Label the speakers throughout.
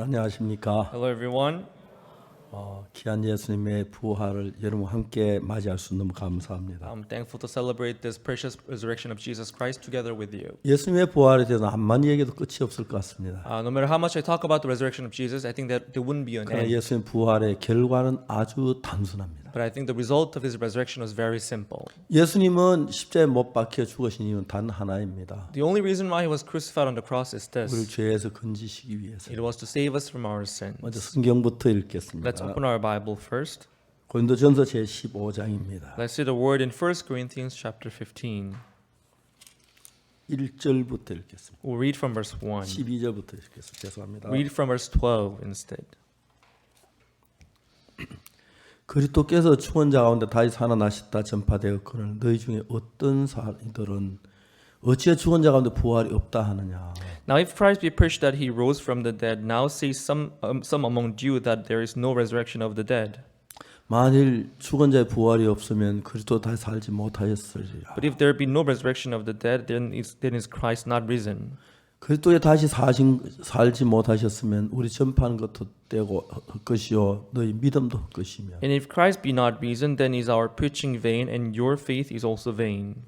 Speaker 1: 안녕하십니까?
Speaker 2: Hello, everyone.
Speaker 1: 귀한 예수님의 부활을 여러분 함께 맞이할 수 너무 감사합니다.
Speaker 2: I'm thankful to celebrate this precious resurrection of Jesus Christ together with you.
Speaker 1: 예수님의 부활에 대해서 한만 얘기도 끝이 없을 것 같습니다.
Speaker 2: No matter how much I talk about the resurrection of Jesus, I think that there wouldn't be an
Speaker 1: 그러나
Speaker 2: end.
Speaker 1: 예수님의 부활의 결과는 아주 단순합니다.
Speaker 2: But I think the result of his resurrection was very simple.
Speaker 1: 예수님은 십자가에 못 박혀 죽으신 이유는 단 하나입니다.
Speaker 2: The only reason why he was crucified on the cross is
Speaker 1: 우리를
Speaker 2: this.
Speaker 1: 죄에서 건지시기 위해서.
Speaker 2: It was to save us from our
Speaker 1: 먼저
Speaker 2: sins.
Speaker 1: 성경부터
Speaker 2: Let's
Speaker 1: 읽겠습니다.
Speaker 2: open our Bible first.
Speaker 1: 고린도전서 제15장입니다.
Speaker 2: Let's see the word in 1 Corinthians chapter 15.
Speaker 1: 1절부터 읽겠습니다.
Speaker 2: We'll read from verse 1.
Speaker 1: 12절부터 읽겠습니다. 죄송합니다.
Speaker 2: Read from verse 12 instead.
Speaker 1: 그리스도께서 죽은 자 가운데 다시 살아나셨다 전파되었거늘 너희 중에 어떤 사람들은 어찌해 죽은 자 가운데 부활이 없다 하느냐.
Speaker 2: Now if Christ be preached that he rose from the dead, now say some among you that there is no resurrection of the dead.
Speaker 1: 만일 죽은 자의 부활이 없으면 그리스도 다시 살지 못하였으리라.
Speaker 2: But if there be no resurrection of the dead, then is Christ not risen.
Speaker 1: 그리스도에 다시 살지 못하셨으면 우리 전파하는 것도 헛되고 헛것이요 너희 믿음도 헛것이며.
Speaker 2: And if Christ be not risen, then is our preaching vain, and your faith is also vain.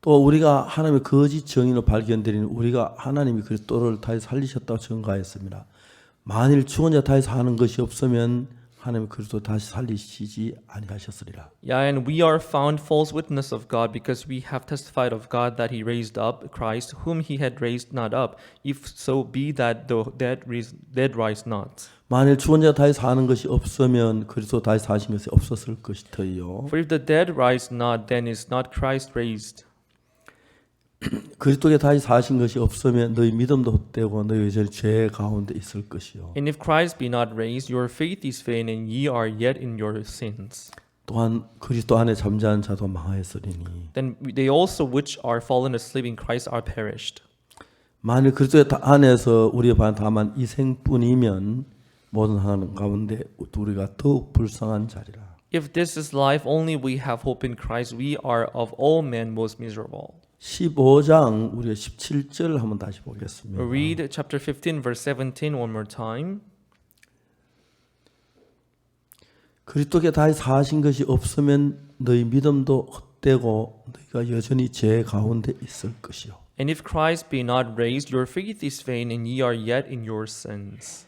Speaker 1: 또 우리가 하나님의 거짓 정의로 발견되는 우리가 하나님이 그리스도를 다시 살리셨다고 증거하였습니다. 만일 죽은 자 다시 사는 것이 없으면 하나님이 그리스도 다시 살리시지 아니하셨으리라.
Speaker 2: Yeah, and we are found false witness of God, because we have testified of God that he raised up Christ, whom he had raised not up, if so be that the dead rise not.
Speaker 1: 만일 죽은 자 다시 사는 것이 없으면 그리스도 다시 사신 것이 없었을 것이더요.
Speaker 2: For if the dead rise not, then is not Christ raised.
Speaker 1: 그리스도께 다시 사신 것이 없으면 너희 믿음도 헛되고 너희 여전히 죄 가운데 있을 것이요.
Speaker 2: And if Christ be not raised, your faith is vain, and ye are yet in your sins.
Speaker 1: 또한 그리스도 안에 잠자는 자도 망하였으리니
Speaker 2: Then they also which are fallen asleep in Christ are perished.
Speaker 1: 만일 그리스도 안에서 우리의 반 다만 이 생뿐이면 모든 하나님 가운데 우리가 더욱 불쌍한 자리라.
Speaker 2: If this is life, only we have hope in Christ, we are of all men most miserable.
Speaker 1: 15장 우리가 17절 한번 다시 보겠습니다.
Speaker 2: Read chapter 15 verse 17 one more time.
Speaker 1: 그리스도께 다시 사신 것이 없으면 너희 믿음도 헛되고 너희가 여전히 죄 가운데 있을 것이요.
Speaker 2: And if Christ be not raised, your faith is vain, and ye are yet in your sins.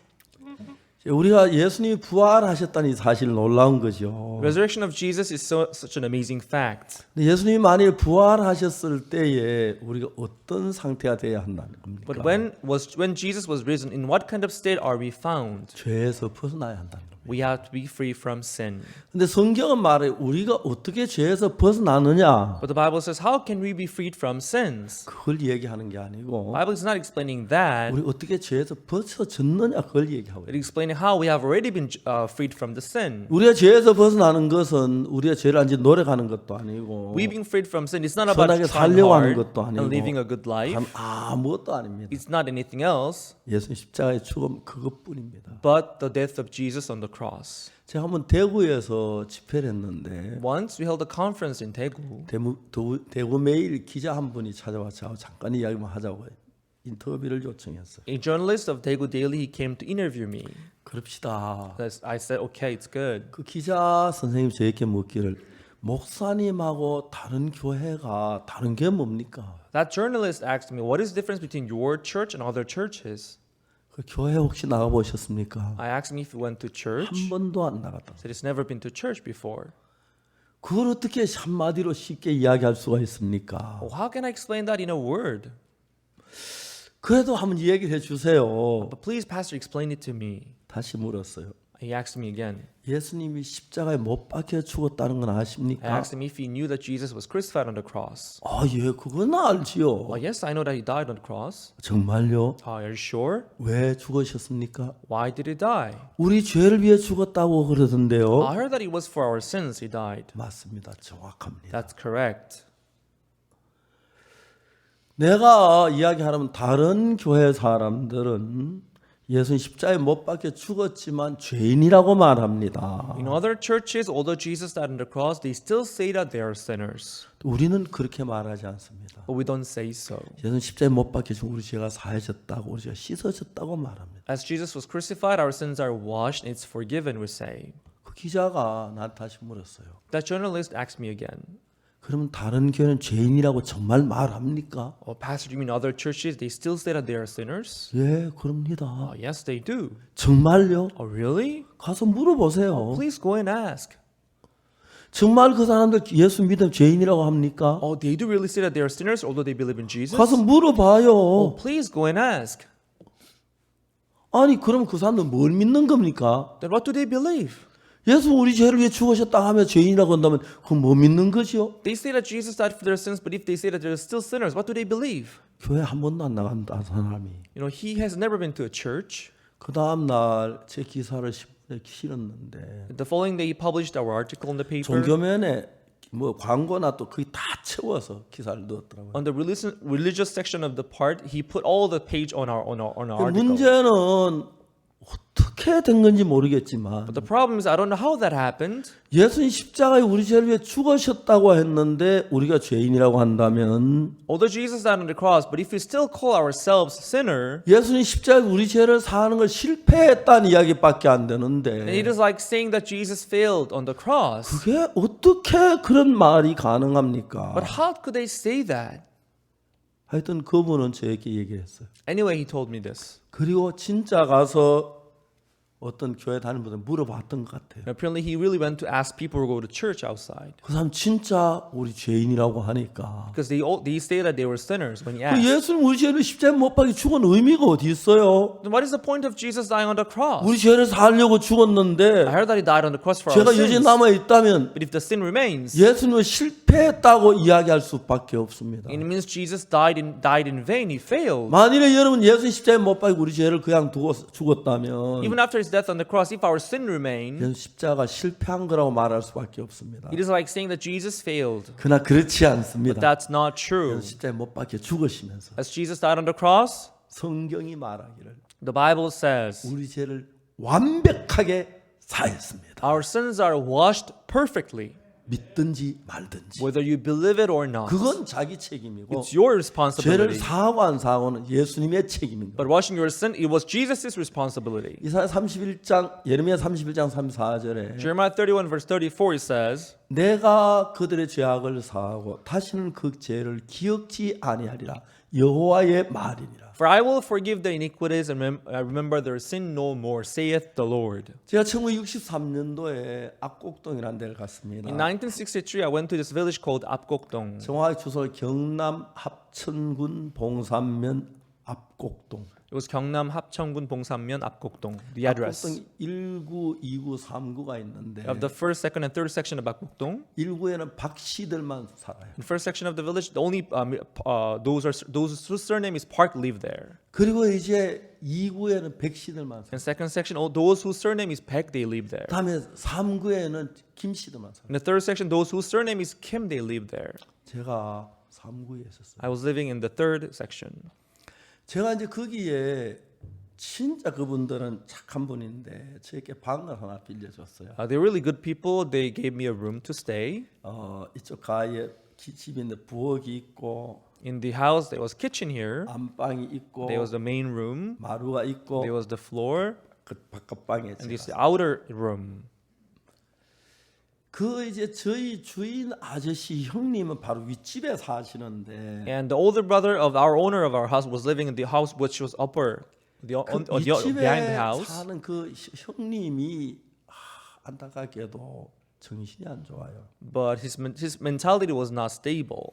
Speaker 1: 우리가 예수님이 부활하셨다니 사실 놀라운 거죠.
Speaker 2: Resurrection of Jesus is such an amazing fact.
Speaker 1: 근데 예수님이 만일 부활하셨을 때에 우리가 어떤 상태가 돼야 한다는 겁니까?
Speaker 2: But when Jesus was risen, in what kind of state are we found?
Speaker 1: 죄에서 벗어나야 한다는 겁니다.
Speaker 2: We have to be free from sin.
Speaker 1: 근데 성경은 말해 우리가 어떻게 죄에서 벗어나느냐?
Speaker 2: But the Bible says, how can we be freed from sins?
Speaker 1: 그걸 얘기하는 게 아니고
Speaker 2: The Bible is not explaining that.
Speaker 1: 우리 어떻게 죄에서 벗어졌느냐 그걸 얘기하고
Speaker 2: It's explaining how we have already been freed from the sin.
Speaker 1: 우리가 죄에서 벗어나는 것은 우리가 죄를 안 짓는 노력하는 것도 아니고
Speaker 2: We being freed from sin, it's not about
Speaker 1: 선하게
Speaker 2: trying
Speaker 1: 살려고 하는
Speaker 2: hard
Speaker 1: 것도 아니고
Speaker 2: and living a good life.
Speaker 1: 아무것도 아닙니다.
Speaker 2: It's not anything else
Speaker 1: 예수님 십자가의 죽음 그것뿐입니다.
Speaker 2: but the death of Jesus on the cross.
Speaker 1: 제가 한번 대구에서 집회를 했는데
Speaker 2: Once we held a conference in Daegu.
Speaker 1: 대구 매일 기자 한 분이 찾아와서 잠깐 이야기만 하자고 인터뷰를 요청했어요.
Speaker 2: A journalist of Daegu Daily, he came to interview me.
Speaker 1: 그럽시다.
Speaker 2: I said, okay, it's good.
Speaker 1: 그 기자 선생님 저에게 묻기를 목사님하고 다른 교회가 다른 게 뭡니까?
Speaker 2: That journalist asked me, what is the difference between your church and other churches?
Speaker 1: 그 교회 혹시 나가 보셨습니까?
Speaker 2: I asked him if he went to church.
Speaker 1: 한 번도 안 나갔다.
Speaker 2: He said he's never been to church before.
Speaker 1: 그걸 어떻게 한마디로 쉽게 이야기할 수가 있습니까?
Speaker 2: Well, how can I explain that in a word?
Speaker 1: 그래도 한번 얘기를 해주세요.
Speaker 2: But please, Pastor, explain it to me.
Speaker 1: 다시 물었어요.
Speaker 2: He asked me again.
Speaker 1: 예수님이 십자가에 못 박혀 죽었다는 건
Speaker 2: I
Speaker 1: 아십니까?
Speaker 2: asked him if he knew that Jesus was crucified on the cross.
Speaker 1: 예, 그건 알지요.
Speaker 2: Well, yes, I know that he died on the cross.
Speaker 1: 정말요?
Speaker 2: Are you sure?
Speaker 1: 왜 죽으셨습니까?
Speaker 2: Why did he die?
Speaker 1: 우리 죄를 위해 죽었다고 그러던데요.
Speaker 2: I heard that it was for our sins he died.
Speaker 1: 맞습니다. 정확합니다.
Speaker 2: That's correct.
Speaker 1: 내가 이야기하면 다른 교회 사람들은 예수는 십자가에 못 박혀 죽었지만 죄인이라고 말합니다.
Speaker 2: In other churches, although Jesus died on the cross, they still say that they are sinners.
Speaker 1: 우리는 그렇게 말하지 않습니다.
Speaker 2: But we don't say so.
Speaker 1: 예수는 십자가에 못 박혀 죽은 우리 죄가 사해졌다고 우리 죄가 씻어졌다고 말합니다.
Speaker 2: As Jesus was crucified, our sins are washed and it's forgiven, we say.
Speaker 1: 그 기자가 나한테 다시 물었어요.
Speaker 2: That journalist asked me again,
Speaker 1: 그럼 다른 교회는 죄인이라고 정말 말합니까?
Speaker 2: oh, Pastor, you mean other churches, they still say that they are sinners?
Speaker 1: 예, 그럽니다.
Speaker 2: Oh, yes, they do.
Speaker 1: 정말요?
Speaker 2: Oh, really?
Speaker 1: 가서 물어보세요.
Speaker 2: Please go and ask.
Speaker 1: 정말 그 사람들 예수 믿으면 죄인이라고 합니까?
Speaker 2: Oh, they do really say that they are sinners, although they believe in Jesus?
Speaker 1: 가서
Speaker 2: Oh,
Speaker 1: 물어봐요.
Speaker 2: please go and ask.
Speaker 1: 아니 그럼 그 사람들 뭘 믿는 겁니까?
Speaker 2: Then what do they believe?
Speaker 1: 예수 우리 죄를 위해 죽으셨다 하며 죄인이라고 한다면 그건 뭐 믿는 거지요?
Speaker 2: They say that Jesus died for their sins, but if they say that they're still sinners, what do they believe?
Speaker 1: 교회 한 번도 안 나간다 사람이.
Speaker 2: You know, he has never been to a church.
Speaker 1: 그 다음 날 제 기사를 신문에 실었는데
Speaker 2: The following day, he published our article in the paper.
Speaker 1: 종교면에 뭐 광고나 또 거의 다 채워서 기사를 넣었더라고요.
Speaker 2: On the religious section of the part, he put all the page on our
Speaker 1: 그
Speaker 2: article.
Speaker 1: 문제는 어떻게 된 건지 모르겠지만
Speaker 2: But the problem is, I don't know how that happened.
Speaker 1: 예수님 십자가에 우리 죄를 위해 죽으셨다고 했는데 우리가 죄인이라고 한다면
Speaker 2: Although Jesus died on the cross, but if we still call ourselves sinner,
Speaker 1: 예수님 십자가에 우리 죄를 사하는 걸 실패했다는 이야기밖에 안
Speaker 2: then
Speaker 1: 되는데
Speaker 2: it is like saying that Jesus failed on the cross.
Speaker 1: 그게 어떻게 그런 말이 가능합니까?
Speaker 2: But how could they say that?
Speaker 1: 하여튼 그분은 저에게 얘기했어요.
Speaker 2: Anyway, he told me this.
Speaker 1: 그리고 진짜 가서 어떤 교회 다니는 분들 물어봤던 것 같아요.
Speaker 2: Apparently, he really went to ask people who go to church outside.
Speaker 1: 그 사람 진짜 우리 죄인이라고 하니까
Speaker 2: Because they say that they were sinners when he
Speaker 1: 그
Speaker 2: asked.
Speaker 1: 예수님 우리 죄를 십자가에 못 박혀 죽은 의미가 어디 있어요?
Speaker 2: Then what is the point of Jesus dying on the cross?
Speaker 1: 우리 죄를 살려고
Speaker 2: I
Speaker 1: 죽었는데
Speaker 2: heard that he died on the cross for our
Speaker 1: 죄가 여전히
Speaker 2: sins.
Speaker 1: 남아 있다면
Speaker 2: But if the sin remains,
Speaker 1: 예수님은 실패했다고 이야기할 수밖에 없습니다.
Speaker 2: it means Jesus died in vain. He failed.
Speaker 1: 만일에 여러분 예수님 십자가에 못 박혀 우리 죄를 그냥 두고 죽었다면
Speaker 2: Even after his death on the cross, if our sin remained,
Speaker 1: 예수 십자가 실패한 거라고 말할 수밖에 없습니다.
Speaker 2: it is like saying that Jesus failed.
Speaker 1: 그러나 그렇지
Speaker 2: But
Speaker 1: 않습니다.
Speaker 2: that's not true.
Speaker 1: 예수 십자가에 못 박혀 죽으시면서
Speaker 2: As Jesus died on the cross,
Speaker 1: 성경이 말하기를
Speaker 2: the Bible says,
Speaker 1: 우리 죄를 완벽하게 사했습니다.
Speaker 2: our sins are washed perfectly,
Speaker 1: 믿든지 말든지.
Speaker 2: whether you believe it or not.
Speaker 1: 그건 자기 책임이고
Speaker 2: It's your
Speaker 1: 죄를
Speaker 2: responsibility.
Speaker 1: 사하고 안 사하고는 예수님의 책임입니다.
Speaker 2: But washing your sin, it was Jesus' responsibility.
Speaker 1: 이사야 31장 예레미야 31장 34절에
Speaker 2: Jeremiah 31 verse 34, it says,
Speaker 1: 내가 그들의 죄악을 사하고 다시는 그 죄를 기억지 아니하리라 여호와의 말이니라.
Speaker 2: For I will forgive the iniquities and remember their sin no more, saith the Lord.
Speaker 1: 제가 1963년도에 압곡동이라는 데를 갔습니다.
Speaker 2: In 1963, I went to this village called Apgokdong.
Speaker 1: 정확히 주소를 경남 합천군 봉산면 압곡동.
Speaker 2: It was 경남 합천군 봉산면 Apgokdong, the address.
Speaker 1: 압곡동 1구, 2구, 3구가 있는데
Speaker 2: Of the first, second, and third section of Apgokdong.
Speaker 1: 1구에는 박씨들만 살아요.
Speaker 2: In the first section of the village, the only those whose surname is Park live there.
Speaker 1: 그리고 이제 2구에는 백씨들만 살아요.
Speaker 2: In the second section, all those whose surname is Peck, they live there.
Speaker 1: 다음에 3구에는 김씨들만 살아요.
Speaker 2: In the third section, those whose surname is Kim, they live there.
Speaker 1: 제가 3구에 있었어요.
Speaker 2: I was living in the third section.
Speaker 1: 제가 이제 거기에 진짜 그분들은 착한 분인데 저에게 방을 하나 빌려줬어요.
Speaker 2: They're really good people. They gave me a room to stay.
Speaker 1: 이쪽 가에 집인데 부엌이 있고
Speaker 2: In the house, there was kitchen here.
Speaker 1: 안방이 있고
Speaker 2: There was the main room.
Speaker 1: 마루가 있고
Speaker 2: There was the floor.
Speaker 1: 그 바깥 방에
Speaker 2: And this
Speaker 1: 제가
Speaker 2: outer room.
Speaker 1: 그 이제 저희 주인 아저씨 형님은 바로 윗집에 사시는데
Speaker 2: And the older brother of our owner of our house was living in the house which was upper,
Speaker 1: 그
Speaker 2: behind the
Speaker 1: 윗집에
Speaker 2: house.
Speaker 1: 사는 그 형님이 안타깝게도 정신이 안 좋아요.
Speaker 2: But his mentality was not stable.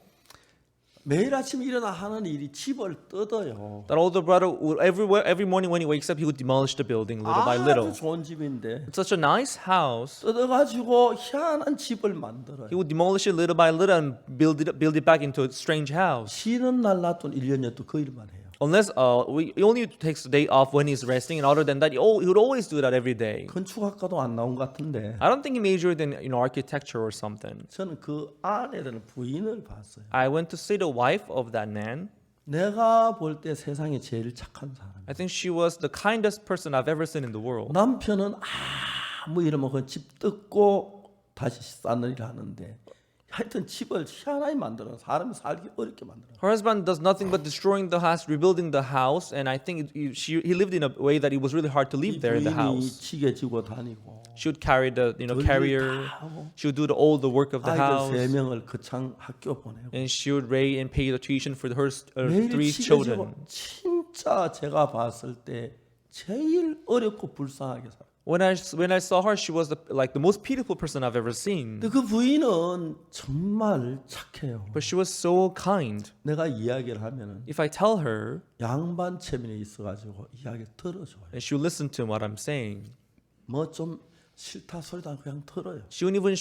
Speaker 1: 매일 아침 일어나 하는 일이 집을 뜯어요.
Speaker 2: That older brother would every morning when he wakes up, he would demolish the building little by little.
Speaker 1: 아주 좋은 집인데
Speaker 2: It's such a nice house.
Speaker 1: 뜯어가지고 희한한 집을 만들어요.
Speaker 2: He would demolish it little by little and build it back into a strange house.
Speaker 1: 쉬는 날 놔둔 1년여도 그 일만 해요.
Speaker 2: Unless he only takes the day off when he's resting, and other than that, he would always do that every day.
Speaker 1: 건축학과도 안 나온 것 같은데
Speaker 2: I don't think he majored in architecture or something.
Speaker 1: 저는 그 아내라는 부인을 봤어요.
Speaker 2: I went to see the wife of that man.
Speaker 1: 내가 볼 때 세상에 제일 착한 사람.
Speaker 2: I think she was the kindest person I've ever seen in the world.
Speaker 1: 남편은 뭐 이러면 그 집 뜯고 다시 쌓는 일을 하는데 하여튼 집을 희한하게 만들어 사람이 살기 어렵게 만들어.
Speaker 2: Her husband does nothing but destroying the house, rebuilding the house, and I think he lived in a way that it was really hard to live there in the
Speaker 1: 부인이
Speaker 2: house.
Speaker 1: 지게 지고 다니고
Speaker 2: She would carry the
Speaker 1: 별일
Speaker 2: carrier.
Speaker 1: 다 하고
Speaker 2: She would do all the work of the
Speaker 1: 아이들
Speaker 2: house,
Speaker 1: 3명을 거창 학교 보내고
Speaker 2: and she would raise and pay the tuition for her
Speaker 1: 매일
Speaker 2: 3
Speaker 1: 지게
Speaker 2: children.
Speaker 1: 지고 진짜 제가 봤을 때 제일 어렵고 불쌍하게 살아.
Speaker 2: When I saw her, she was like the most pitiful person I've ever seen.
Speaker 1: 근데 그 부인은 정말 착해요.
Speaker 2: But she was so kind.
Speaker 1: 내가 이야기를 하면은
Speaker 2: If I tell her,
Speaker 1: 양반 체면에 있어가지고 이야기 들어줘요.
Speaker 2: and she'll listen to what I'm saying.
Speaker 1: 뭐 좀 싫다 소리도 안 그냥 들어요.
Speaker 2: She won't even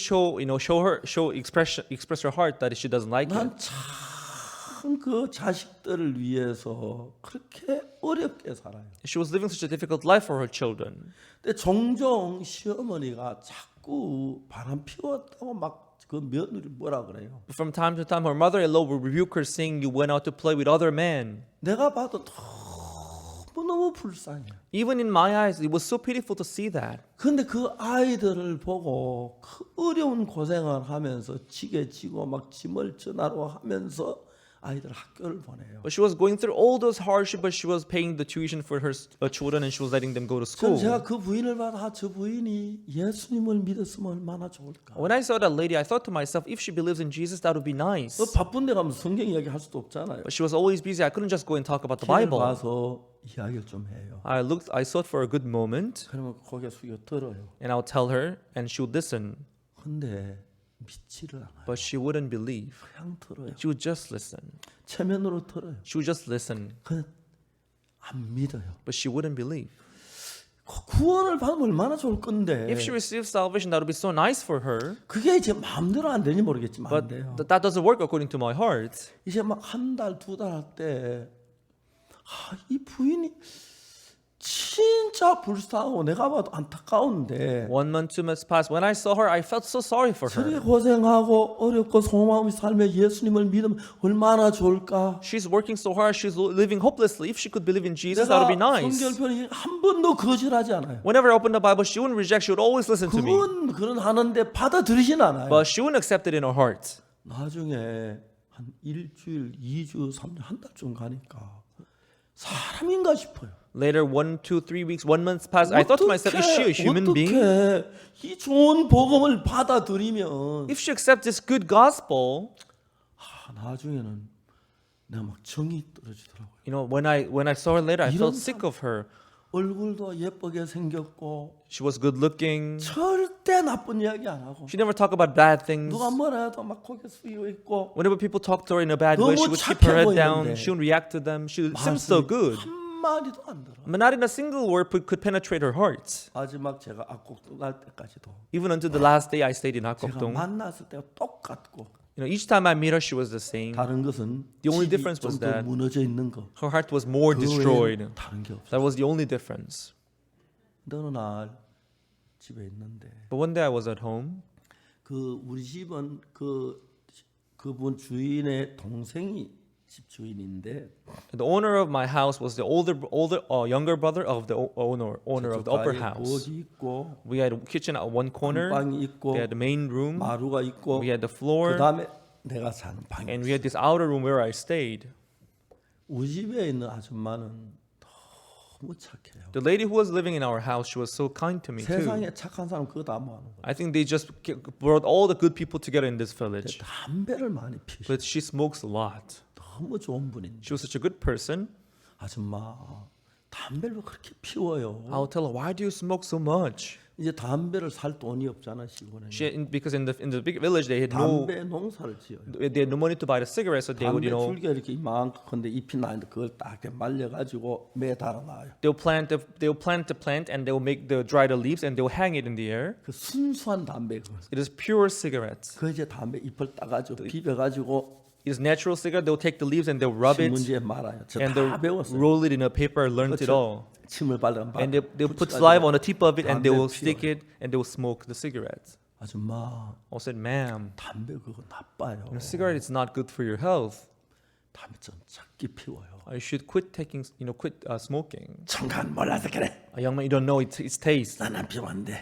Speaker 2: express her heart that she doesn't like it.
Speaker 1: 난 참 그 자식들을 위해서 그렇게 어렵게 살아요.
Speaker 2: She was living such a difficult life for her children.
Speaker 1: 근데 종종 시어머니가 자꾸 바람 피웠다고 막 그 며느리 뭐라 그래요.
Speaker 2: From time to time, her mother-in-law would rebuke her, saying, "You went out to play with other men."
Speaker 1: 내가 봐도 너무 불쌍해.
Speaker 2: Even in my eyes, it was so pitiful to see that.
Speaker 1: 근데 그 아이들을 보고 그 어려운 고생을 하면서 지게 지고 막 짐을 전하러 하면서 아이들 학교를 보내요.
Speaker 2: But she was going through all those hardships, but she was paying the tuition for her children, and she was letting them go to
Speaker 1: 전
Speaker 2: school.
Speaker 1: 제가 그 부인을 봐도 저 부인이 예수님을 믿었으면 얼마나 좋을까.
Speaker 2: When I saw that lady, I thought to myself, if she believes in Jesus, that would be nice.
Speaker 1: 바쁜 데 가면 성경 이야기 할 수도 없잖아요.
Speaker 2: But she was always busy. I couldn't just go and talk about the
Speaker 1: 길을
Speaker 2: Bible.
Speaker 1: 봐서 이야기를 좀 해요.
Speaker 2: I sought for a good moment,
Speaker 1: 그러면 고개 숙여 들어요.
Speaker 2: and I'll tell her, and she would listen.
Speaker 1: 근데 믿지를 않아요.
Speaker 2: But she wouldn't believe.
Speaker 1: 그냥 들어요.
Speaker 2: She would just listen.
Speaker 1: 체면으로 들어요.
Speaker 2: She would just listen,
Speaker 1: 그냥 안 믿어요.
Speaker 2: but she wouldn't believe.
Speaker 1: 구원을 받으면 얼마나 좋을 건데.
Speaker 2: If she receives salvation, that would be so nice for her.
Speaker 1: 그게 제 마음대로 안 되니 모르겠지만 안
Speaker 2: But
Speaker 1: 돼요.
Speaker 2: that doesn't work according to my heart.
Speaker 1: 이제 막 한 달, 두 달 할 때, 이 부인이 진짜 불쌍하고 내가 봐도 안타까운데
Speaker 2: 1 month, 2 months passed. When I saw her, I felt so sorry for
Speaker 1: 저렇게
Speaker 2: her.
Speaker 1: 고생하고 어렵고 소망이 살며 예수님을 믿으면 얼마나 좋을까.
Speaker 2: She's working so hard. She's living hopelessly. If she could believe in Jesus, that would be
Speaker 1: 내가
Speaker 2: nice.
Speaker 1: 성결편이 한 번도 거절하지 않아요.
Speaker 2: Whenever I opened the Bible, she wouldn't reject. She would always listen to me.
Speaker 1: 그건 하는데 받아들이진 않아요.
Speaker 2: But she wouldn't accept it in her heart.
Speaker 1: 나중에 한 일주일, 2주, 3주, 한 달쯤 가니까 사람인가 싶어요.
Speaker 2: Later, 1, 2, 3 weeks, 1 month passed. I thought to myself, is she a human being?
Speaker 1: 어떻게 이 좋은 복음을 받아들이면
Speaker 2: If she accepts this good gospel,
Speaker 1: 나중에는 내가 막 정이 떨어지더라고요.
Speaker 2: you know, when I saw her later, I
Speaker 1: 이런
Speaker 2: felt sick of her.
Speaker 1: 얼굴도 예쁘게 생겼고
Speaker 2: She was good looking.
Speaker 1: 절대 나쁜 이야기 안 하고
Speaker 2: She never talked about bad things.
Speaker 1: 누가 뭐라 해도 막 고개 숙이고 있고
Speaker 2: Whenever people talked to her in a bad way,
Speaker 1: 너무
Speaker 2: she would keep her head
Speaker 1: 착해
Speaker 2: down.
Speaker 1: 보이는데
Speaker 2: She wouldn't react to them. She seemed so
Speaker 1: 말씀이
Speaker 2: good.
Speaker 1: 한마디도 안 들어.
Speaker 2: But not in a single word could penetrate her heart.
Speaker 1: 마지막 제가 악곡동 갈 때까지도
Speaker 2: Even until the last day I stayed in
Speaker 1: 제가
Speaker 2: Hakokdong.
Speaker 1: 만났을 때가 똑같고
Speaker 2: You know, each time I meet her, she was the same.
Speaker 1: 다른 것은
Speaker 2: The only
Speaker 1: 집이
Speaker 2: difference was
Speaker 1: 좀 더
Speaker 2: that
Speaker 1: 무너져 있는 거.
Speaker 2: Her heart was more
Speaker 1: 그
Speaker 2: destroyed.
Speaker 1: 외에는 다른 게 없어.
Speaker 2: That was the only difference.
Speaker 1: 어느 날 집에 있는데
Speaker 2: But one day I was at home.
Speaker 1: 그 우리 집은 그분 주인의 동생이 집 주인인데
Speaker 2: The owner of my house was the younger brother of the owner of the upper
Speaker 1: 저쪽에
Speaker 2: house.
Speaker 1: 부엌이 있고
Speaker 2: We had a kitchen at one corner.
Speaker 1: 방이 있고
Speaker 2: We had the main room.
Speaker 1: 마루가 있고
Speaker 2: We had the floor.
Speaker 1: 그다음에 내가 사는 방이
Speaker 2: And we had this outer room where I stayed.
Speaker 1: 우리 집에 있는 아줌마는 너무 착해요.
Speaker 2: The lady who was living in our house, she was so kind to me too.
Speaker 1: 세상에 착한 사람 그거 다 모아놓은 거예요.
Speaker 2: I think they just brought all the good people together in this village.
Speaker 1: 담배를 많이 피셔.
Speaker 2: But she smokes a lot.
Speaker 1: 너무 좋은 분인데
Speaker 2: She was such a good person.
Speaker 1: 아줌마 담배를 왜 그렇게 피워요?
Speaker 2: I'll tell her, why do you smoke so much?
Speaker 1: 이제 담배를 살 돈이 없잖아 시골에는.
Speaker 2: Because in the big village they had no
Speaker 1: 담배 농사를 지어요.
Speaker 2: they had no money to buy the cigarettes, so they would
Speaker 1: 담배
Speaker 2: you know
Speaker 1: 줄기가 이렇게 이만큼인데 잎이 나는데 그걸 딱 이렇게 말려가지고 매 달아놔요.
Speaker 2: they'll plant the plant and they'll make the dry the leaves and they'll hang it in the air.
Speaker 1: 그 순수한 담배 그거.
Speaker 2: It is pure cigarettes.
Speaker 1: 그 이제 담배 잎을 따가지고 비벼가지고
Speaker 2: It is natural cigarette. They'll take the leaves and they'll rub it
Speaker 1: 신문지에 말아요. 저
Speaker 2: and
Speaker 1: 다
Speaker 2: they'll
Speaker 1: 배웠어요.
Speaker 2: roll it in a paper. I learned it all.
Speaker 1: 침을 발라
Speaker 2: And they'll put saliva on the tip of it and they will stick it and they will smoke the cigarettes.
Speaker 1: 아줌마
Speaker 2: I said, ma'am,
Speaker 1: 담배 그거 나빠요.
Speaker 2: cigarette is not good for your health.
Speaker 1: 담배 좀 적게 피워요.
Speaker 2: You should quit taking, quit smoking.
Speaker 1: 청간 몰라서 그래.
Speaker 2: A young man, you don't know its taste.
Speaker 1: 난 안 피우면 안 돼.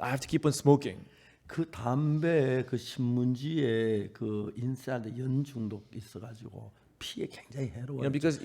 Speaker 2: I have to keep on smoking.
Speaker 1: 그 담배 그 신문지에 그 인쇄하는데 연중독 있어가지고 피에 굉장히 해로워요.
Speaker 2: Because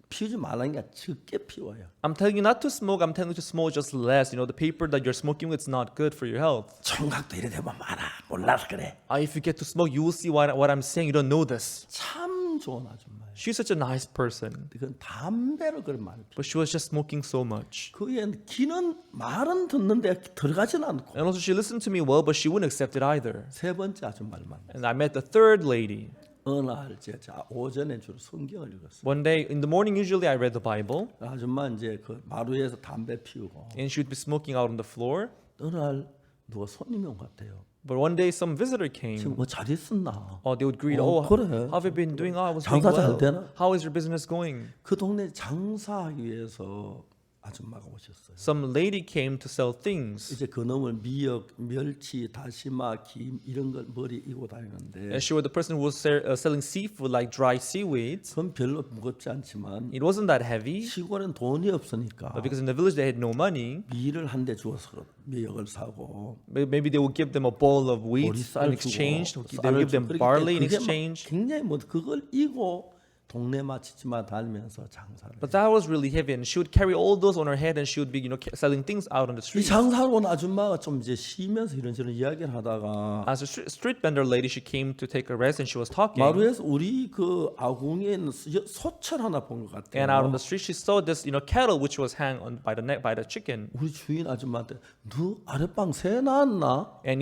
Speaker 1: 피우지 말라는 게 적게 피워요.
Speaker 2: I'm telling you not to smoke. I'm telling you to smoke just less. The paper that you're smoking, it's not good for your health.
Speaker 1: 청각도 이래 되면 많아. 몰라서 그래.
Speaker 2: If you get to smoke, you will see what I'm saying. You don't know this.
Speaker 1: 참 좋은 아줌마예요.
Speaker 2: She's such a nice person,
Speaker 1: 그건 담배를 그런 많이 피워.
Speaker 2: but she was just smoking so much.
Speaker 1: 그의 귀는 말은 듣는데 들어가지는 않고.
Speaker 2: And also, she listened to me well, but she wouldn't accept it either.
Speaker 1: 세 번째 아줌마를 만나.
Speaker 2: And I met the third lady.
Speaker 1: 어느 날 제가 오전에 주로 성경을 읽었어요.
Speaker 2: One day in the morning, usually I read the Bible,
Speaker 1: 아줌마 이제 그 마루에서 담배 피우고
Speaker 2: and she would be smoking out on the floor.
Speaker 1: 어느 날 누가 손님이 온 것 같아요.
Speaker 2: But one day, some visitor came.
Speaker 1: 지금 뭐 잘 있었나?
Speaker 2: Oh, they would greet.
Speaker 1: 어,
Speaker 2: Oh,
Speaker 1: 그래.
Speaker 2: how have you been doing? Oh, I was doing
Speaker 1: 장사 잘
Speaker 2: well.
Speaker 1: 되나?
Speaker 2: How is your business going?
Speaker 1: 그 동네 장사하기 위해서 아줌마가 오셨어요.
Speaker 2: Some lady came to sell things.
Speaker 1: 이제 그놈을 미역, 멸치, 다시마, 김 이런 걸 머리 이고 다니는데
Speaker 2: And she was the person who was selling seafood, like dry seaweeds.
Speaker 1: 그건 별로 무겁지 않지만
Speaker 2: It wasn't that heavy,
Speaker 1: 시골엔 돈이 없으니까
Speaker 2: but because in the village they had no money,
Speaker 1: 밀을 한 대 주어서 미역을 사고
Speaker 2: maybe they would give them a bowl of wheat
Speaker 1: 보리쌀
Speaker 2: in exchange.
Speaker 1: 주고
Speaker 2: They would give them
Speaker 1: 그렇기
Speaker 2: barley in
Speaker 1: 때문에 그게 막
Speaker 2: exchange.
Speaker 1: 굉장히 뭐 그걸 이고 동네 마치지마 다니면서 장사를.
Speaker 2: But that was really heavy, and she would carry all those on her head, and she would be, selling things out on the
Speaker 1: 이
Speaker 2: street.
Speaker 1: 장사로 온 아줌마가 좀 이제 쉬면서 이런저런 이야기를 하다가
Speaker 2: As a street vendor lady, she came to take a rest, and she was talking.
Speaker 1: 마루에서 우리 그 아궁이에 있는 소철 하나 본 것
Speaker 2: And out on
Speaker 1: 같아요.
Speaker 2: the street, she saw this, cattle which was hung on by the neck by the chicken.
Speaker 1: 우리 주인 아줌마한테 너 아랫방 새 나왔나?
Speaker 2: And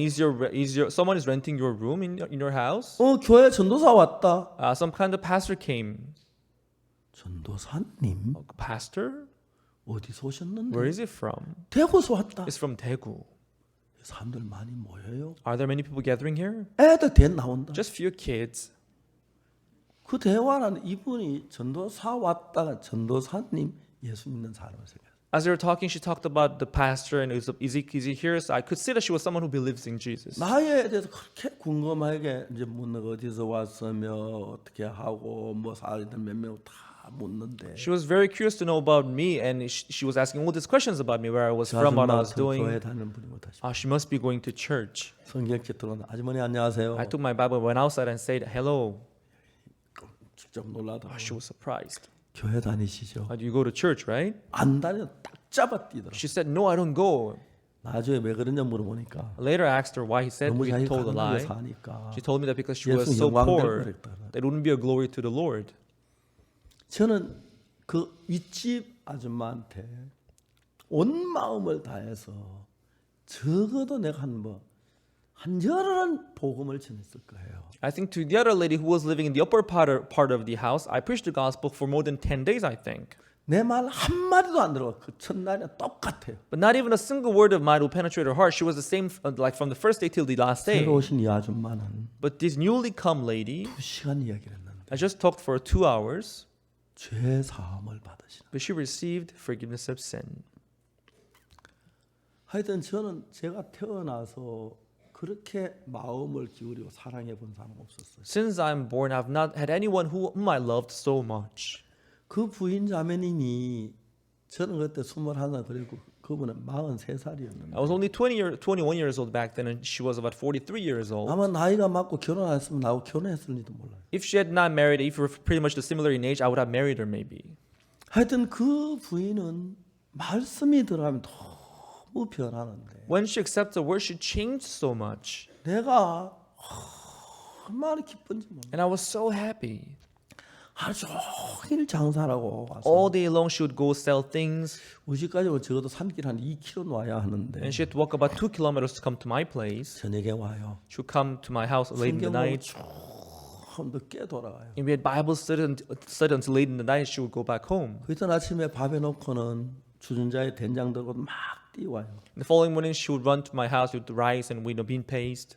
Speaker 2: someone is renting your room in your house?
Speaker 1: 교회 전도사 왔다.
Speaker 2: Some kind of pastor came.
Speaker 1: 전도사님
Speaker 2: Pastor?
Speaker 1: 어디서 오셨는데?
Speaker 2: Where is it from?
Speaker 1: 대구에서 왔다.
Speaker 2: It's from Daegu.
Speaker 1: 사람들 많이 모여요.
Speaker 2: Are there many people gathering here?
Speaker 1: 애들 대 나온다.
Speaker 2: Just few kids.
Speaker 1: 그 대화는 이분이 전도사 왔다가 전도사님 예수 믿는 사람을 생각해요.
Speaker 2: As they were talking, she talked about the pastor and is he here? So I could see that she was someone who believes in Jesus.
Speaker 1: 나에 대해서 그렇게 궁금하게 이제 묻는 거 어디서 왔으며 어떻게 하고 뭐 사람들 몇 명 다 묻는데
Speaker 2: She was very curious to know about me, and she was asking all these questions about me, where I was
Speaker 1: 그
Speaker 2: from, what I
Speaker 1: 아줌마
Speaker 2: was doing.
Speaker 1: 교회 다니는 분이 못하시.
Speaker 2: She must be going to church.
Speaker 1: 성경책 들어온 아주머니 안녕하세요.
Speaker 2: I took my Bible, went outside, and said hello.
Speaker 1: 직접 놀라다.
Speaker 2: She was surprised.
Speaker 1: 교회 다니시죠?
Speaker 2: You go to church, right?
Speaker 1: 안 다녀 딱 잡아 뛰더라.
Speaker 2: She said, no, I don't go.
Speaker 1: 나중에 왜 그러냐 물어보니까
Speaker 2: Later, I asked her why he said
Speaker 1: 너무
Speaker 2: he
Speaker 1: 자기
Speaker 2: told a lie.
Speaker 1: 가난하게 사니까
Speaker 2: She told me that because she was
Speaker 1: 예수
Speaker 2: so
Speaker 1: 영광 될
Speaker 2: poor,
Speaker 1: 거랬다.
Speaker 2: that it wouldn't be a glory to the Lord.
Speaker 1: 저는 그 윗집 아줌마한테 온 마음을 다해서 적어도 내가 한 열흘은 복음을 전했을 거예요.
Speaker 2: I think to the other lady who was living in the upper part of the house, I preached the gospel for more than 10 days, I think.
Speaker 1: 내 말 한마디도 안 들어가. 그 첫날이랑 똑같아요.
Speaker 2: But not even a single word of mine will penetrate her heart. She was the same, like from the first day till the last day.
Speaker 1: 새로 오신 이 아줌마는
Speaker 2: But this newly come lady,
Speaker 1: 2시간 이야기를 했는데
Speaker 2: I just talked for 2 hours,
Speaker 1: 죄 사함을 받으시나.
Speaker 2: but she received forgiveness of sin.
Speaker 1: 하여튼 저는 제가 태어나서 그렇게 마음을 기울이고 사랑해 본 사람 없었어요.
Speaker 2: Since I'm born, I've not had anyone whom I loved so much.
Speaker 1: 그 부인 자매님이 저는 그때 21살 그리고 그분은 43살이었는데
Speaker 2: I was only 21 years old back then, and she was about 43 years old.
Speaker 1: 아마 나이가 맞고 결혼했으면 나하고 결혼했을지도 몰라요.
Speaker 2: If she had not married, if we were pretty much similar in age, I would have married her maybe.
Speaker 1: 하여튼 그 부인은 말씀이 들어가면 너무 변하는데
Speaker 2: When she accepted the word, she changed so much.
Speaker 1: 내가 얼마나 기쁜지 몰라.
Speaker 2: And I was so happy.
Speaker 1: 하루 종일 장사하고 와서
Speaker 2: All day long, she would go sell things,
Speaker 1: 우리 집까지 오면 적어도 산길 한 2km 와야 하는데
Speaker 2: and she had to walk about 2 kilometers to come to my place.
Speaker 1: 저녁에 와요.
Speaker 2: She would come to my house late in the
Speaker 1: 성경 보고
Speaker 2: night,
Speaker 1: 좀 늦게 돌아가요.
Speaker 2: and we had Bible study until late in the night. She would go back home.
Speaker 1: 그때 아침에 밥에 놓고는 주전자에 된장 들고 막 뛰어와요.
Speaker 2: The following morning, she would run to my house with the rice and bean paste.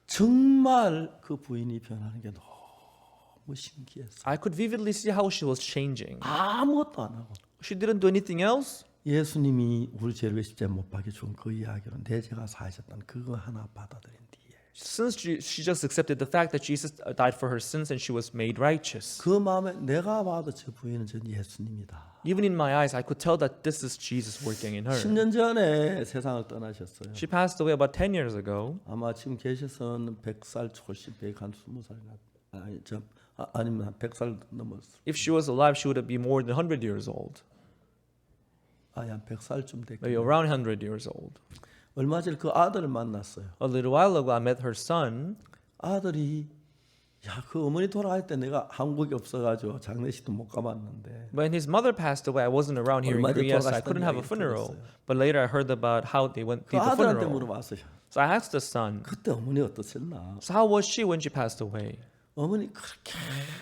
Speaker 1: 정말 그 부인이 변하는 게 너무 신기했어요.
Speaker 2: I could vividly see how she was changing.
Speaker 1: 아무것도 안 하고
Speaker 2: She didn't do anything else.
Speaker 1: 예수님이 우리 죄를 십자가에 못 박혀 죽은 그 이야기로 내 죄가 사하셨다는 그거 하나 받아들인 뒤에
Speaker 2: Since she just accepted the fact that Jesus died for her sins and she was made righteous.
Speaker 1: 그 마음에 내가 봐도 저 부인은 전 예수님이다.
Speaker 2: Even in my eyes, I could tell that this is Jesus working in her.
Speaker 1: 10년 전에 세상을 떠나셨어요.
Speaker 2: She passed away about 10 years ago.
Speaker 1: 아마 지금 계셔서는 100살 초시 100한 20살 아니면 한 100살 넘었어.
Speaker 2: If she was alive, she would be more than 100 years old.
Speaker 1: 한 100살쯤 됐고.
Speaker 2: Maybe around 100 years old.
Speaker 1: 얼마 전에 그 아들을 만났어요.
Speaker 2: A little while ago, I met her son.
Speaker 1: 아들이 그 어머니 돌아갈 때 내가 한국에 없어가지고 장례식도 못 가봤는데
Speaker 2: When his mother passed away, I wasn't around here in
Speaker 1: 얼마 전에
Speaker 2: Korea, so I
Speaker 1: 돌아가셨다는
Speaker 2: couldn't have a
Speaker 1: 이야기를
Speaker 2: funeral.
Speaker 1: 들었어요.
Speaker 2: But later I heard about how they went
Speaker 1: 그
Speaker 2: did the
Speaker 1: 아들한테
Speaker 2: funeral.
Speaker 1: 물어봤어요.
Speaker 2: So I asked the son,
Speaker 1: 그때 어머니 어떠셨나?
Speaker 2: so how was she when she passed away?
Speaker 1: 어머니 그렇게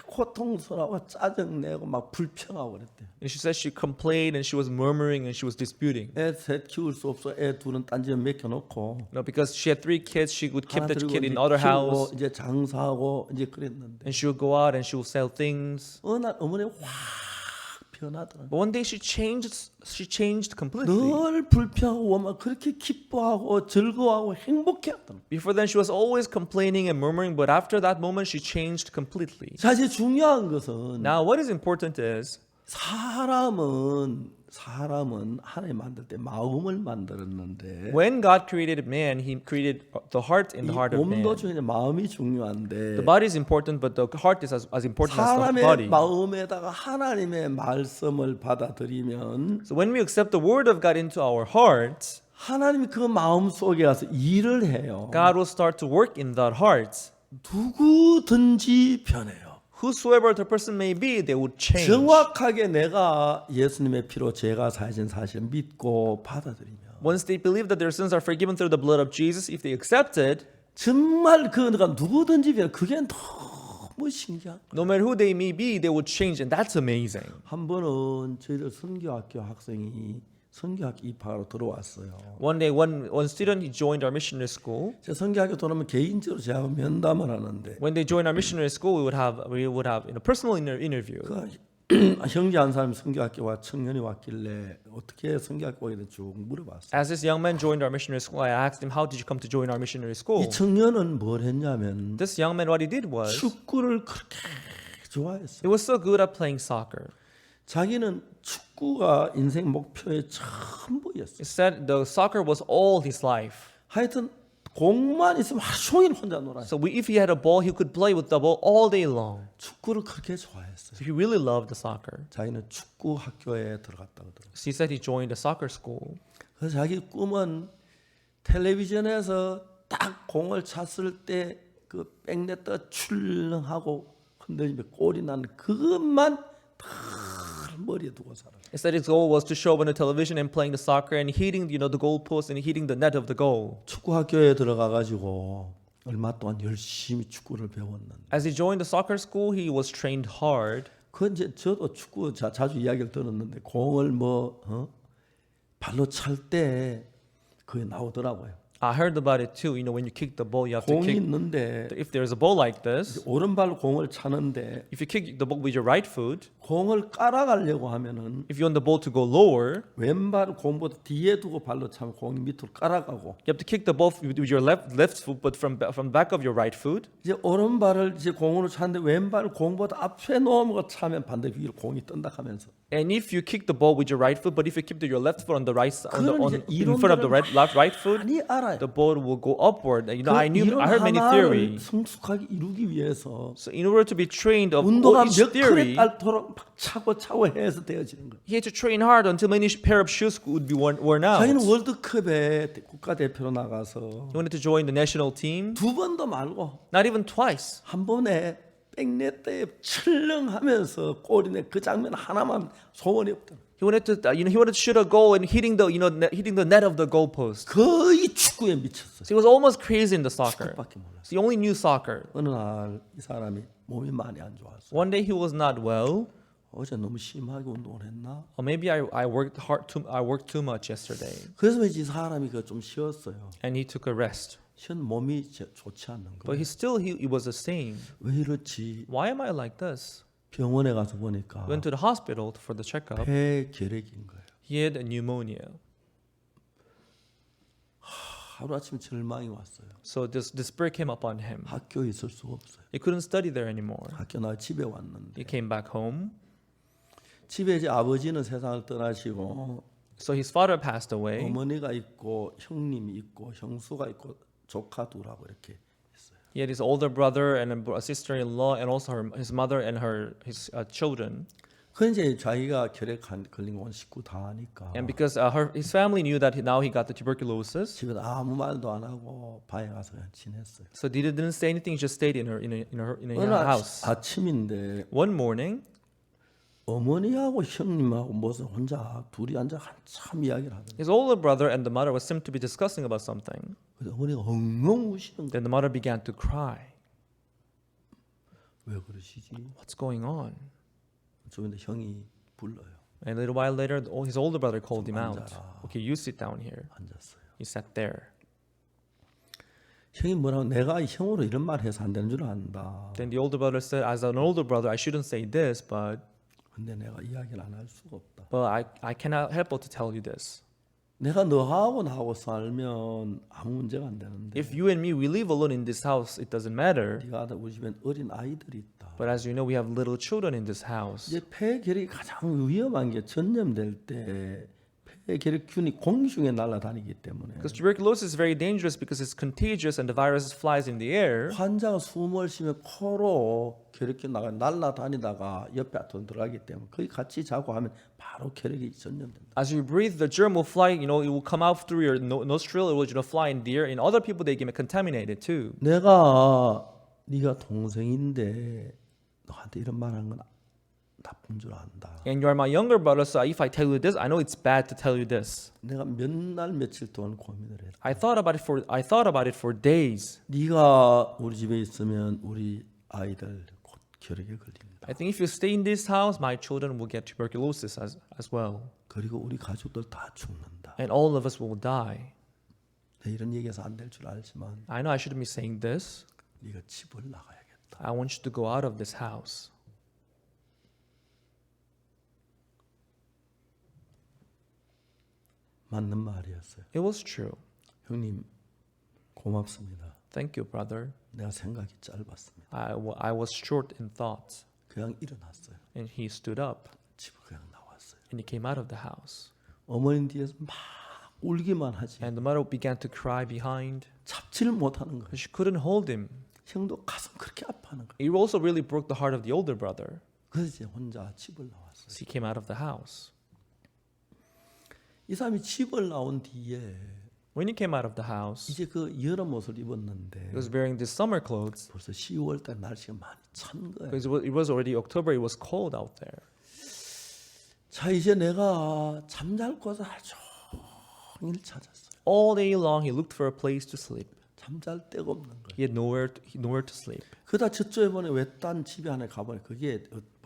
Speaker 1: 고통스러워 짜증내고 막 불평하고 그랬대요.
Speaker 2: And she said she complained and she was murmuring and she was disputing.
Speaker 1: 애 셋 키울 수 없어. 애 둘은 딴 집에 맡겨놓고
Speaker 2: Because she had 3 kids, she would keep
Speaker 1: 하나
Speaker 2: the
Speaker 1: 들고
Speaker 2: kid
Speaker 1: 이제
Speaker 2: in other
Speaker 1: 키우고
Speaker 2: house
Speaker 1: 이제 장사하고 이제 그랬는데
Speaker 2: and she would go out and she would sell things.
Speaker 1: 어느 날 어머니 확 변하더라고요.
Speaker 2: But one day she changed completely.
Speaker 1: 늘 불평하고 막 그렇게 기뻐하고 즐거워하고 행복해하더라고요.
Speaker 2: Before then she was always complaining and murmuring, but after that moment she changed completely.
Speaker 1: 사실 중요한 것은
Speaker 2: Now what is important is
Speaker 1: 사람은 하나님 만들 때 마음을 만들었는데
Speaker 2: when God created man, He created the heart in
Speaker 1: 이
Speaker 2: the heart of man.
Speaker 1: 몸도 중에 마음이
Speaker 2: The
Speaker 1: 중요한데
Speaker 2: body is important, but the heart is as important as the
Speaker 1: 사람의
Speaker 2: body.
Speaker 1: 마음에다가 하나님의 말씀을 받아들이면
Speaker 2: So when we accept the word of God into our hearts,
Speaker 1: 하나님이 그 마음 속에 가서 일을 해요.
Speaker 2: God will start to work in that heart.
Speaker 1: 누구든지 변해요.
Speaker 2: Whosoever the person may be, they would change.
Speaker 1: 정확하게 내가 예수님의 피로 죄가 사하신 사실을 믿고 받아들이면
Speaker 2: Once they believe that their sins are forgiven through the blood of Jesus, if they accept it,
Speaker 1: 정말 그가 누구든지 변해. 그게 너무 신기한.
Speaker 2: no matter who they may be, they would change, and that's amazing.
Speaker 1: 한 번은 저희들 선교학교 학생이 선교학교 입학하러 들어왔어요.
Speaker 2: One day, one student he joined our missionary school.
Speaker 1: 제 선교학교 들어오면 개인적으로 저하고 면담을 하는데
Speaker 2: When they joined our missionary school, we would have personal interview.
Speaker 1: 그 형제 한 사람이 선교학교와 청년이 왔길래 어떻게 선교학교 오게 됐지 쭉 물어봤어요.
Speaker 2: As this young man joined our missionary school, I asked him, "How did you come to join our missionary school?"
Speaker 1: 이 청년은 뭘 했냐면
Speaker 2: This young man, what he did was
Speaker 1: 축구를 그렇게 좋아했어요.
Speaker 2: he was so good at playing soccer.
Speaker 1: 자기는 축구가 인생 목표의 전부였어요.
Speaker 2: He said the soccer was all his life.
Speaker 1: 하여튼 공만 있으면 하루 종일 혼자 놀아요.
Speaker 2: So if he had a ball, he could play with the ball all day long.
Speaker 1: 축구를 그렇게 좋아했어요.
Speaker 2: So he really loved the soccer.
Speaker 1: 자기는 축구 학교에 들어갔다고 그러더라고요.
Speaker 2: So he said he joined a soccer school.
Speaker 1: 그래서 자기 꿈은 텔레비전에서 딱 공을 찼을 때 그 백네트 출렁하고 흔들리며 골이 나는 그것만 다 머리에 두고 살아요.
Speaker 2: He said his goal was to show up on the television and playing the soccer and hitting, the goalpost and hitting the net of the goal.
Speaker 1: 축구 학교에 들어가 가지고 얼마 동안 열심히 축구를 배웠는데
Speaker 2: As he joined the soccer school, he was trained hard.
Speaker 1: 그 이제 저도 축구 자주 이야기를 들었는데 공을 발로 찰 때 그게 나오더라고요.
Speaker 2: I heard about it too. When you kick the ball, you have to
Speaker 1: 공이
Speaker 2: kick.
Speaker 1: 있는데
Speaker 2: If there's a ball like this,
Speaker 1: 오른발로 공을 차는데
Speaker 2: if you kick the ball with your right foot,
Speaker 1: 공을 깔아가려고 하면은
Speaker 2: if you want the ball to go lower,
Speaker 1: 왼발 공보다 뒤에 두고 발로 차면 공이 밑으로 깔아가고
Speaker 2: you have to kick the ball with your left foot, but from back of your right foot.
Speaker 1: 이제 오른발을 이제 공으로 차는데 왼발 공보다 앞에 놓으면 차면 반대 위로 공이 뜬다 하면서
Speaker 2: And if you kick the ball with your right foot, but if you keep your left foot on the right side, in front of the right foot,
Speaker 1: 많이 알아요.
Speaker 2: the ball will go upward. I
Speaker 1: 이론
Speaker 2: heard many
Speaker 1: 하나를
Speaker 2: theories.
Speaker 1: 성숙하게 이루기 위해서
Speaker 2: So in order to be trained of
Speaker 1: 운동화
Speaker 2: each
Speaker 1: 몇
Speaker 2: theory,
Speaker 1: 컬에 따르도록 차고 해서 되어지는 거예요.
Speaker 2: he had to train hard until many pair of shoes would be worn out.
Speaker 1: 자기는 월드컵에 국가대표로 나가서
Speaker 2: He wanted to join the national team,
Speaker 1: 두 번도 말고
Speaker 2: not even twice.
Speaker 1: 한 번에 백네트에 철렁하면서 골이네 그 장면 하나만 소원이 없더라.
Speaker 2: He wanted to shoot a goal and hitting the net of the goalpost.
Speaker 1: 거의 축구에 미쳤어요.
Speaker 2: So he was almost crazy in the soccer.
Speaker 1: 축구밖에 몰랐어요.
Speaker 2: So he only knew soccer.
Speaker 1: 어느 날 이 사람이 몸이 많이 안 좋았어요.
Speaker 2: One day he was not well,
Speaker 1: 어제 너무 심하게 운동을 했나?
Speaker 2: or maybe I worked too much yesterday,
Speaker 1: 그래서 이 사람이 그 좀 쉬었어요.
Speaker 2: and he took a rest.
Speaker 1: 쉬는 몸이 좋지 않는
Speaker 2: But
Speaker 1: 거예요.
Speaker 2: he was the same.
Speaker 1: 왜 이렇지?
Speaker 2: Why am I like this?
Speaker 1: 병원에 가서 보니까
Speaker 2: Went to the hospital for the checkup.
Speaker 1: 폐결핵인 거예요.
Speaker 2: He had pneumonia.
Speaker 1: 하루아침에 절망이 왔어요.
Speaker 2: So this despair came upon him.
Speaker 1: 학교에 있을 수가 없어요.
Speaker 2: He couldn't study there anymore.
Speaker 1: 학교 나와 집에 왔는데
Speaker 2: He came back home.
Speaker 1: 집에 이제 아버지는 세상을 떠나시고
Speaker 2: So his father passed away.
Speaker 1: 어머니가 있고 형님이 있고 형수가 있고 조카 둘하고 이렇게 있어요.
Speaker 2: He had his older brother and a sister-in-law, and also his mother and his children.
Speaker 1: 그 이제 자기가 결핵 걸린 건 식구 다 하니까
Speaker 2: And because his family knew that now he got the tuberculosis,
Speaker 1: 집에서 아무 말도 안 하고 방에 가서 그냥 지냈어요.
Speaker 2: so he didn't say anything. He just stayed in her
Speaker 1: 어느
Speaker 2: house.
Speaker 1: 아침인데
Speaker 2: One morning,
Speaker 1: 어머니하고 형님하고 무슨 혼자 둘이 앉아 한참 이야기를 하더라고요.
Speaker 2: his older brother and the mother was seemed to be discussing about something.
Speaker 1: 그래서 어머니가 엉엉 우시는 거예요.
Speaker 2: Then the mother began to cry.
Speaker 1: 왜 그러시지?
Speaker 2: What's going on?
Speaker 1: 좀 근데 형이 불러요.
Speaker 2: And a little while later, his older brother called him out.
Speaker 1: 앉아라.
Speaker 2: Okay, you sit down here.
Speaker 1: 앉았어요.
Speaker 2: He sat there.
Speaker 1: 형이 뭐라고 내가 형으로 이런 말 해서 안 되는 줄 안다.
Speaker 2: Then the older brother said, as an older brother, I shouldn't say this, but
Speaker 1: 근데 내가 이야기를 안 할 수가 없다.
Speaker 2: I cannot help but to tell you this.
Speaker 1: 내가 너하고 나하고 살면 아무 문제가 안 되는데
Speaker 2: If you and me, we live alone in this house, it doesn't matter.
Speaker 1: 네가 우리 집엔 어린 아이들이 있다.
Speaker 2: But as you know, we have little children in this house.
Speaker 1: 이제 폐결핵이 가장 위험한 게 전염될 때 폐결핵균이 공중에 날아다니기 때문에
Speaker 2: Because tuberculosis is very dangerous because it's contagious and the virus flies in the air.
Speaker 1: 환자가 숨을 쉬면 코로 혈액이 날아다니다가 옆에 들어가기 때문에 거기 같이 자고 하면 바로 혈액이 전염된다.
Speaker 2: As you breathe, the germ will fly. It will come out through your nostril. It will fly in the air. And other people, they get contaminated too.
Speaker 1: 네가 동생인데 너한테 이런 말하는 건 나쁜 줄 안다.
Speaker 2: And you are my younger brother, so if I tell you this, I know it's bad to tell you this.
Speaker 1: 내가 몇 날 며칠 동안 고민을 했다.
Speaker 2: I thought about it for days.
Speaker 1: 네가 우리 집에 있으면 우리 아이들 곧 혈액에 걸린다.
Speaker 2: I think if you stay in this house, my children will get tuberculosis as well.
Speaker 1: 그리고 우리 가족들 다 죽는다.
Speaker 2: And all of us will die.
Speaker 1: 내 이런 얘기해서 안 될 줄 알지만
Speaker 2: I know I shouldn't be saying this.
Speaker 1: 네가 집을 나가야겠다.
Speaker 2: I want you to go out of this house.
Speaker 1: 맞는 말이었어요.
Speaker 2: It was true.
Speaker 1: 형님 고맙습니다.
Speaker 2: Thank you, brother.
Speaker 1: 내가 생각이 짧았습니다.
Speaker 2: I was short in thought.
Speaker 1: 그냥 일어났어요.
Speaker 2: And he stood up
Speaker 1: 집을 그냥 나왔어요.
Speaker 2: and he came out of the house.
Speaker 1: 어머니 뒤에서 막 울기만 하지.
Speaker 2: And the mother began to cry behind.
Speaker 1: 잡지를 못하는 거예요.
Speaker 2: She couldn't hold him.
Speaker 1: 형도 가슴 그렇게 아파하는 거예요.
Speaker 2: It also really broke the heart of the older brother.
Speaker 1: 그래서 이제 혼자 집을 나왔어요.
Speaker 2: So he came out of the house.
Speaker 1: 이 사람이 집을 나온 뒤에
Speaker 2: When he came out of the house,
Speaker 1: 이제 그 여름 옷을 입었는데
Speaker 2: he was wearing these summer clothes.
Speaker 1: 벌써 10월 달 날씨가 많이 찬 거예요.
Speaker 2: Because it was already October, it was cold out there.
Speaker 1: 자 이제 내가 잠잘 곳을 하루 종일 찾았어요.
Speaker 2: All day long, he looked for a place to sleep.
Speaker 1: 잠잘 데가 없는 거예요.
Speaker 2: He had nowhere to sleep.
Speaker 1: 그러다 저쪽에 보니 외딴 집이 하나 가보니 그게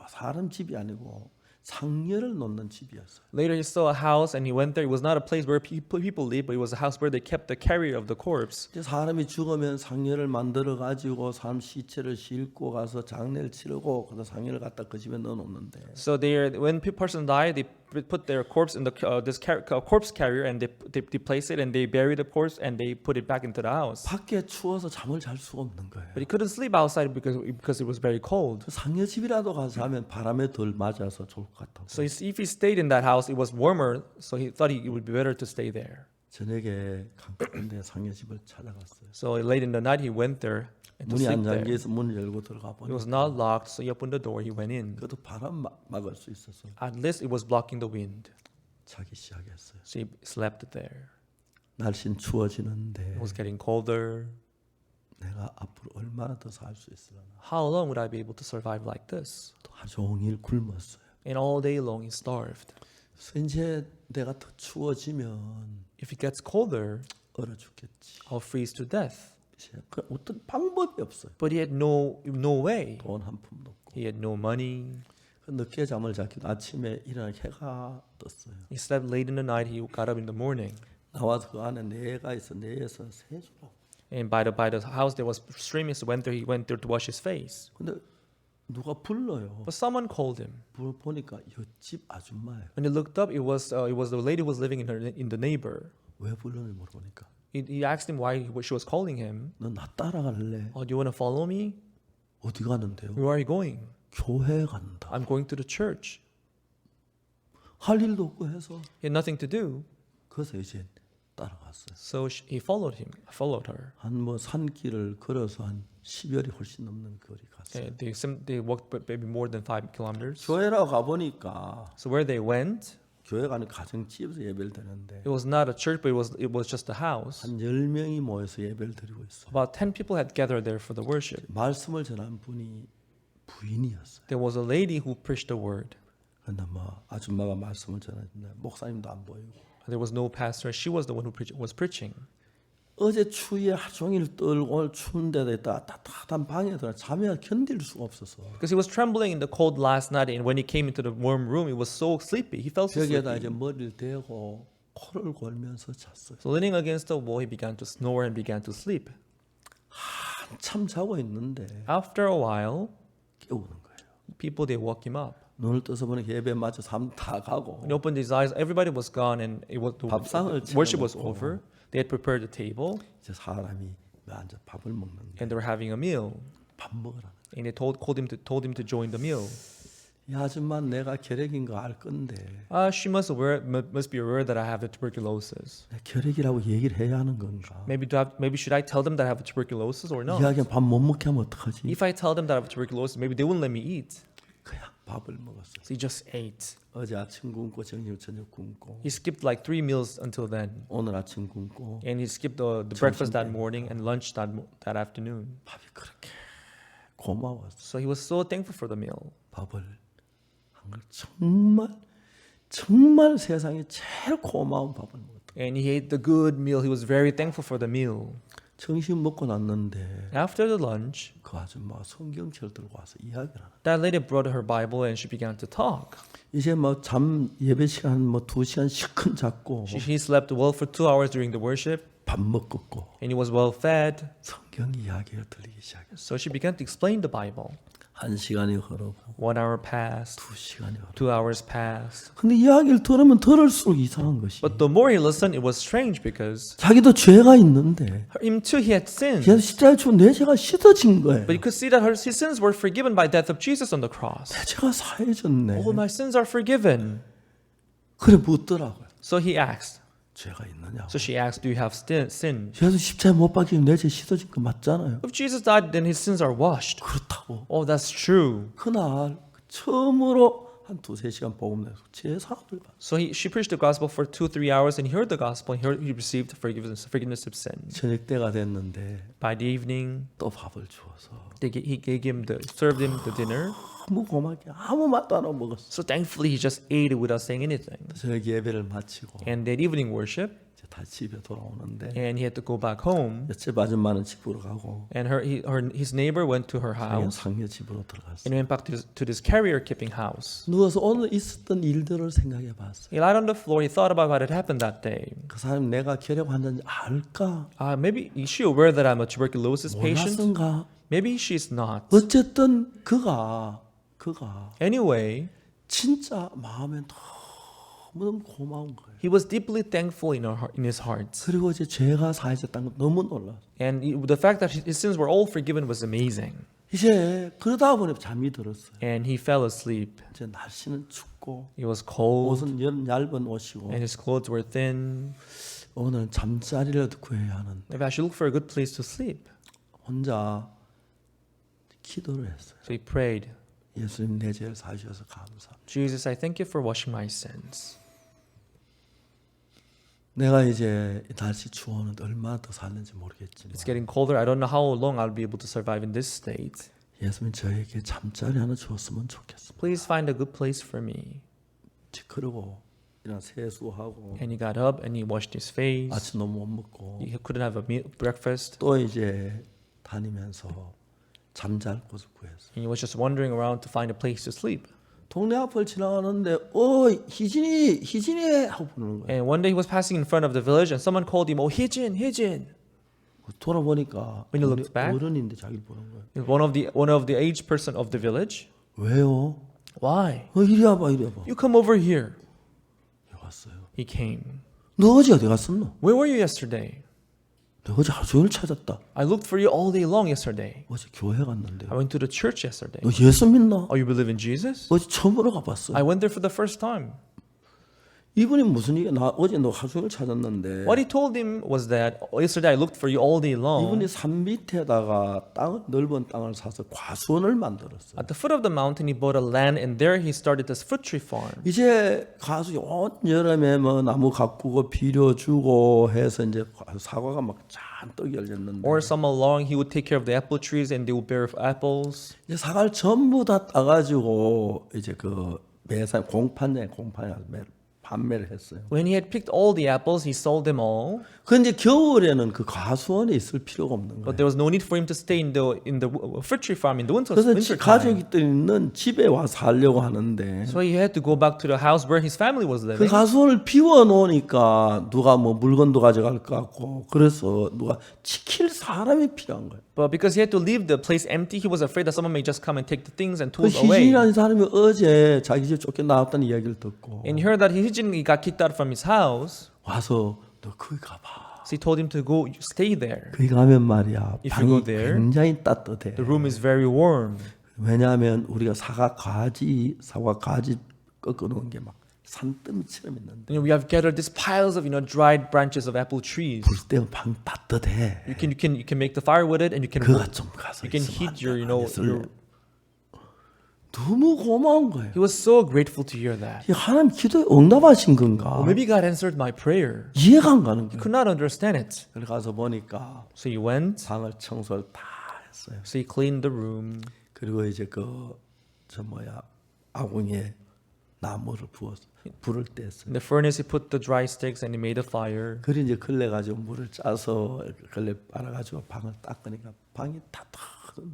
Speaker 1: 사람 집이 아니고 상여를 놓는 집이었어요.
Speaker 2: Later, he saw a house and he went there. It was not a place where people live, but it was a house where they kept the carrier of the corpse.
Speaker 1: 이제 사람이 죽으면 상여를 만들어 가지고 사람 시체를 싣고 가서 장례를 치르고 그다음 상여를 갖다 그 집에 넣어 놓는데
Speaker 2: So when a person died, they put their corpse in the corpse carrier and they place it and they bury the corpse and they put it back into the house.
Speaker 1: 밖에 추워서 잠을 잘 수가 없는 거예요.
Speaker 2: But he couldn't sleep outside because it was very cold.
Speaker 1: 상여 집이라도 가서 하면 바람에 덜 맞아서 좋을 것 같아요.
Speaker 2: So if he stayed in that house, it was warmer. So he thought it would be better to stay there.
Speaker 1: 저녁에 강가운데 상여 집을 찾아갔어요.
Speaker 2: So late in the night, he went there and to
Speaker 1: 문이 안
Speaker 2: sleep there.
Speaker 1: 잠겨서 문을 열고 들어가
Speaker 2: It was
Speaker 1: 보니
Speaker 2: not locked, so he opened the door. He went in.
Speaker 1: 그래도 바람 막을 수 있어서
Speaker 2: At least it was blocking the wind.
Speaker 1: 자기 시작했어요.
Speaker 2: So he slept there.
Speaker 1: 날씨는 추워지는데
Speaker 2: It was getting colder.
Speaker 1: 내가 앞으로 얼마나 더 살 수 있으려나.
Speaker 2: How long would I be able to survive like this?
Speaker 1: 또 하루 종일 굶었어요.
Speaker 2: And all day long, he starved.
Speaker 1: 그래서 이제 내가 더 추워지면
Speaker 2: If it gets colder,
Speaker 1: 얼어 죽겠지.
Speaker 2: I'll freeze to death.
Speaker 1: 이제 그 어떤 방법이 없어요.
Speaker 2: But he had no way.
Speaker 1: 돈 한 푼도 없고.
Speaker 2: He had no money.
Speaker 1: 그 늦게 잠을 잤기도 아침에 일어나 해가 떴어요.
Speaker 2: He slept late in the night. He got up in the morning.
Speaker 1: 나와서 그 안에 내가 있어 내에서 세수라.
Speaker 2: And by the house there was streaming. So he went there to wash his face.
Speaker 1: 근데 누가 불러요.
Speaker 2: But someone called him.
Speaker 1: 보니까 옆집 아줌마예요.
Speaker 2: When he looked up, it was the lady who was living in the neighbor.
Speaker 1: 왜 불렀는지 물어보니까
Speaker 2: He asked him why she was calling him.
Speaker 1: 너 나 따라갈래?
Speaker 2: Oh, do you want to follow me?
Speaker 1: 어디 가는데요?
Speaker 2: Where are you going?
Speaker 1: 교회 간다.
Speaker 2: I'm going to the church.
Speaker 1: 할 일도 없고 해서
Speaker 2: He had nothing to do,
Speaker 1: 그래서 이제 따라갔어요.
Speaker 2: so he followed him. Followed her.
Speaker 1: 한 뭐 산길을 걸어서 한 10여리 훨씬 넘는 거리 갔어요.
Speaker 2: They walked maybe more than 5 kilometers.
Speaker 1: 교회라고 가보니까
Speaker 2: So where they went,
Speaker 1: 교회 가는 가정집에서 예배를 드리는데
Speaker 2: it was not a church, but it was just a house.
Speaker 1: 한 10명이 모여서 예배를 드리고 있어요.
Speaker 2: About 10 people had gathered there for the worship.
Speaker 1: 말씀을 전한 분이 부인이었어요.
Speaker 2: There was a lady who preached the word.
Speaker 1: 그런데 뭐 아줌마가 말씀을 전했는데 목사님도 안 보이고
Speaker 2: There was no pastor. She was the one who was preaching.
Speaker 1: 어제 추위에 하루 종일 떨고 오늘 추운 데다 있다 따뜻한 방에 들어 잠이 견딜 수가 없어서
Speaker 2: Because he was trembling in the cold last night, and when he came into the warm room, he was so sleepy. He felt so
Speaker 1: 벽에다
Speaker 2: sleepy.
Speaker 1: 이제 머리를 대고 코를 골면서 잤어요.
Speaker 2: So leaning against the wall, he began to snore and began to sleep.
Speaker 1: 한참 자고 있는데
Speaker 2: After a while,
Speaker 1: 깨우는 거예요.
Speaker 2: people they woke him up.
Speaker 1: 눈을 떠서 보니 예배 마저 잠 다 가고
Speaker 2: When he opened his eyes, everybody was gone, and the
Speaker 1: 밥상을
Speaker 2: worship was
Speaker 1: 차려놓고
Speaker 2: over. They had prepared the table,
Speaker 1: 이제 사람이 앉아 밥을 먹는데
Speaker 2: and they were having a meal.
Speaker 1: 밥 먹으라는
Speaker 2: And they told him to join the meal.
Speaker 1: 이 아줌마 내가 결핵인 거 알 건데
Speaker 2: She must be aware that I have the tuberculosis.
Speaker 1: 내 결핵이라고 얘기를 해야 하는 건가?
Speaker 2: Maybe should I tell them that I have tuberculosis or not?
Speaker 1: 이야기하면 밥 못 먹게 하면 어떡하지?
Speaker 2: If I tell them that I have tuberculosis, maybe they won't let me eat.
Speaker 1: 그냥 밥을 먹었어요.
Speaker 2: So he just ate.
Speaker 1: 어제 아침 굶고 점심 저녁 굶고
Speaker 2: He skipped like 3 meals until then,
Speaker 1: 오늘 아침 굶고
Speaker 2: and he skipped the breakfast that morning and lunch that afternoon.
Speaker 1: 밥이 그렇게 고마웠어.
Speaker 2: So he was so thankful for the meal.
Speaker 1: 밥을 한 걸 정말 세상에 제일 고마운 밥을 먹었다.
Speaker 2: And he ate the good meal. He was very thankful for the meal.
Speaker 1: 점심 먹고 났는데
Speaker 2: After the lunch,
Speaker 1: 그 아줌마가 성경책을 들고 와서 이야기를 하는.
Speaker 2: that lady brought her Bible and she began to talk.
Speaker 1: 이제 뭐 잠 예배 시간 뭐 2시간 시큰 잤고
Speaker 2: He slept well for 2 hours during the worship,
Speaker 1: 밥 먹었고
Speaker 2: and he was well fed.
Speaker 1: 성경 이야기를 들리기 시작했어.
Speaker 2: So she began to explain the Bible.
Speaker 1: 1시간이 흐르고
Speaker 2: 1 hour passed,
Speaker 1: 2시간이 흐르고.
Speaker 2: 2 hours passed.
Speaker 1: 근데 이야기를 들으면 들을수록 이상한 것이.
Speaker 2: But the more he listened, it was strange because
Speaker 1: 자기도 죄가 있는데
Speaker 2: him too, he had sinned.
Speaker 1: 그래서 십자가에 죽은 내 죄가 씻어진 거예요.
Speaker 2: But you could see that his sins were forgiven by death of Jesus on the cross.
Speaker 1: 내 죄가 사해졌네.
Speaker 2: All my sins are forgiven.
Speaker 1: 그래 묻더라고요.
Speaker 2: So he asked.
Speaker 1: 죄가 있느냐고.
Speaker 2: So she asked, do you have sin?
Speaker 1: 예수 십자가에 못 박히면 내 죄 씻어진 거 맞잖아요.
Speaker 2: If Jesus died, then his sins are washed.
Speaker 1: 그렇다고.
Speaker 2: Oh, that's true.
Speaker 1: 그날 처음으로 한 2-3시간 복음 내서 제 사업을 받.
Speaker 2: So she preached the gospel for 2-3 hours, and he heard the gospel, and he received forgiveness of sins.
Speaker 1: 저녁 때가 됐는데
Speaker 2: By the evening,
Speaker 1: 또 밥을 주어서
Speaker 2: he served him the dinner.
Speaker 1: 너무 고맙게 아무 맛도 안 하고 먹었어.
Speaker 2: So thankfully, he just ate it without saying anything.
Speaker 1: 저녁 예배를 마치고
Speaker 2: And that evening worship,
Speaker 1: 이제 다시 집에 돌아오는데
Speaker 2: and he had to go back home.
Speaker 1: 옆집 아줌마는 집으로 가고
Speaker 2: And his neighbor went to her house
Speaker 1: 상여 집으로 들어갔어.
Speaker 2: and went back to this carrier keeping house.
Speaker 1: 누워서 오늘 있었던 일들을 생각해 봤어.
Speaker 2: He lied on the floor. He thought about what had happened that day.
Speaker 1: 그 사람이 내가 결핵 환자인지 알까?
Speaker 2: Maybe is she aware that I'm a tuberculosis patient?
Speaker 1: 몰랐던가?
Speaker 2: Maybe she's not.
Speaker 1: 어쨌든 그가
Speaker 2: Anyway,
Speaker 1: 진짜 마음에 너무 고마운 거예요.
Speaker 2: he was deeply thankful in his heart.
Speaker 1: 그리고 이제 죄가 사해졌다는 거 너무 놀랐어.
Speaker 2: And the fact that his sins were all forgiven was amazing.
Speaker 1: 이제 그러다 보니 잠이 들었어요.
Speaker 2: And he fell asleep.
Speaker 1: 이제 날씨는 춥고
Speaker 2: It was cold,
Speaker 1: 옷은 얇은 옷이고
Speaker 2: and his clothes were thin.
Speaker 1: 오늘 잠자리라도 구해야 하는
Speaker 2: Maybe I should look for a good place to sleep.
Speaker 1: 혼자 기도를 했어요.
Speaker 2: So he prayed,
Speaker 1: 예수님 내 죄를 사주셔서 감사합니다.
Speaker 2: Jesus, I thank you for washing my sins.
Speaker 1: 내가 이제 날씨 추워는 얼마나 더 살는지 모르겠지만
Speaker 2: It's getting colder. I don't know how long I'll be able to survive in this state.
Speaker 1: 예수님 저에게 잠자리 하나 주었으면 좋겠습니다.
Speaker 2: Please find a good place for me.
Speaker 1: 그러고 이런 세수하고
Speaker 2: And he got up and he washed his face.
Speaker 1: 아침 너무 못 먹고
Speaker 2: He couldn't have a breakfast.
Speaker 1: 또 이제 다니면서 잠잘 곳을 구했어요.
Speaker 2: And he was just wandering around to find a place to sleep.
Speaker 1: 동네 앞을 지나가는데 희진이 하고 부르는 거예요.
Speaker 2: And one day he was passing in front of the village and someone called him, "Oh, Hijin."
Speaker 1: 돌아보니까
Speaker 2: When he looked back,
Speaker 1: 어른인데 자기를 보는 거예요.
Speaker 2: one of the aged person of the village.
Speaker 1: 왜요?
Speaker 2: Why?
Speaker 1: 이리 와봐.
Speaker 2: You come over here.
Speaker 1: 왔어요.
Speaker 2: He came.
Speaker 1: 너 어제 어디 갔었노?
Speaker 2: Where were you yesterday?
Speaker 1: 내가 어제 하루 종일 찾았다.
Speaker 2: I looked for you all day long yesterday.
Speaker 1: 어제 교회 갔는데.
Speaker 2: I went to the church yesterday.
Speaker 1: 너 예수 믿나?
Speaker 2: Oh, you believe in Jesus?
Speaker 1: 어제 처음으로 가봤어.
Speaker 2: I went there for the first time.
Speaker 1: 이분이 무슨 얘기? 나 어제 너 하루 종일 찾았는데.
Speaker 2: What he told him was that yesterday I looked for you all day long.
Speaker 1: 이분이 산 밑에다가 넓은 땅을 사서 과수원을 만들었어.
Speaker 2: At the foot of the mountain, he bought a land, and there he started this fruit tree farm.
Speaker 1: 이제 가수 온 여름에 뭐 나무 가꾸고 비료 주고 해서 이제 사과가 막 잔뜩 열렸는데.
Speaker 2: Or some along, he would take care of the apple trees, and they would bear apples.
Speaker 1: 이제 사과를 전부 다 따가지고 이제 그 매산 공판장에 판매를 했어요.
Speaker 2: When he had picked all the apples, he sold them all.
Speaker 1: 그런데 겨울에는 그 가수원에 있을 필요가 없는 거예요.
Speaker 2: But there was no need for him to stay in the fruit tree farm in the winter
Speaker 1: 그래서
Speaker 2: time.
Speaker 1: 가족들은 집에 와서 살려고 하는데
Speaker 2: So he had to go back to the house where his family was
Speaker 1: 그
Speaker 2: living.
Speaker 1: 가수원을 비워 놓으니까 누가 뭐 물건도 가져갈 것 같고 그래서 누가 지킬 사람이 필요한 거예요.
Speaker 2: But because he had to leave the place empty, he was afraid that someone may just come and take the things and
Speaker 1: 그
Speaker 2: tools away.
Speaker 1: 희진이라는 사람이 어제 자기 집 쫓겨나왔다는 이야기를 듣고
Speaker 2: And he heard that Hijin got kicked out from his house.
Speaker 1: 와서 너 거기 가봐.
Speaker 2: So he told him to go stay there.
Speaker 1: 거기 가면 말이야
Speaker 2: If you go
Speaker 1: 방이
Speaker 2: there,
Speaker 1: 굉장히 따뜻해.
Speaker 2: The room is very warm.
Speaker 1: 왜냐하면 우리가 사과 가지 꺾어 놓은 게 막 산더미처럼 있는데
Speaker 2: We have gathered these piles of dried branches of apple trees.
Speaker 1: 불 때면 방 따뜻해.
Speaker 2: You can make the fire with it, and you
Speaker 1: 그가 좀 가서
Speaker 2: can
Speaker 1: 있으면
Speaker 2: heat your
Speaker 1: your 너무 고마운 거예요.
Speaker 2: He was so grateful to hear that.
Speaker 1: 이 하나님 기도에 응답하신 건가?
Speaker 2: Or maybe God answered my prayer.
Speaker 1: 이해가 안 가는 거예요.
Speaker 2: Could not understand it.
Speaker 1: 그래 가서 보니까
Speaker 2: So he went.
Speaker 1: 방을 청소를 다 했어요.
Speaker 2: So he cleaned the room.
Speaker 1: 그리고 이제 아궁이에 나무를 부어서 불을 뗐어요.
Speaker 2: In the furnace, he put the dry sticks and he made a fire.
Speaker 1: 그래 이제 걸레 가지고 물을 짜서 걸레 빨아 가지고 방을 닦으니까 방이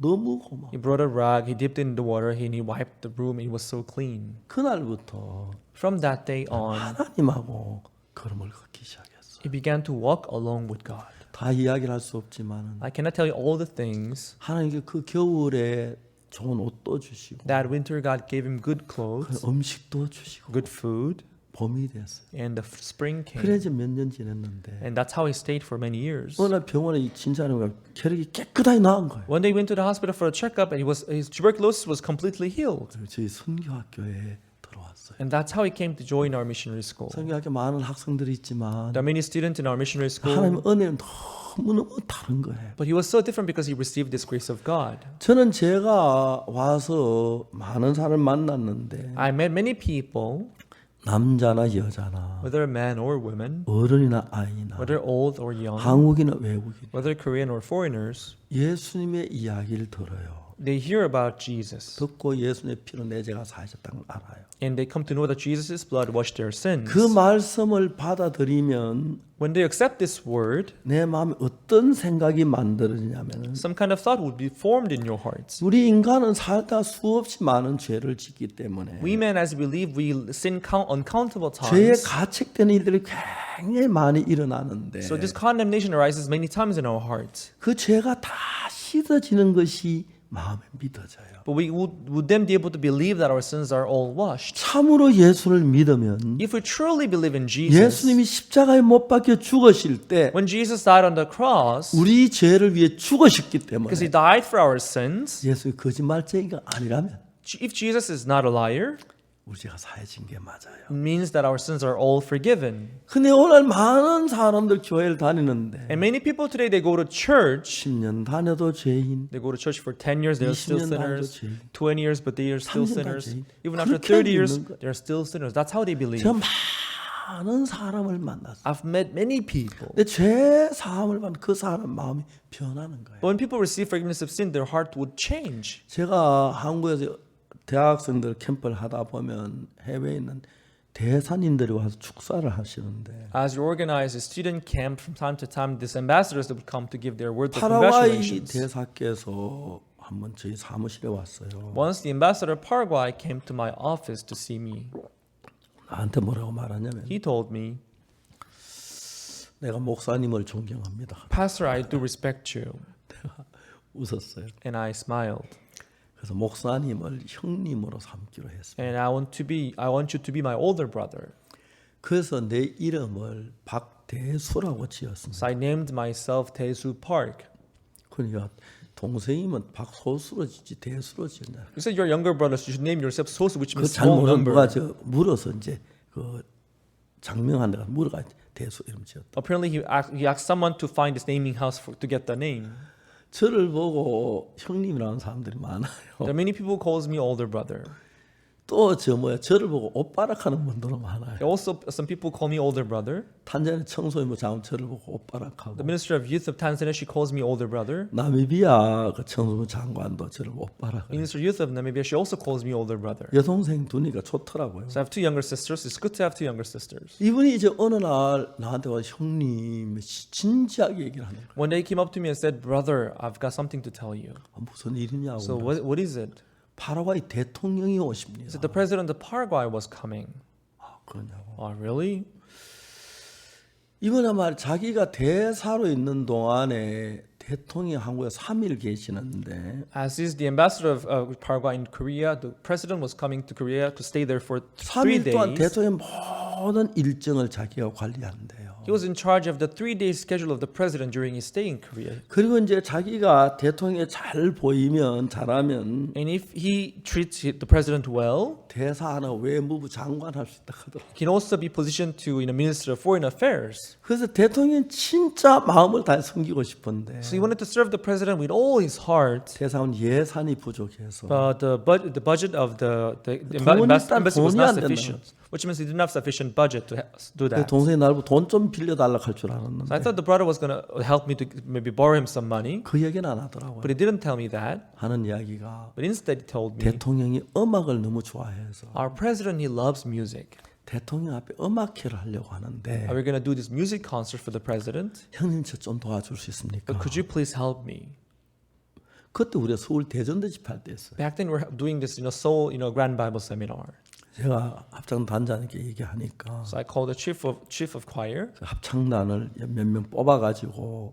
Speaker 1: 너무 고마워.
Speaker 2: He brought a rag, he dipped it in the water, and he wiped the room, and it was so clean.
Speaker 1: 그날부터
Speaker 2: From that day on,
Speaker 1: 하나님하고 걸음을 걷기 시작했어.
Speaker 2: he began to walk along with God.
Speaker 1: 다 이야기를 할 수 없지만
Speaker 2: I cannot tell you all the things.
Speaker 1: 하나님께 그 겨울에 좋은 옷도 주시고
Speaker 2: That winter, God gave him good
Speaker 1: 그
Speaker 2: clothes,
Speaker 1: 음식도 주시고
Speaker 2: good food,
Speaker 1: 봄이 됐어요.
Speaker 2: and the spring
Speaker 1: 그래
Speaker 2: came.
Speaker 1: 이제 몇 년 지냈는데
Speaker 2: And that's how he stayed for many years.
Speaker 1: 어느 날 병원에 진짜는 혈액이 깨끗하게 나은 거예요.
Speaker 2: One day, he went to the hospital for a checkup, and his tuberculosis was completely healed.
Speaker 1: 그래서 저희 선교학교에 들어왔어요.
Speaker 2: And that's how he came to join our missionary school.
Speaker 1: 선교학교 많은 학생들이 있지만
Speaker 2: There are many students in our missionary school,
Speaker 1: 하나님의 은혜는 너무너무 다른 거예요.
Speaker 2: but he was so different because he received this grace of God.
Speaker 1: 저는 제가 와서 많은 사람을 만났는데
Speaker 2: I met many people,
Speaker 1: 남자나 여자나
Speaker 2: whether man or women,
Speaker 1: 어른이나 아이나
Speaker 2: whether old or young,
Speaker 1: 한국이나 외국인
Speaker 2: whether Korean or foreigners,
Speaker 1: 예수님의 이야기를 들어요.
Speaker 2: they hear about Jesus.
Speaker 1: 듣고 예수님의 피로 내 죄가 사하셨다는 걸 알아요.
Speaker 2: And they come to know that Jesus' blood washed their sins.
Speaker 1: 그 말씀을 받아들이면
Speaker 2: When they accept this word,
Speaker 1: 내 마음에 어떤 생각이 만들어지냐면
Speaker 2: some kind of thought would be formed in your hearts.
Speaker 1: 우리 인간은 살다 수없이 많은 죄를 짓기 때문에
Speaker 2: We men, as we believe, we sin uncountable
Speaker 1: 죄에
Speaker 2: times.
Speaker 1: 가책되는 일들이 굉장히 많이 일어나는데
Speaker 2: So this condemnation arises many times in our hearts.
Speaker 1: 그 죄가 다 씻어지는 것이 마음에 믿어져요.
Speaker 2: But we would then be able to believe that our sins are all washed.
Speaker 1: 참으로 예수를 믿으면
Speaker 2: If we truly believe in Jesus,
Speaker 1: 예수님이 십자가에 못 박혀 죽으실 때
Speaker 2: when Jesus died on the cross,
Speaker 1: 우리 죄를 위해 죽으셨기
Speaker 2: because
Speaker 1: 때문에
Speaker 2: he died for our sins,
Speaker 1: 예수의 거짓말쟁이가 아니라면
Speaker 2: if Jesus is not a liar,
Speaker 1: 우리 죄가 사해진 게 맞아요.
Speaker 2: it means that our sins are all forgiven.
Speaker 1: 근데 오늘 많은 사람들 교회를 다니는데
Speaker 2: And many people today, they go to church.
Speaker 1: 10년 다녀도 죄인,
Speaker 2: They go to church for 10 years, they are still
Speaker 1: 20년 다녀도
Speaker 2: sinners.
Speaker 1: 죄인.
Speaker 2: 20 years, but they are still
Speaker 1: 30년
Speaker 2: sinners.
Speaker 1: 죄인.
Speaker 2: Even after
Speaker 1: 그렇게
Speaker 2: 30 years,
Speaker 1: 믿는 거예요.
Speaker 2: they are still sinners. That's how they believe.
Speaker 1: 제가 많은 사람을 만났어요.
Speaker 2: I've met many people.
Speaker 1: 근데 죄 사함을 받는 그 사람 마음이 변하는 거예요.
Speaker 2: But when people receive forgiveness of sin, their heart would change.
Speaker 1: 제가 한국에서 대학생들 캠프를 하다 보면 해외에 있는 대사님들이 와서 축사를 하시는데
Speaker 2: As you organize a student camp, from time to time, these ambassadors that would come to give their words of
Speaker 1: 파라과이
Speaker 2: congratulations.
Speaker 1: 대사께서 한번 저희 사무실에 왔어요.
Speaker 2: Once the ambassador of Paraguay came to my office to see me.
Speaker 1: 나한테 뭐라고 말하냐면
Speaker 2: He told me,
Speaker 1: 내가 목사님을 존경합니다.
Speaker 2: Pastor, I do respect you.
Speaker 1: 웃었어요.
Speaker 2: And I smiled.
Speaker 1: 그래서 목사님을 형님으로 삼기로 했습니다.
Speaker 2: And I want you to be my older brother.
Speaker 1: 그래서 내 이름을 박대수라고 지었습니다.
Speaker 2: So I named myself Taesu Park.
Speaker 1: 그러니까 동생이면 박소수로 짓지 대수로 짓냐.
Speaker 2: You said your younger brothers, you should name yourself Sosu, which
Speaker 1: 그
Speaker 2: means
Speaker 1: 잘
Speaker 2: small
Speaker 1: 모르는
Speaker 2: number.
Speaker 1: 누가 저 물어서 이제 그 장명한 데가 물어가 대수 이름 지었다.
Speaker 2: Apparently, he asked someone to find his naming house to get the name.
Speaker 1: 저를 보고 형님이라는 사람들이 많아요.
Speaker 2: There are many people who calls me older brother.
Speaker 1: 또 저 뭐야 저를 보고 오빠락하는 분들은 많아요.
Speaker 2: Also, some people call me older brother.
Speaker 1: 탄자니아 청소년 장은 저를 보고 오빠락하고
Speaker 2: The Minister of Youth of Tanzania, she calls me older brother.
Speaker 1: 나미비아 그 청소년 장관도 저를 오빠락.
Speaker 2: Minister of Youth of Namibia, she also calls me older brother.
Speaker 1: 여동생 두니까 좋더라고요.
Speaker 2: So I have two younger sisters. It's good to have two younger sisters.
Speaker 1: 이분이 이제 어느 날 나한테 와 형님 진지하게 얘기를 하는 거예요.
Speaker 2: One day he came up to me and said, "Brother, I've got something to tell you."
Speaker 1: 아, 무슨 일이냐고.
Speaker 2: So what is it?
Speaker 1: 파라과이 대통령이
Speaker 2: He
Speaker 1: 오십니다.
Speaker 2: said the president of Paraguay was coming.
Speaker 1: 아, 그러냐고.
Speaker 2: Oh, really?
Speaker 1: 이번에 말 자기가 대사로 있는 동안에 대통령이 한국에 3일 계시는데
Speaker 2: As is the ambassador of Paraguay in Korea, the president was coming to Korea to stay there for 3
Speaker 1: 3일 동안
Speaker 2: days.
Speaker 1: 대통령 모든 일정을 자기가 관리한대요.
Speaker 2: He was in charge of the 3-day schedule of the president during his stay in Korea.
Speaker 1: 그리고 이제 자기가 대통령이 잘 보이면 잘하면
Speaker 2: And if he treats the president well,
Speaker 1: 대사나 외무부 장관 할 수 있다 하더라고요.
Speaker 2: he can also be positioned to Minister of Foreign Affairs.
Speaker 1: 그래서 대통령이 진짜 마음을 다해 섬기고 싶은데
Speaker 2: So he wanted to serve the president with all his heart.
Speaker 1: 대사원 예산이 부족해서
Speaker 2: But the budget of the
Speaker 1: 돈이 일단
Speaker 2: embassy was
Speaker 1: 돈이
Speaker 2: not
Speaker 1: 안 된다는
Speaker 2: sufficient, which means he didn't have sufficient budget to do
Speaker 1: 그
Speaker 2: that.
Speaker 1: 동생이 나를 돈 좀 빌려달라 할 줄
Speaker 2: So I
Speaker 1: 알았는데
Speaker 2: thought the brother was going to help me to maybe borrow him some money,
Speaker 1: 그 얘기는 안 하더라고요.
Speaker 2: but he didn't tell me that.
Speaker 1: 하는 이야기가
Speaker 2: But instead he told me,
Speaker 1: 대통령이 음악을 너무 좋아해서
Speaker 2: our president, he loves music.
Speaker 1: 대통령 앞에 음악회를 하려고 하는데
Speaker 2: Are we going to do this music concert for the president?
Speaker 1: 형님 저 좀 도와줄 수 있습니까?
Speaker 2: But could you please help me?
Speaker 1: 그때 우리가 서울 대전대 집회할 때 했어요.
Speaker 2: Back then we're doing this, Seoul, Grand Bible Seminar.
Speaker 1: 제가 합창 단장님께 얘기하니까
Speaker 2: So I called the chief of choir.
Speaker 1: 합창단을 몇 명 뽑아가지고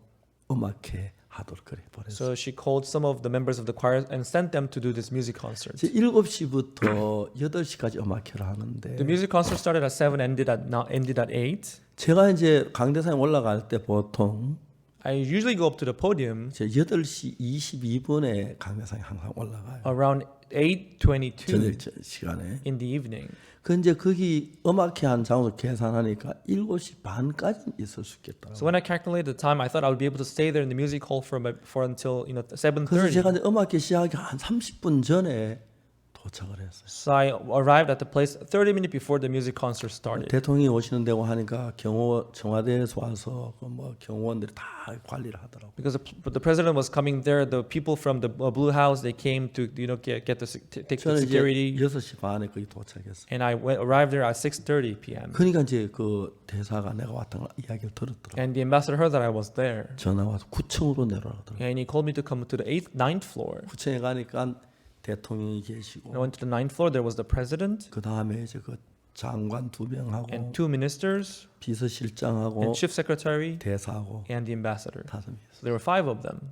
Speaker 1: 음악회 하도록 그래 버렸어요.
Speaker 2: So she called some of the members of the choir and sent them to do this music concert.
Speaker 1: 7시부터 8시까지 음악회를 하는데
Speaker 2: The music concert started at 7, ended at 8.
Speaker 1: 제가 이제 강대상에 올라갈 때 보통
Speaker 2: I usually go up to the podium
Speaker 1: 제 8시 22분에 강대상에 항상 올라가요.
Speaker 2: around 8:22
Speaker 1: 저녁 시간에.
Speaker 2: in the evening.
Speaker 1: 그 이제 거기 음악회 한 장소 계산하니까 7시 반까지 있을 수 있겠더라고요.
Speaker 2: So when I calculated the time, I thought I would be able to stay there in the music hall for until
Speaker 1: 그래서
Speaker 2: 7:30.
Speaker 1: 제가 이제 음악회 시작하기 한 30분 전에 도착을 했어요.
Speaker 2: So I arrived at the place 30 minutes before the music concert started.
Speaker 1: 대통령이 오시는 데고 하니까 청와대에서 와서 그 뭐 경호원들이 다 관리를 하더라고요.
Speaker 2: Because the president was coming there, the people from the Blue House, they came to get take the
Speaker 1: 저는 이제
Speaker 2: security.
Speaker 1: 6시 반에 거기 도착했어요.
Speaker 2: And I arrived there at 6:30 p.m.
Speaker 1: 그러니까 이제 그 대사가 내가 왔다는 이야기를 들었더라고요.
Speaker 2: And the ambassador heard that I was there.
Speaker 1: 전화 와서 9층으로 내려가더라고요.
Speaker 2: And he called me to come to the 9th floor.
Speaker 1: 9층에 가니까 대통령이 계시고
Speaker 2: When I went to the 9th floor, there was the president
Speaker 1: 그 다음에 이제 그 장관 2명하고
Speaker 2: and 2 ministers
Speaker 1: 비서실장하고
Speaker 2: and chief secretary
Speaker 1: 대사하고
Speaker 2: and the ambassador.
Speaker 1: 5명이었어요.
Speaker 2: So there were 5 of them.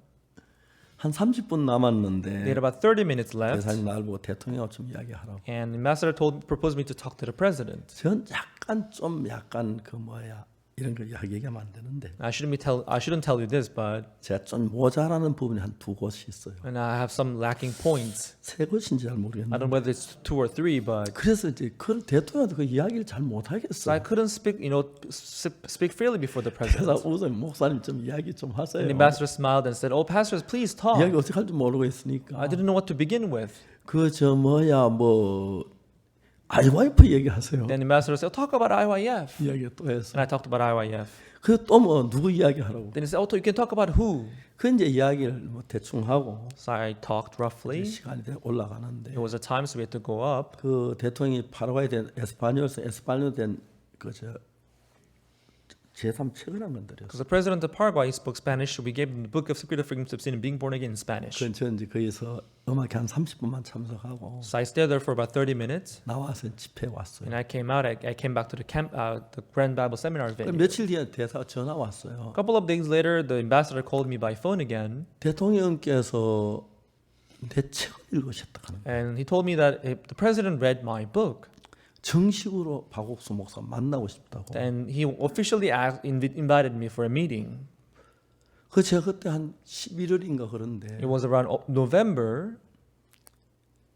Speaker 1: 한 30분
Speaker 2: They
Speaker 1: 남았는데
Speaker 2: had about 30 minutes left.
Speaker 1: 대사님 날 보고 대통령 좀 이야기하라고.
Speaker 2: And the ambassador proposed me to talk to the president.
Speaker 1: 전 약간 그 뭐야 이런 거 얘기하면 안 되는데
Speaker 2: I shouldn't tell you this, but
Speaker 1: 제가 좀 모자라는 부분이 한 2곳이 있어요.
Speaker 2: and I have some lacking points.
Speaker 1: 세 곳인지 잘
Speaker 2: I don't
Speaker 1: 모르겠는데
Speaker 2: know whether it's 2 or 3, but
Speaker 1: 그래서 이제 그 대통령한테 그 이야기를 잘
Speaker 2: so I
Speaker 1: 못하겠어요.
Speaker 2: couldn't speak freely before the
Speaker 1: 그래서
Speaker 2: president.
Speaker 1: 우선 목사님 좀 이야기 좀 하세요.
Speaker 2: And the ambassador smiled and said, "Oh, pastors, please talk."
Speaker 1: 이야기 어떻게 할지 모르고 있으니까
Speaker 2: I didn't know what to begin with.
Speaker 1: 그 저 뭐야 뭐 IYF 얘기하세요.
Speaker 2: Then the ambassador said, "Talk about IYF."
Speaker 1: 이야기 또 해서
Speaker 2: And I talked about IYF.
Speaker 1: 그 또 뭐 누구 이야기하라고.
Speaker 2: Then he said, "Oh, you can talk about who?"
Speaker 1: 그 이제 이야기를 뭐 대충 하고
Speaker 2: So I talked roughly.
Speaker 1: 시간이 돼 올라가는데
Speaker 2: It was a time, so we had to go up.
Speaker 1: 그 대통령이 파라과이 된 에스파뇰 된그저 제3 책을 한 건드렸어요.
Speaker 2: Because the president of Paraguay spoke Spanish, so we gave him the book of Secret of Freedom of Sin and Being Born Again in Spanish.
Speaker 1: 저 이제 거기서 음악회 한 30분만 참석하고
Speaker 2: So I stayed there for about 30 minutes,
Speaker 1: 나와서 집회 왔어요.
Speaker 2: and I came out. I came back to the Grand Bible Seminar venue.
Speaker 1: 며칠 뒤에 대사가 전화 왔어요.
Speaker 2: A couple of days later, the ambassador called me by phone again,
Speaker 1: 대통령께서 내 책을 읽으셨다 하는 거예요.
Speaker 2: and he told me that the president read my book.
Speaker 1: 정식으로 박옥수 목사 만나고 싶다고.
Speaker 2: And he officially invited me for a meeting.
Speaker 1: 그 제가 그때 한 11월인가 그런데
Speaker 2: It was around November,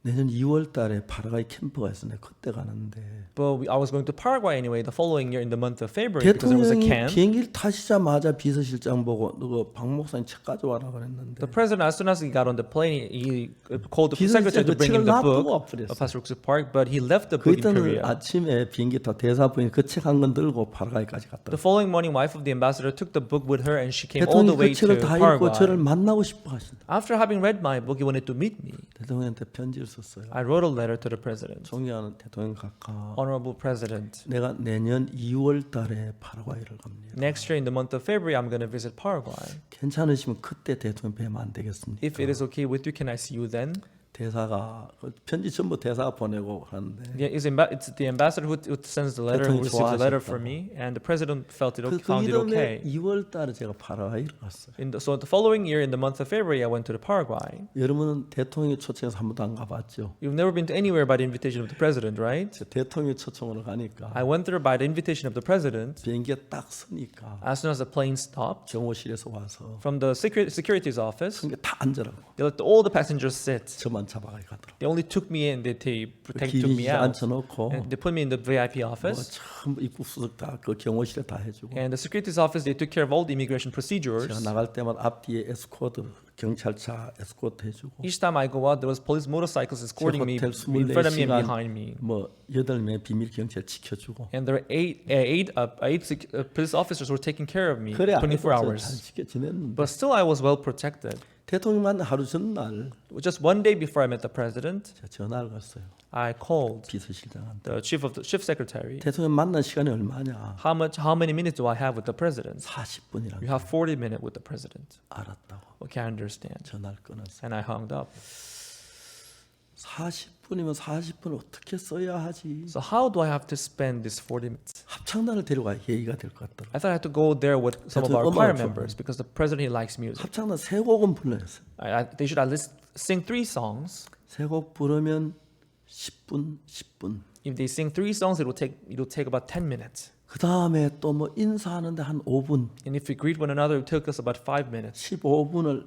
Speaker 1: 내년 2월 달에 파라과이 캠프가 있었는데 그때 가는데
Speaker 2: but I was going to Paraguay anyway the following year in the month of February because there was a
Speaker 1: 대통령이
Speaker 2: camp.
Speaker 1: 비행기를 타시자마자 비서실장 보고 너 박 목사님 책 가져와라 그랬는데
Speaker 2: The president, as soon as he got on the plane, he called the
Speaker 1: 비서실장
Speaker 2: secretary to
Speaker 1: 그
Speaker 2: bring
Speaker 1: 책을
Speaker 2: him the
Speaker 1: 놔두고
Speaker 2: book
Speaker 1: 와버렸어.
Speaker 2: of Pastor Rook's Park, but he left the
Speaker 1: 그
Speaker 2: book in
Speaker 1: 있던
Speaker 2: Korea.
Speaker 1: 아침에 비행기 타 대사 부인 그 책 한 권 들고 파라과이까지 갔다.
Speaker 2: The following morning, wife of the ambassador took the book with her, and she came all the
Speaker 1: 대통령이
Speaker 2: way
Speaker 1: 그
Speaker 2: to
Speaker 1: 책을 다 읽고 저를
Speaker 2: Paraguay.
Speaker 1: 만나고 싶어 하신다.
Speaker 2: After having read my book, he wanted to meet me.
Speaker 1: 대통령한테 편지를 썼어요.
Speaker 2: I wrote a letter to the president.
Speaker 1: 존경하는 대통령 각하,
Speaker 2: Honorable President,
Speaker 1: 내가 내년 2월 달에 파라과이를 갑니다.
Speaker 2: next year in the month of February, I'm going to visit Paraguay.
Speaker 1: 괜찮으시면 그때 대통령 뵈면 안 되겠습니까?
Speaker 2: If it is okay with you, can I see you then?
Speaker 1: 대사가 그 편지 전부 대사가 보내고 하는데
Speaker 2: Yeah, it's the ambassador who sends the letter, who receives the letter from me, and the president felt it found it
Speaker 1: 이듬해
Speaker 2: okay.
Speaker 1: 2월 달에 제가 파라과이를 갔어요.
Speaker 2: So the following year, in the month of February, I went to the Paraguay.
Speaker 1: 여러분은 대통령의 초청에서 한 번도 안 가봤죠?
Speaker 2: You've never been to anywhere by the invitation of the president, right?
Speaker 1: 대통령의 초청으로 가니까
Speaker 2: I went there by the invitation of the president.
Speaker 1: 비행기가 딱 서니까
Speaker 2: As soon as the plane stopped,
Speaker 1: 경호실에서 와서
Speaker 2: from the security's office,
Speaker 1: 그러니까 다 앉으라고
Speaker 2: they let all the passengers sit.
Speaker 1: 저만 잡아가 가더라고.
Speaker 2: They only took me in, they took me
Speaker 1: 기빈실
Speaker 2: out.
Speaker 1: 앉혀놓고
Speaker 2: And they put me in the VIP
Speaker 1: 뭐
Speaker 2: office.
Speaker 1: 전부 입국 수석 다 그 경호실에 다 해주고
Speaker 2: And the security's office, they took care of all the immigration procedures.
Speaker 1: 제가 나갈 때마다 앞뒤에 에스코트 경찰차 에스코트 해주고
Speaker 2: Each time I go out, there was police motorcycles escorting me
Speaker 1: 호텔
Speaker 2: in front of me and
Speaker 1: 24시간
Speaker 2: behind me.
Speaker 1: 뭐 8명 비밀 경찰 지켜주고
Speaker 2: And there were eight police officers were taking care of me
Speaker 1: 그래
Speaker 2: 24
Speaker 1: 잘
Speaker 2: hours.
Speaker 1: 지켜 지냈는데
Speaker 2: But still, I was well protected.
Speaker 1: 대통령 만나 하루 전날
Speaker 2: Just one day before I met the president,
Speaker 1: 제가 전화를 갔어요.
Speaker 2: I called
Speaker 1: 비서실장한테
Speaker 2: the chief secretary.
Speaker 1: 대통령 만난 시간이 얼마냐?
Speaker 2: How many minutes do I have with the president?
Speaker 1: 40분이라고
Speaker 2: You have 40 minutes with the president.
Speaker 1: 알았다고
Speaker 2: Okay, I understand.
Speaker 1: 전화를 끊었어요.
Speaker 2: And I hung up.
Speaker 1: 40분이면 40분 어떻게 써야 하지?
Speaker 2: So how do I have to spend this 40 minutes?
Speaker 1: 합창단을 데려가 예의가 될 것 같더라고.
Speaker 2: I thought I had to go there with some of our choir members because the president, he likes music.
Speaker 1: 합창단 세 곡은 불러냈어요.
Speaker 2: They should at least sing 3 songs.
Speaker 1: 세 곡 부르면 10분, 10분.
Speaker 2: If they sing 3 songs, it'll take about 10 minutes.
Speaker 1: 그 다음에 또 뭐 인사하는데 한 5분,
Speaker 2: And if we greet one another, it took us about 5 minutes.
Speaker 1: 15분을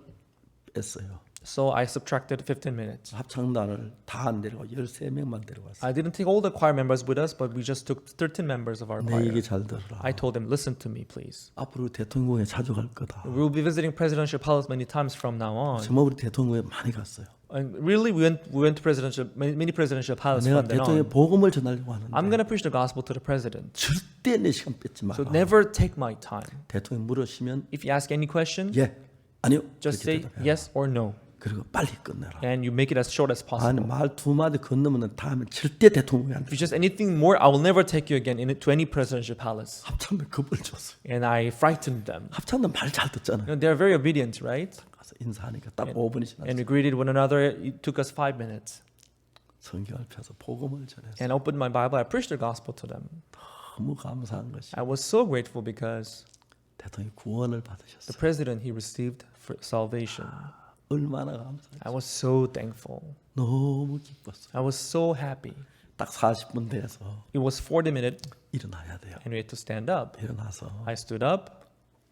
Speaker 1: 뺐어요.
Speaker 2: So I subtracted 15 minutes.
Speaker 1: 합창단을 다 안 데려가 13명만 데려갔어요.
Speaker 2: I didn't take all the choir members with us, but we just took 13 members of our
Speaker 1: 내
Speaker 2: choir.
Speaker 1: 얘기 잘 들어라.
Speaker 2: I told them, listen to me, please.
Speaker 1: 앞으로 대통령궁에 자주 갈 거다.
Speaker 2: We will be visiting presidential palace many times from now on.
Speaker 1: 정말 우리 대통령궁에 많이 갔어요.
Speaker 2: And really, we went to many presidential palace
Speaker 1: 내가
Speaker 2: from then
Speaker 1: 대통령의
Speaker 2: on.
Speaker 1: 복음을 전하려고 하는데
Speaker 2: I'm going to preach the gospel to the president.
Speaker 1: 절대 내 시간 뺏지 마라.
Speaker 2: So never take my time.
Speaker 1: 대통령 물으시면
Speaker 2: If you ask any question,
Speaker 1: 예, 아니요.
Speaker 2: just
Speaker 1: 이렇게
Speaker 2: say
Speaker 1: 대답해라.
Speaker 2: yes or no.
Speaker 1: 그리고 빨리 끝내라.
Speaker 2: And you make it as short as
Speaker 1: 아니
Speaker 2: possible.
Speaker 1: 말 두 마디 건너면 다음에 절대 대통령이 안 돼.
Speaker 2: If you just anything more, I will never take you again to any presidential palace.
Speaker 1: 합창단 겁을 줬어요.
Speaker 2: And I frightened them.
Speaker 1: 합창단 말 잘 듣잖아요.
Speaker 2: They're very obedient, right?
Speaker 1: 가서 인사하니까 딱 5분이 지났어요.
Speaker 2: And we greeted one another. It took us 5 minutes.
Speaker 1: 성경을 펴서 복음을 전했어요.
Speaker 2: And I opened my Bible. I preached the gospel to them.
Speaker 1: 너무 감사한 것이
Speaker 2: I was so grateful because
Speaker 1: 대통령이 구원을
Speaker 2: the
Speaker 1: 받으셨어요.
Speaker 2: president, he received salvation.
Speaker 1: 얼마나 감사해요.
Speaker 2: I was so thankful.
Speaker 1: 너무 기뻤어요.
Speaker 2: I was so happy.
Speaker 1: 딱 40분 돼서
Speaker 2: It was 40 minutes
Speaker 1: 일어나야 돼요.
Speaker 2: and we had to stand up.
Speaker 1: 일어나서
Speaker 2: I stood up.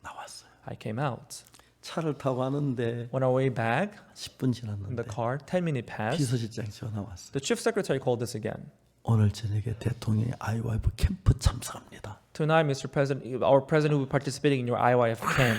Speaker 1: 나왔어요.
Speaker 2: I came out.
Speaker 1: 차를 타고 가는데
Speaker 2: On our way back
Speaker 1: 10분
Speaker 2: in
Speaker 1: 지났는데
Speaker 2: the car, 10 minutes passed.
Speaker 1: 비서실장이 전화 왔어요.
Speaker 2: The chief secretary called us again.
Speaker 1: 오늘 저녁에 대통령이 아이와이프 캠프 참석합니다.
Speaker 2: Tonight, Mr. President, our president will be participating in your IYF camp.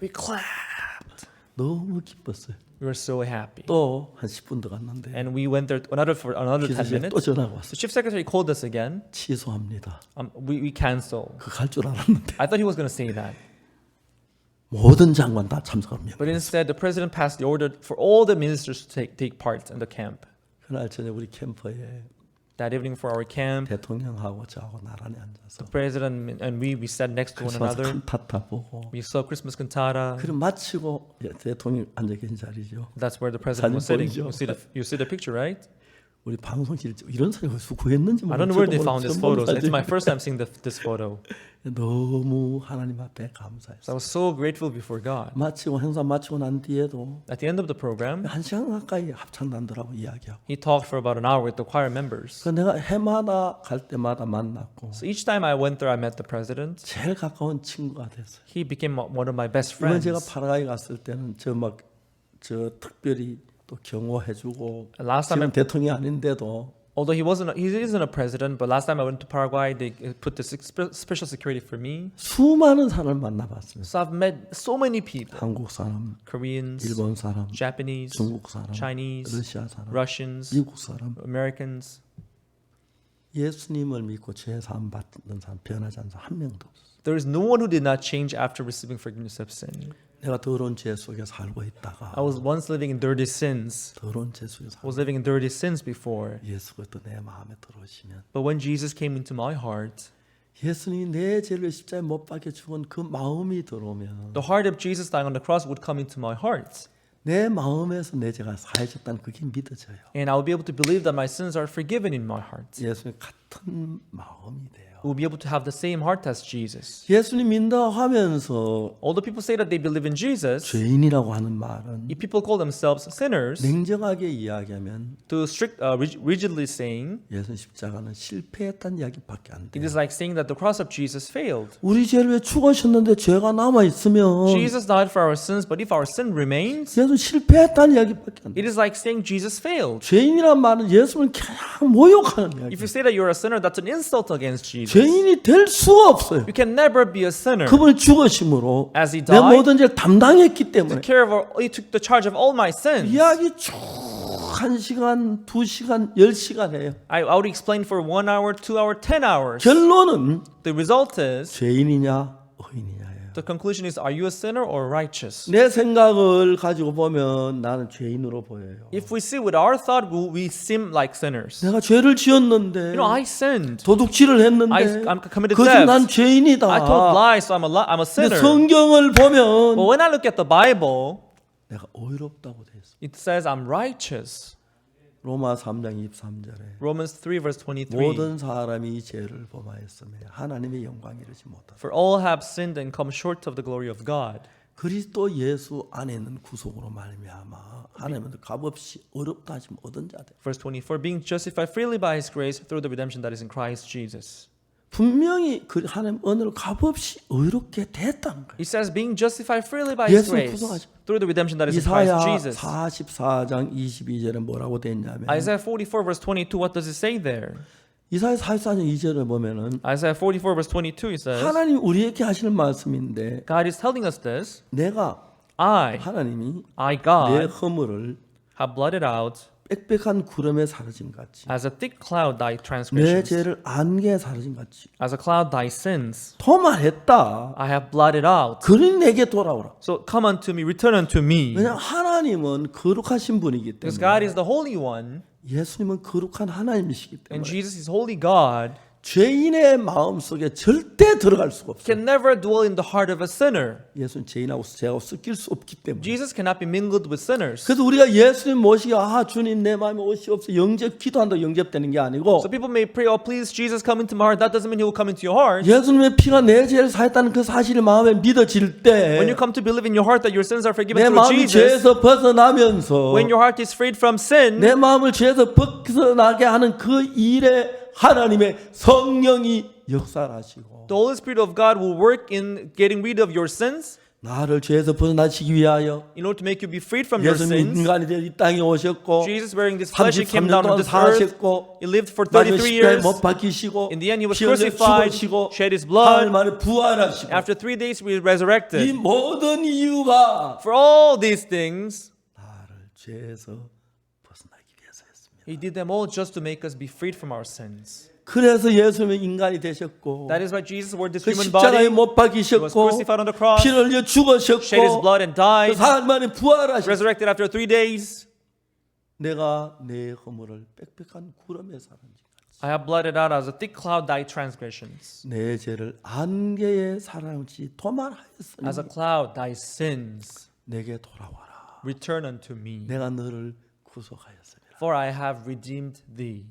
Speaker 2: We clapped.
Speaker 1: 너무 기뻤어요.
Speaker 2: We were so happy.
Speaker 1: 또 한 10분 더 갔는데
Speaker 2: And we went there for another 10
Speaker 1: 비서실장이 또
Speaker 2: minutes.
Speaker 1: 전화가
Speaker 2: The
Speaker 1: 왔어요.
Speaker 2: chief secretary called us again.
Speaker 1: 취소합니다.
Speaker 2: We cancel.
Speaker 1: 그 갈 줄 알았는데
Speaker 2: I thought he was going to say that.
Speaker 1: 모든 장관 다 참석합니다.
Speaker 2: But instead, the president passed the order for all the ministers to take part in the camp.
Speaker 1: 그날 저녁 우리 캠퍼에
Speaker 2: That evening for our camp,
Speaker 1: 대통령하고 저하고 나란히 앉아서
Speaker 2: the president and we sat next to one
Speaker 1: 크리스마스
Speaker 2: another.
Speaker 1: 칸타타 보고
Speaker 2: We saw Christmas cantata.
Speaker 1: 그리고 마치고 대통령 앉아 계신 자리죠.
Speaker 2: That's where the president was
Speaker 1: 사진
Speaker 2: sitting.
Speaker 1: 보이죠?
Speaker 2: You see the picture, right?
Speaker 1: 우리 방송실 이런 사람이 어디서 구했는지
Speaker 2: I don't know where they
Speaker 1: 저도
Speaker 2: found this
Speaker 1: 처음
Speaker 2: photo.
Speaker 1: 보는
Speaker 2: It's my
Speaker 1: 사진인데
Speaker 2: first time seeing this photo.
Speaker 1: 너무 하나님 앞에
Speaker 2: So I
Speaker 1: 감사했어요.
Speaker 2: was so grateful before God.
Speaker 1: 마치고 행사 마치고 난 뒤에도
Speaker 2: At the end of the program,
Speaker 1: 1시간 가까이 합창단들하고 이야기하고
Speaker 2: he talked for about an hour with the choir members.
Speaker 1: 그 내가 해마다 갈 때마다 만났고
Speaker 2: So each time I went there, I met the president.
Speaker 1: 제일 가까운 친구가 됐어요.
Speaker 2: He became one of my best
Speaker 1: 이번
Speaker 2: friends.
Speaker 1: 제가 파라과이 갔을 때는 저 특별히 또 경호해주고
Speaker 2: And last time,
Speaker 1: 지금 대통령이 아닌데도
Speaker 2: although he isn't a president, but last time I went to Paraguay, they put the special security for me.
Speaker 1: 수많은 사람을 만나봤습니다.
Speaker 2: So I've met so many people:
Speaker 1: 한국 사람,
Speaker 2: Koreans,
Speaker 1: 일본 사람,
Speaker 2: Japanese,
Speaker 1: 중국 사람,
Speaker 2: Chinese,
Speaker 1: 러시아 사람,
Speaker 2: Russians,
Speaker 1: 미국 사람.
Speaker 2: Americans.
Speaker 1: 예수님을 믿고 죄 사함 받는 사람 변하지 않는 사람 한 명도 없어요.
Speaker 2: There is no one who did not change after receiving forgiveness of sin.
Speaker 1: 내가 더러운 죄 속에 살고 있다가
Speaker 2: I was once living in dirty sins.
Speaker 1: 더러운 죄 속에
Speaker 2: I
Speaker 1: 살고
Speaker 2: was living in dirty sins before.
Speaker 1: 예수가 또 내 마음에 들어오시면
Speaker 2: But when Jesus came into my heart,
Speaker 1: 예수님이 내 죄를 십자가에 못 박혀 죽은 그 마음이 들어오면
Speaker 2: the heart of Jesus dying on the cross would come into my heart.
Speaker 1: 내 마음에서 내 죄가 사해졌다는 그게 믿어져요.
Speaker 2: And I will be able to believe that my sins are forgiven in my heart.
Speaker 1: 예수님 같은 마음이 돼요.
Speaker 2: We will be able to have the same heart as Jesus.
Speaker 1: 예수님 믿는다 하면서
Speaker 2: Although people say that they believe in Jesus,
Speaker 1: 죄인이라고 하는 말은
Speaker 2: if people call themselves sinners,
Speaker 1: 냉정하게 이야기하면
Speaker 2: rigidly saying,
Speaker 1: 예수님 십자가는 실패했다는 이야기밖에 안
Speaker 2: it
Speaker 1: 돼요.
Speaker 2: is like saying that the cross of Jesus failed.
Speaker 1: 우리 죄를 왜 죽으셨는데 죄가 남아 있으면
Speaker 2: Jesus died for our sins, but if our sin remains,
Speaker 1: 예수 실패했다는 이야기밖에 안 돼요.
Speaker 2: it is like saying Jesus failed.
Speaker 1: 죄인이란 말은 예수를 그냥 모욕하는 이야기.
Speaker 2: If you say that you're a sinner, that's an insult against Jesus.
Speaker 1: 죄인이 될 수가 없어요.
Speaker 2: You can never be a sinner.
Speaker 1: 그분이 죽으심으로
Speaker 2: As he
Speaker 1: 내
Speaker 2: died,
Speaker 1: 모든 죄를 담당했기 때문에
Speaker 2: he took the charge of all my sins.
Speaker 1: 이야기 쭉 1시간, 2시간, 10시간 해요.
Speaker 2: I would explain for 1 hour, 2 hour, 10 hours.
Speaker 1: 결론은
Speaker 2: The result is,
Speaker 1: 죄인이냐 의인이냐예요.
Speaker 2: the conclusion is, are you a sinner or righteous?
Speaker 1: 내 생각을 가지고 보면 나는 죄인으로 보여요.
Speaker 2: If we see with our thought, we seem like sinners.
Speaker 1: 내가 죄를 지었는데
Speaker 2: I sinned.
Speaker 1: 도둑질을 했는데
Speaker 2: I committed
Speaker 1: 그것은
Speaker 2: theft.
Speaker 1: 난 죄인이다.
Speaker 2: I told lies, so I'm a
Speaker 1: 근데
Speaker 2: sinner.
Speaker 1: 성경을 보면
Speaker 2: But when I look at the Bible,
Speaker 1: 내가 의롭다고 돼 있어.
Speaker 2: it says I'm righteous.
Speaker 1: 로마 3장 23절에
Speaker 2: Romans 3 verse 23.
Speaker 1: 모든 사람이 이 죄를 범하였으며 하나님의 영광 이르지 못하다.
Speaker 2: For all have sinned and come short of the glory of God.
Speaker 1: 그리스도 예수 안에 있는 구속으로 말미암아 하나님은 값없이 어렵다 하시면 얻은 자들.
Speaker 2: Verse 24. Being justified freely by His grace through the redemption that is in Christ Jesus.
Speaker 1: 분명히 그 하나님 은혜로 값없이 의롭게 됐다는 거예요.
Speaker 2: It says being justified freely by His
Speaker 1: 예수를
Speaker 2: grace
Speaker 1: 구속하죠.
Speaker 2: through the redemption that is in
Speaker 1: 이사야
Speaker 2: Christ Jesus.
Speaker 1: 44장 22절에 뭐라고 돼 있냐면
Speaker 2: Isaiah 44 verse 22. What does it say there?
Speaker 1: 이사야 44장 2절에 보면은
Speaker 2: Isaiah 44 verse 22 it says,
Speaker 1: 하나님 우리에게 하시는 말씀인데
Speaker 2: God is telling us this.
Speaker 1: 내가 하나님이
Speaker 2: I
Speaker 1: 내
Speaker 2: God
Speaker 1: 허물을
Speaker 2: have blotted out
Speaker 1: 빽빽한 구름에 사라진 같이
Speaker 2: as a thick cloud thy
Speaker 1: 내
Speaker 2: transgressions,
Speaker 1: 죄를 안개에 사라진 같이
Speaker 2: as a cloud thy sins.
Speaker 1: 도말했다.
Speaker 2: I have blotted out.
Speaker 1: 그러니 내게 돌아오라.
Speaker 2: So come unto me, return unto me.
Speaker 1: 왜냐하면 하나님은 거룩하신 분이기
Speaker 2: Because
Speaker 1: 때문에
Speaker 2: God is the Holy One
Speaker 1: 예수님은 거룩한 하나님이시기
Speaker 2: and
Speaker 1: 때문에
Speaker 2: Jesus is Holy God.
Speaker 1: 죄인의 마음 속에 절대 들어갈 수가 없어요.
Speaker 2: Can never dwell in the heart of a sinner.
Speaker 1: 예수는 죄인하고 죄하고 섞일 수 없기 때문에.
Speaker 2: Jesus cannot be mingled with sinners.
Speaker 1: 그래서 우리가 예수님 모시고 주님 내 마음에 오시옵소서 영접 기도한다고 영접되는 게 아니고
Speaker 2: So people may pray, oh please Jesus come into my heart. That doesn't mean He will come into your heart.
Speaker 1: 예수님의 피가 내 죄를 사했다는 그 사실을 마음에 믿어질 때
Speaker 2: When you come to believe in your heart that your sins are forgiven
Speaker 1: 내
Speaker 2: through
Speaker 1: 마음이
Speaker 2: Jesus,
Speaker 1: 죄에서 벗어나면서
Speaker 2: when your heart is freed from sin,
Speaker 1: 내 마음을 죄에서 벗어나게 하는 그 일에 하나님의 성령이 역사하시고
Speaker 2: the Holy Spirit of God will work in getting rid of your sins
Speaker 1: 나를 죄에서 벗어나시기 위하여
Speaker 2: in order to make you be freed from your
Speaker 1: 예수님이
Speaker 2: sins.
Speaker 1: 인간이 되어 이 땅에 오셨고
Speaker 2: Jesus wearing this flesh, He came
Speaker 1: 33년
Speaker 2: down on
Speaker 1: 동안
Speaker 2: this earth.
Speaker 1: 사셨고
Speaker 2: He lived for
Speaker 1: 마지막
Speaker 2: 33
Speaker 1: 십자가에
Speaker 2: years.
Speaker 1: 못 박히시고
Speaker 2: In the end, He was
Speaker 1: 피 흘려
Speaker 2: crucified,
Speaker 1: 죽으시고
Speaker 2: shed His
Speaker 1: 사흘
Speaker 2: blood.
Speaker 1: 만에 부활하시고
Speaker 2: After 3 days, we
Speaker 1: 이
Speaker 2: resurrected.
Speaker 1: 모든 이유가
Speaker 2: For all these things,
Speaker 1: 나를 죄에서 벗어나기 위해서였습니다.
Speaker 2: He did them all just to make us be freed from our sins.
Speaker 1: 그래서 예수님은 인간이 되셨고
Speaker 2: That is why Jesus wore this
Speaker 1: 그
Speaker 2: human
Speaker 1: 십자가에
Speaker 2: body.
Speaker 1: 못
Speaker 2: He was
Speaker 1: 박히셨고
Speaker 2: crucified on the cross,
Speaker 1: 피를 흘려 죽으셨고
Speaker 2: shed His blood and died,
Speaker 1: 사흘 만에 부활하셨고
Speaker 2: resurrected after 3 days.
Speaker 1: 내가 내 허물을 빽빽한 구름에 사는지
Speaker 2: I have blotted out as a thick cloud thy transgressions,
Speaker 1: 내 죄를 안개에 사랑지 도말하였으니
Speaker 2: as a cloud thy sins.
Speaker 1: 내게 돌아와라.
Speaker 2: Return unto me.
Speaker 1: 내가 너를 구속하였습니다.
Speaker 2: For I have redeemed thee.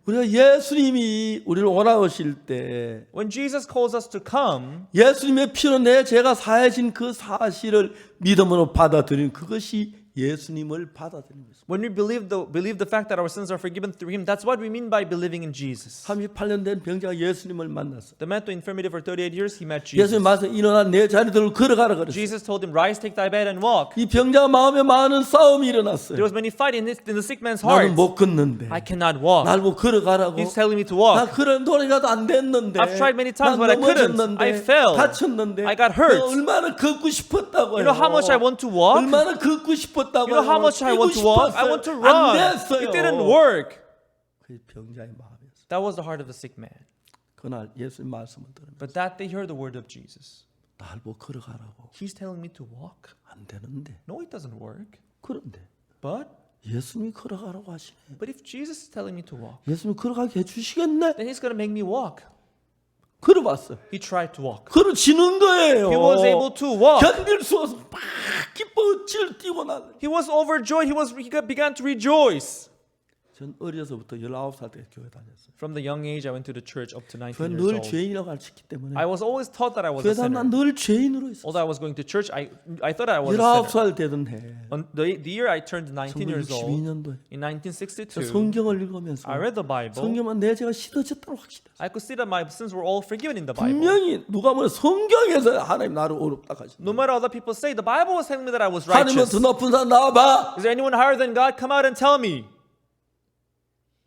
Speaker 1: 우리가 예수님이 우리를 오라오실 때
Speaker 2: When Jesus calls us to come,
Speaker 1: 예수님의 피로 내 죄가 사해진 그 사실을 믿음으로 받아들이는 그것이 예수님을 받아들이는 것입니다.
Speaker 2: when we believe the fact that our sins are forgiven through Him, that's what we mean by believing in Jesus.
Speaker 1: 38년 된 병자가 예수님을 만났어.
Speaker 2: The man to infirmity for 38 years, he met Jesus.
Speaker 1: 예수님 말씀 일어나 내 자리들을 걸어가라 그랬어.
Speaker 2: Jesus told him, rise, take thy bed and walk.
Speaker 1: 이 병자가 마음에 많은 싸움이 일어났어요.
Speaker 2: There was many fight in the sick man's heart.
Speaker 1: 나는 못 걷는데.
Speaker 2: I cannot walk.
Speaker 1: 날 뭐 걸어가라고.
Speaker 2: He's telling me to
Speaker 1: 나
Speaker 2: walk.
Speaker 1: 그런 노래가도 안 됐는데.
Speaker 2: I've tried many times,
Speaker 1: 난
Speaker 2: but I couldn't.
Speaker 1: 넘어졌는데.
Speaker 2: I fell.
Speaker 1: 다쳤는데.
Speaker 2: I got hurt.
Speaker 1: 내가 얼마나 걷고 싶었다고요.
Speaker 2: You know how much I want to walk?
Speaker 1: 얼마나 걷고 싶었다고요.
Speaker 2: You know how much I want to walk? I want to
Speaker 1: 안
Speaker 2: run.
Speaker 1: 됐어요.
Speaker 2: It didn't work.
Speaker 1: 그 병자의 마음이었어요.
Speaker 2: That was the heart of the sick man.
Speaker 1: 그날 예수님 말씀을 들으면
Speaker 2: But that they heard the word of Jesus.
Speaker 1: 날 뭐 걸어가라고.
Speaker 2: He's telling me to walk.
Speaker 1: 안 되는데.
Speaker 2: No, it doesn't work.
Speaker 1: 그런데
Speaker 2: But
Speaker 1: 예수님이 걸어가라고 하시네.
Speaker 2: if Jesus is telling me to walk,
Speaker 1: 예수님이 걸어가게 해주시겠네.
Speaker 2: then He's going to make me walk.
Speaker 1: 걸어봤어요.
Speaker 2: He tried to walk.
Speaker 1: 걸어지는 거예요.
Speaker 2: He was able to walk.
Speaker 1: 견딜 수 없어. 막 기뻐 질 뛰고 나.
Speaker 2: He was overjoyed. He began to rejoice.
Speaker 1: 전 어려서부터 19살 때 교회 다녔어요.
Speaker 2: From the young age, I went to the church up to 19
Speaker 1: 교회
Speaker 2: years
Speaker 1: 늘
Speaker 2: old.
Speaker 1: 죄인이라고 가르쳤기 때문에
Speaker 2: I was always taught that I was a
Speaker 1: 교회 다니면
Speaker 2: sinner.
Speaker 1: 늘 죄인으로 있었어요.
Speaker 2: Although I was going to church, I thought I was a sinner.
Speaker 1: 19살 되던 해
Speaker 2: On the year I turned 19 years old,
Speaker 1: 1962년도에
Speaker 2: in 1962,
Speaker 1: 성경을 읽으면서
Speaker 2: I read the Bible.
Speaker 1: 성경은 내 죄가 씻어졌다고 확신했어요.
Speaker 2: I could see that my sins were all forgiven in the Bible.
Speaker 1: 분명히 누가 보면 성경에서 하나님 나를 어렵다 하시는
Speaker 2: No matter what other people say, the Bible was telling me that I was
Speaker 1: 하나님은
Speaker 2: righteous.
Speaker 1: 더 높은 사람 나와봐.
Speaker 2: Is there anyone higher than God? Come out and tell me.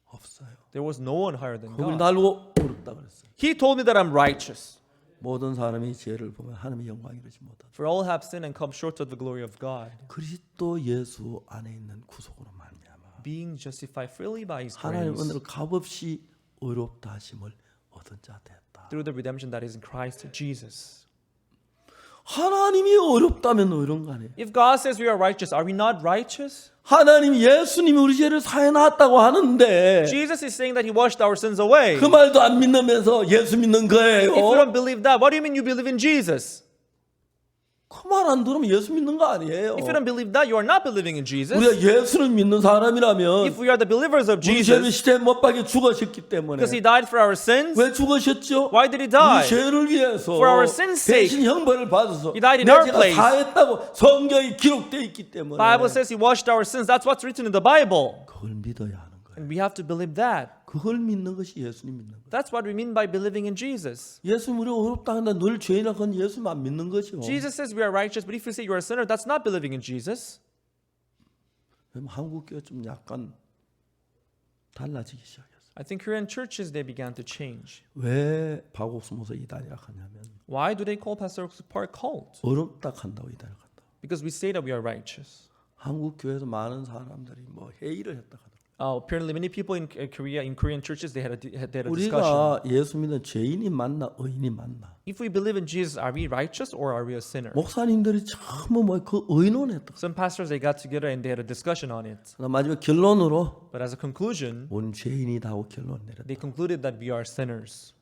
Speaker 1: 없어요.
Speaker 2: There was no one higher than
Speaker 1: 그걸
Speaker 2: God.
Speaker 1: 날고 어렵다 그랬어요.
Speaker 2: He told me that I'm righteous.
Speaker 1: 모든 사람이 죄를 보면 하나님의 영광 이루지 못하다.
Speaker 2: For all have sinned and come short of the glory of God.
Speaker 1: 그리스도 예수 안에 있는 구속으로 말미암아
Speaker 2: Being justified freely by His
Speaker 1: 하나님
Speaker 2: grace
Speaker 1: 은혜로 값없이 어렵다 하심을 얻은 자 됐다.
Speaker 2: through the redemption that is in Christ Jesus.
Speaker 1: 하나님이 어렵다면 어려운 거 아니에요.
Speaker 2: If God says we are righteous, are we not righteous?
Speaker 1: 하나님 예수님이 우리 죄를 사해 놨다고 하는데
Speaker 2: Jesus is saying that He washed our sins away.
Speaker 1: 그 말도 안 믿으면서 예수 믿는 거예요.
Speaker 2: If you don't believe that, what do you mean you believe in Jesus?
Speaker 1: 그 말 안 들으면 예수 믿는 거 아니에요.
Speaker 2: If you don't believe that, you are not believing in Jesus.
Speaker 1: 우리가 예수를 믿는 사람이라면
Speaker 2: If we are the believers of
Speaker 1: 우리 죄를
Speaker 2: Jesus,
Speaker 1: 시대 못 박에 죽으셨기 때문에
Speaker 2: because He died for our sins,
Speaker 1: 왜 죽으셨죠?
Speaker 2: why did He
Speaker 1: 우리
Speaker 2: die?
Speaker 1: 죄를 위해서
Speaker 2: For our sins' sake.
Speaker 1: 대신 형벌을 받아서
Speaker 2: He died in
Speaker 1: 내
Speaker 2: our
Speaker 1: 죄가
Speaker 2: place.
Speaker 1: 사했다고 성경에 기록되어 있기 때문에
Speaker 2: Bible says He washed our sins. That's what's written in the Bible.
Speaker 1: 그걸 믿어야 하는 거예요.
Speaker 2: And we have to believe that.
Speaker 1: 그걸 믿는 것이 예수님 믿는 거예요.
Speaker 2: That's what we mean by believing in Jesus.
Speaker 1: 예수님 우리 어렵다 한다 늘 죄인이라 그건 예수님 안 믿는 거죠.
Speaker 2: Jesus says we are righteous, but if you say you are a sinner, that's not believing in Jesus.
Speaker 1: 그럼 한국 교회 좀 약간 달라지기 시작했어요.
Speaker 2: I think Korean churches, they began to change.
Speaker 1: 왜 박옥수 목사 이단이라 하냐면
Speaker 2: Why do they call Pastor Park cult?
Speaker 1: 어렵다 한다고 이단이라 한다.
Speaker 2: Because we say that we are righteous.
Speaker 1: 한국 교회에서 많은 사람들이 뭐 회의를 했다 하더라고요.
Speaker 2: Apparently, many people in Korean churches, they had a discussion.
Speaker 1: 우리가 예수 믿는 죄인이 맞나 의인이 맞나?
Speaker 2: If we believe in Jesus, are we righteous or are we a sinner?
Speaker 1: 목사님들이 전부 뭐그 의논했다.
Speaker 2: Some pastors, they got together and they had a discussion on it.
Speaker 1: 그다음 마지막 결론으로
Speaker 2: But as a conclusion,
Speaker 1: 우리는 죄인이다 하고 결론 내렸다.
Speaker 2: they concluded that we are sinners.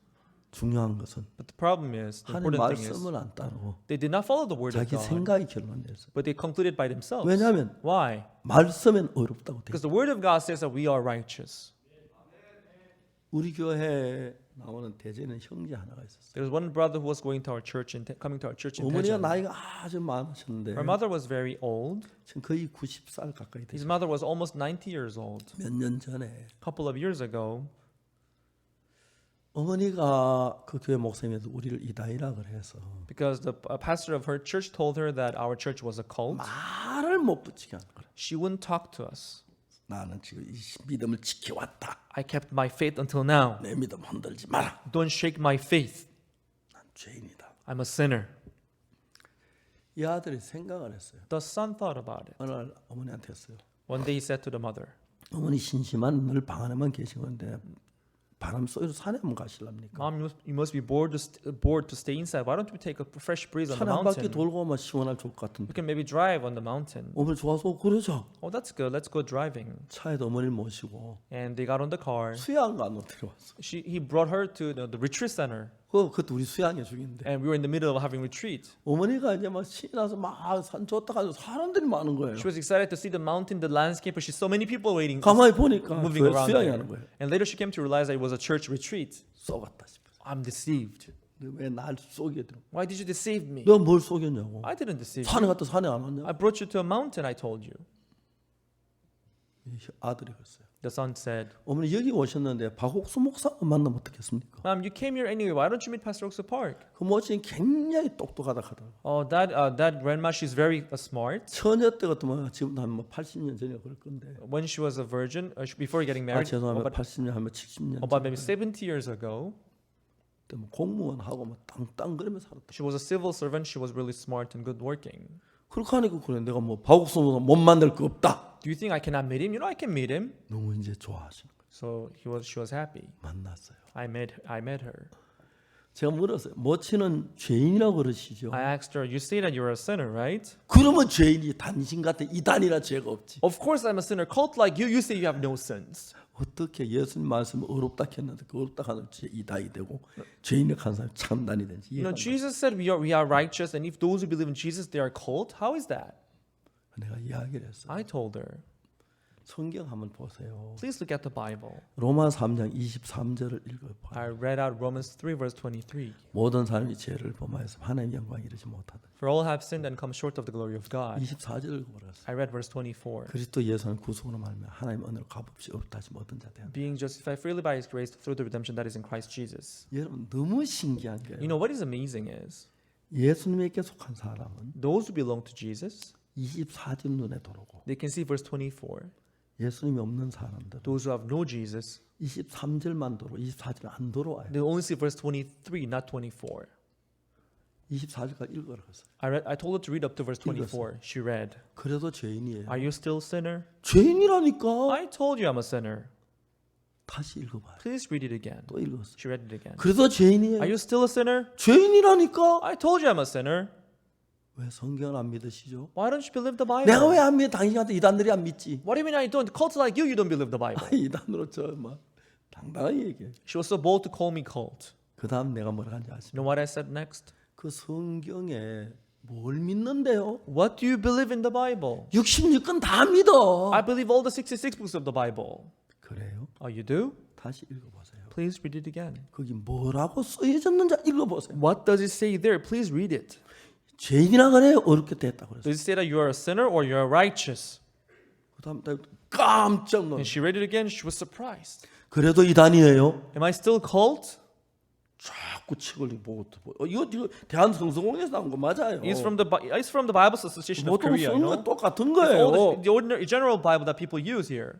Speaker 1: 중요한 것은
Speaker 2: But the problem is, the
Speaker 1: 하나님
Speaker 2: important thing is,
Speaker 1: 말씀을 안 따르고
Speaker 2: they did not follow the word of
Speaker 1: 자기
Speaker 2: God,
Speaker 1: 생각이 결론 냈어요.
Speaker 2: but they concluded by themselves.
Speaker 1: 왜냐하면
Speaker 2: Why?
Speaker 1: 말씀은 어렵다고 돼.
Speaker 2: Because the word of God says that we are righteous.
Speaker 1: 우리 교회에 나오는 대제는 형제 하나가 있었어요.
Speaker 2: There was one brother who was going to our church and coming to our church in
Speaker 1: 어머니가
Speaker 2: Daejeon.
Speaker 1: 나이가 아주 많으셨는데
Speaker 2: Her mother was very old.
Speaker 1: 지금 거의 90살 가까이
Speaker 2: His
Speaker 1: 되셨어요.
Speaker 2: mother was almost 90 years old.
Speaker 1: 몇 년 전에
Speaker 2: A couple of years ago,
Speaker 1: 어머니가 그 교회 목사님에서 우리를 이단이라 그래서
Speaker 2: because the pastor of her church told her that our church was a cult,
Speaker 1: 말을 못 붙이게 하는 거예요.
Speaker 2: she wouldn't talk to us.
Speaker 1: 나는 지금 이 믿음을 지켜왔다.
Speaker 2: I kept my faith until now.
Speaker 1: 내 믿음 흔들지 마라.
Speaker 2: Don't shake my faith.
Speaker 1: 난 죄인이다.
Speaker 2: I'm a sinner.
Speaker 1: 이 아들이 생각을 했어요.
Speaker 2: The son thought about it.
Speaker 1: 어느 날 어머니한테 했어요.
Speaker 2: One day he said to the mother,
Speaker 1: 어머니 심심한 늘 방 안에만 계시는데 바람 쏘여서 산에 한번 가실랍니까?
Speaker 2: Mom, you must be bored to stay inside. Why don't we take a fresh breeze on the
Speaker 1: 산에 한 바퀴
Speaker 2: mountain?
Speaker 1: 돌고 오면 시원할 좋을 것
Speaker 2: We
Speaker 1: 같은데.
Speaker 2: can maybe drive on the mountain.
Speaker 1: 어머니 좋아서 그러죠.
Speaker 2: Oh, that's good. Let's go driving.
Speaker 1: 차에도 어머니를 모시고
Speaker 2: And they got on the car.
Speaker 1: 수양관으로 데려왔어.
Speaker 2: He brought her to the retreat center.
Speaker 1: 그것도 우리 수양회 중인데
Speaker 2: and we were in the middle of having retreat.
Speaker 1: 어머니가 이제 막 신이 나서 막 산 좋다 가지고 사람들이 많은 거예요.
Speaker 2: She was excited to see the mountain, the landscape, but she's so many people waiting,
Speaker 1: 가만히 보니까
Speaker 2: moving around
Speaker 1: 수양회
Speaker 2: there.
Speaker 1: 하는 거예요.
Speaker 2: And later she came to realize that it was a church retreat.
Speaker 1: 속았다 싶어.
Speaker 2: I'm deceived.
Speaker 1: 왜 날 속여 들어?
Speaker 2: Why did you deceive me?
Speaker 1: 너 뭘 속였냐고?
Speaker 2: I didn't deceive
Speaker 1: 산에
Speaker 2: you.
Speaker 1: 갔다 산에 안 왔냐?
Speaker 2: I brought you to a mountain, I told you.
Speaker 1: 이 아들이 그랬어요.
Speaker 2: The son said,
Speaker 1: 어머니 여기 오셨는데 박옥수 목사 만나면 어떻겠습니까?
Speaker 2: Mom, you came here anyway. Why don't you meet Pastor Oaksu Park?
Speaker 1: 그 모친이 굉장히 똑똑하다 하더라고.
Speaker 2: Oh, that grandma, she's very smart.
Speaker 1: 처녀 때 같으면 지금 한 80년 전에 그럴 건데.
Speaker 2: When she was a virgin, before getting
Speaker 1: 아
Speaker 2: married,
Speaker 1: 죄송합니다. 80년 하면 70년.
Speaker 2: about maybe 70 years ago,
Speaker 1: 때 뭐 공무원 하고 뭐 땅땅거리며 살았다.
Speaker 2: she was a civil servant. She was really smart and good working.
Speaker 1: 그렇게 하니까 그래 내가 뭐 박옥수 목사 못 만날 거 없다.
Speaker 2: Do you think I cannot meet him? You know I can meet him.
Speaker 1: 너무 이제 좋아하시는 거예요.
Speaker 2: So she was happy.
Speaker 1: 만났어요.
Speaker 2: I met her.
Speaker 1: 제가 물었어요. 모친은 죄인이라고 그러시죠?
Speaker 2: I asked her, you say that you're a sinner, right?
Speaker 1: 그러면 죄인이 당신 같은 이단이나 죄가 없지.
Speaker 2: Of course I'm a sinner. Cult like you say you have no sins.
Speaker 1: 어떻게 예수님 말씀을 어렵다 했는데 그 어렵다 하는 죄 이단이 되고 죄인을 한 사람이 참단이 되는지
Speaker 2: You know,
Speaker 1: 이해가 안 돼.
Speaker 2: Jesus said we are righteous, and if those who believe in Jesus they are cult, how is that?
Speaker 1: 내가 이야기를 했어요.
Speaker 2: I told her,
Speaker 1: 성경 한번 보세요.
Speaker 2: please look at the Bible.
Speaker 1: 로마 3장 23절을 읽어봐요.
Speaker 2: I read out Romans 3 verse 23.
Speaker 1: 모든 사람이 죄를 범하여서 하나님의 영광에 이르지 못하다.
Speaker 2: For all have sinned and come short of the glory of God.
Speaker 1: 24절을 읽어버렸어요.
Speaker 2: I read verse 24.
Speaker 1: 그리스도 예수는 구속으로 말하면 하나님 은혜로 값없이 없다 하시 모든 자 되는.
Speaker 2: Being justified freely by His grace through the redemption that is in Christ Jesus.
Speaker 1: 여러분 너무 신기한 게요.
Speaker 2: You know what is amazing is
Speaker 1: 예수님에게 속한 사람은
Speaker 2: those who belong to Jesus,
Speaker 1: 24절 눈에 들어오고
Speaker 2: they can see verse 24.
Speaker 1: 예수님이 없는 사람들은
Speaker 2: Those who have no Jesus,
Speaker 1: 23절만 들어 24절 안 들어와요.
Speaker 2: they only see verse 23, not 24.
Speaker 1: 24절까지 읽어라 그랬어요.
Speaker 2: I told her to read up to verse 24. She read,
Speaker 1: 그래도 죄인이에요.
Speaker 2: are you still a sinner?
Speaker 1: 죄인이라니까.
Speaker 2: I told you I'm a sinner.
Speaker 1: 다시 읽어봐요.
Speaker 2: Please read it again.
Speaker 1: 또 읽었어요.
Speaker 2: She read it again.
Speaker 1: 그래도 죄인이에요.
Speaker 2: Are you still a sinner?
Speaker 1: 죄인이라니까.
Speaker 2: I told you I'm a sinner.
Speaker 1: 왜 성경을 안 믿으시죠?
Speaker 2: Why don't you believe the Bible?
Speaker 1: 내가 왜 안 믿어? 당신한테 이단들이 안 믿지.
Speaker 2: What do you mean I don't? Cults like you don't believe the Bible.
Speaker 1: 이단으로 저막 당당하게 얘기해.
Speaker 2: She was so bold to call me cult.
Speaker 1: 그 다음 내가 뭐라 하는지 아십니까?
Speaker 2: You know what I said next?
Speaker 1: 그 성경에 뭘 믿는데요?
Speaker 2: What do you believe in the Bible?
Speaker 1: 66권 다 믿어.
Speaker 2: I believe all the 66 books of the Bible.
Speaker 1: 그래요?
Speaker 2: Oh, you do?
Speaker 1: 다시 읽어보세요.
Speaker 2: Please read it again.
Speaker 1: 거기 뭐라고 쓰여졌는지 읽어보세요.
Speaker 2: What does it say there? Please read it.
Speaker 1: 죄인이라 그래요? 어렵게 됐다 그랬어요.
Speaker 2: Does it say that you are a sinner or you are righteous?
Speaker 1: 그 다음 깜짝 놀랐어요.
Speaker 2: And she read it again. She was surprised.
Speaker 1: 그래도 이단이에요?
Speaker 2: Am I still cult?
Speaker 1: 자꾸 책을 보고 이거 대한성서공회에서 나온 거 맞아요.
Speaker 2: It's from the Bible Association of
Speaker 1: 보통
Speaker 2: Korea.
Speaker 1: 쓰는
Speaker 2: You
Speaker 1: 거
Speaker 2: know?
Speaker 1: 똑같은
Speaker 2: It's all
Speaker 1: 거예요.
Speaker 2: the ordinary general Bible that people use here.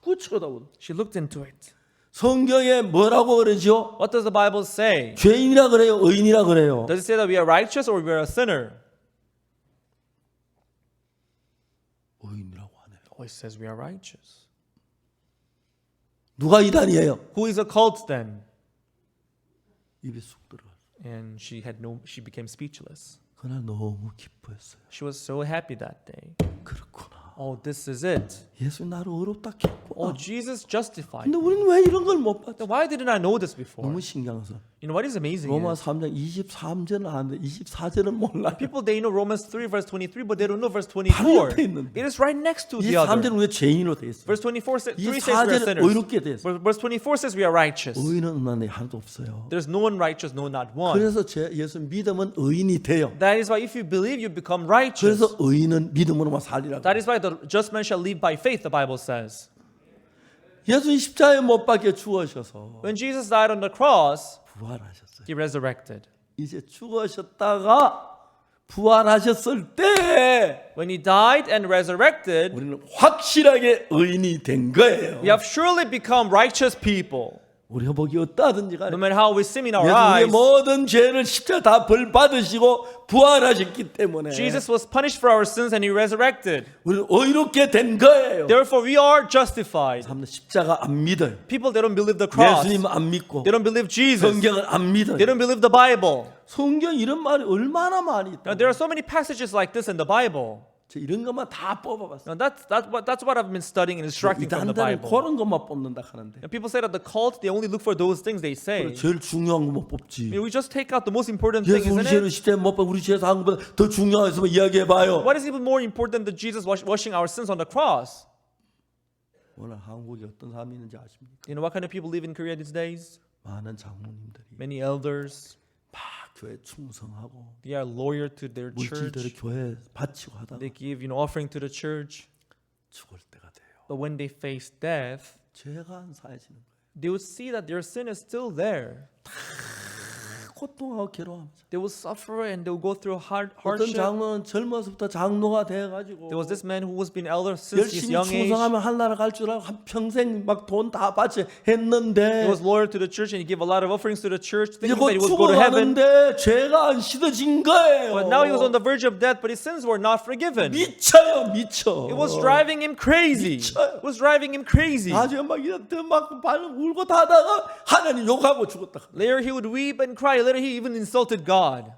Speaker 1: 그 쳐다보다.
Speaker 2: She looked into it.
Speaker 1: 성경에 뭐라고 그러죠?
Speaker 2: What does the Bible say?
Speaker 1: 죄인이라 그래요? 의인이라 그래요?
Speaker 2: Does it say that we are righteous or we are a sinner?
Speaker 1: 의인이라고 하네요.
Speaker 2: Oh, it says we are righteous.
Speaker 1: 누가 이단이에요?
Speaker 2: Who is a cult then?
Speaker 1: 입에 쑥 들어갔어요.
Speaker 2: And she became speechless.
Speaker 1: 그날 너무 기뻐했어요.
Speaker 2: She was so happy that day.
Speaker 1: 그렇구나.
Speaker 2: Oh, this is it.
Speaker 1: 예수 나를 어렵다
Speaker 2: Oh,
Speaker 1: 했구나.
Speaker 2: Jesus justified.
Speaker 1: 근데 우리는 왜 이런 걸 못 봤지?
Speaker 2: Then why didn't I know this before?
Speaker 1: 너무 신기해서
Speaker 2: You know what is amazing?
Speaker 1: 로마
Speaker 2: Is
Speaker 1: 3장 23절은 아는데 24절은 몰라요.
Speaker 2: people they know Romans 3 verse 23, but they don't know verse
Speaker 1: 바로
Speaker 2: 24.
Speaker 1: 옆에 있는데.
Speaker 2: It is right next to the other.
Speaker 1: 23절은 왜 죄인으로 돼 있어요?
Speaker 2: Verse 24 3 says we are
Speaker 1: 24절은
Speaker 2: sinners.
Speaker 1: 의롭게 돼 있어요.
Speaker 2: Verse 24 says we are righteous.
Speaker 1: 의인은 만에 하나도 없어요.
Speaker 2: There's no one righteous, no not one.
Speaker 1: 그래서 예수 믿으면 의인이 돼요.
Speaker 2: That is why if you believe, you become righteous.
Speaker 1: 그래서 의인은 믿음으로만 살리라고.
Speaker 2: That is why the just man shall live by faith, the Bible says.
Speaker 1: 예수님 십자가에 못 박혀 죽으셔서
Speaker 2: When Jesus died on the cross,
Speaker 1: 부활하셨어요.
Speaker 2: he resurrected.
Speaker 1: 이제 죽으셨다가 부활하셨을 때
Speaker 2: When he died and resurrected,
Speaker 1: 우리는 확실하게 의인이 된 거예요.
Speaker 2: we have surely become righteous people.
Speaker 1: 우리 회복이 어떠하든지 간에
Speaker 2: No matter how we sin in our
Speaker 1: 예수님의
Speaker 2: eyes,
Speaker 1: 모든 죄를 십자가 다 벌 받으시고 부활하셨기 때문에
Speaker 2: Jesus was punished for our sins and he resurrected.
Speaker 1: 우리는 의롭게 된 거예요.
Speaker 2: Therefore, we are justified.
Speaker 1: 사람들 십자가 안 믿어요.
Speaker 2: People, they don't believe the cross.
Speaker 1: 예수님 안 믿고
Speaker 2: They don't believe Jesus.
Speaker 1: 성경을 안 믿어요.
Speaker 2: They don't believe the Bible.
Speaker 1: 성경 이런 말이 얼마나 많이 있다.
Speaker 2: Now, there are so many passages like this in the Bible.
Speaker 1: 저 이런 것만 다 뽑아봤어요.
Speaker 2: Now that's what I've been studying and instructing from the
Speaker 1: 이단들은
Speaker 2: Bible.
Speaker 1: 그런 것만 뽑는다 하는데
Speaker 2: And people say that the cult they only look for those things they say.
Speaker 1: 제일 중요한 것만 뽑지.
Speaker 2: We just take out the most important thing,
Speaker 1: 예수 우리
Speaker 2: isn't
Speaker 1: 죄를
Speaker 2: it?
Speaker 1: 시대 못 봐. 우리 죄에서 한 것보다 더 중요해서 이야기해봐요.
Speaker 2: What is even more important than Jesus washing our sins on the cross?
Speaker 1: 오늘 한국에 어떤 사람이 있는지 아십니까?
Speaker 2: You know what kind of people live in Korea these days?
Speaker 1: 많은 장로님들이
Speaker 2: Many elders.
Speaker 1: 막 교회 충성하고
Speaker 2: They are loyal to their
Speaker 1: 물질들을
Speaker 2: church.
Speaker 1: 교회에 바치고 하다가
Speaker 2: They give, offering to the church.
Speaker 1: 죽을 때가 돼요.
Speaker 2: But when they face death,
Speaker 1: 죄가 안 사해지는 거예요.
Speaker 2: they will see that their sin is still there.
Speaker 1: 고통하고 괴로워하면서
Speaker 2: They will suffer and they will go through
Speaker 1: 어떤
Speaker 2: hardship.
Speaker 1: 장로는 젊어서부터 장로가 돼가지고
Speaker 2: There was this man who was been elder since his
Speaker 1: 열심히
Speaker 2: young age.
Speaker 1: 충성하면 하늘나라 갈 줄 알고 한 평생 막 돈 다 바치
Speaker 2: He
Speaker 1: 했는데
Speaker 2: was loyal to the church and he gave a lot of offerings to the church,
Speaker 1: 이제
Speaker 2: thinking
Speaker 1: 곧
Speaker 2: that he would go to heaven.
Speaker 1: 죽어가는데 죄가 안 씻어진 거예요.
Speaker 2: But now he was on the verge of death, but his sins were not forgiven.
Speaker 1: 미쳐요, 미쳐.
Speaker 2: It was driving him crazy.
Speaker 1: 미쳐요.
Speaker 2: It was driving him crazy.
Speaker 1: 나중에 막 이렇게 막 울고 다다가 하나님 욕하고 죽었다.
Speaker 2: Later he would weep and cry. Later he even insulted God.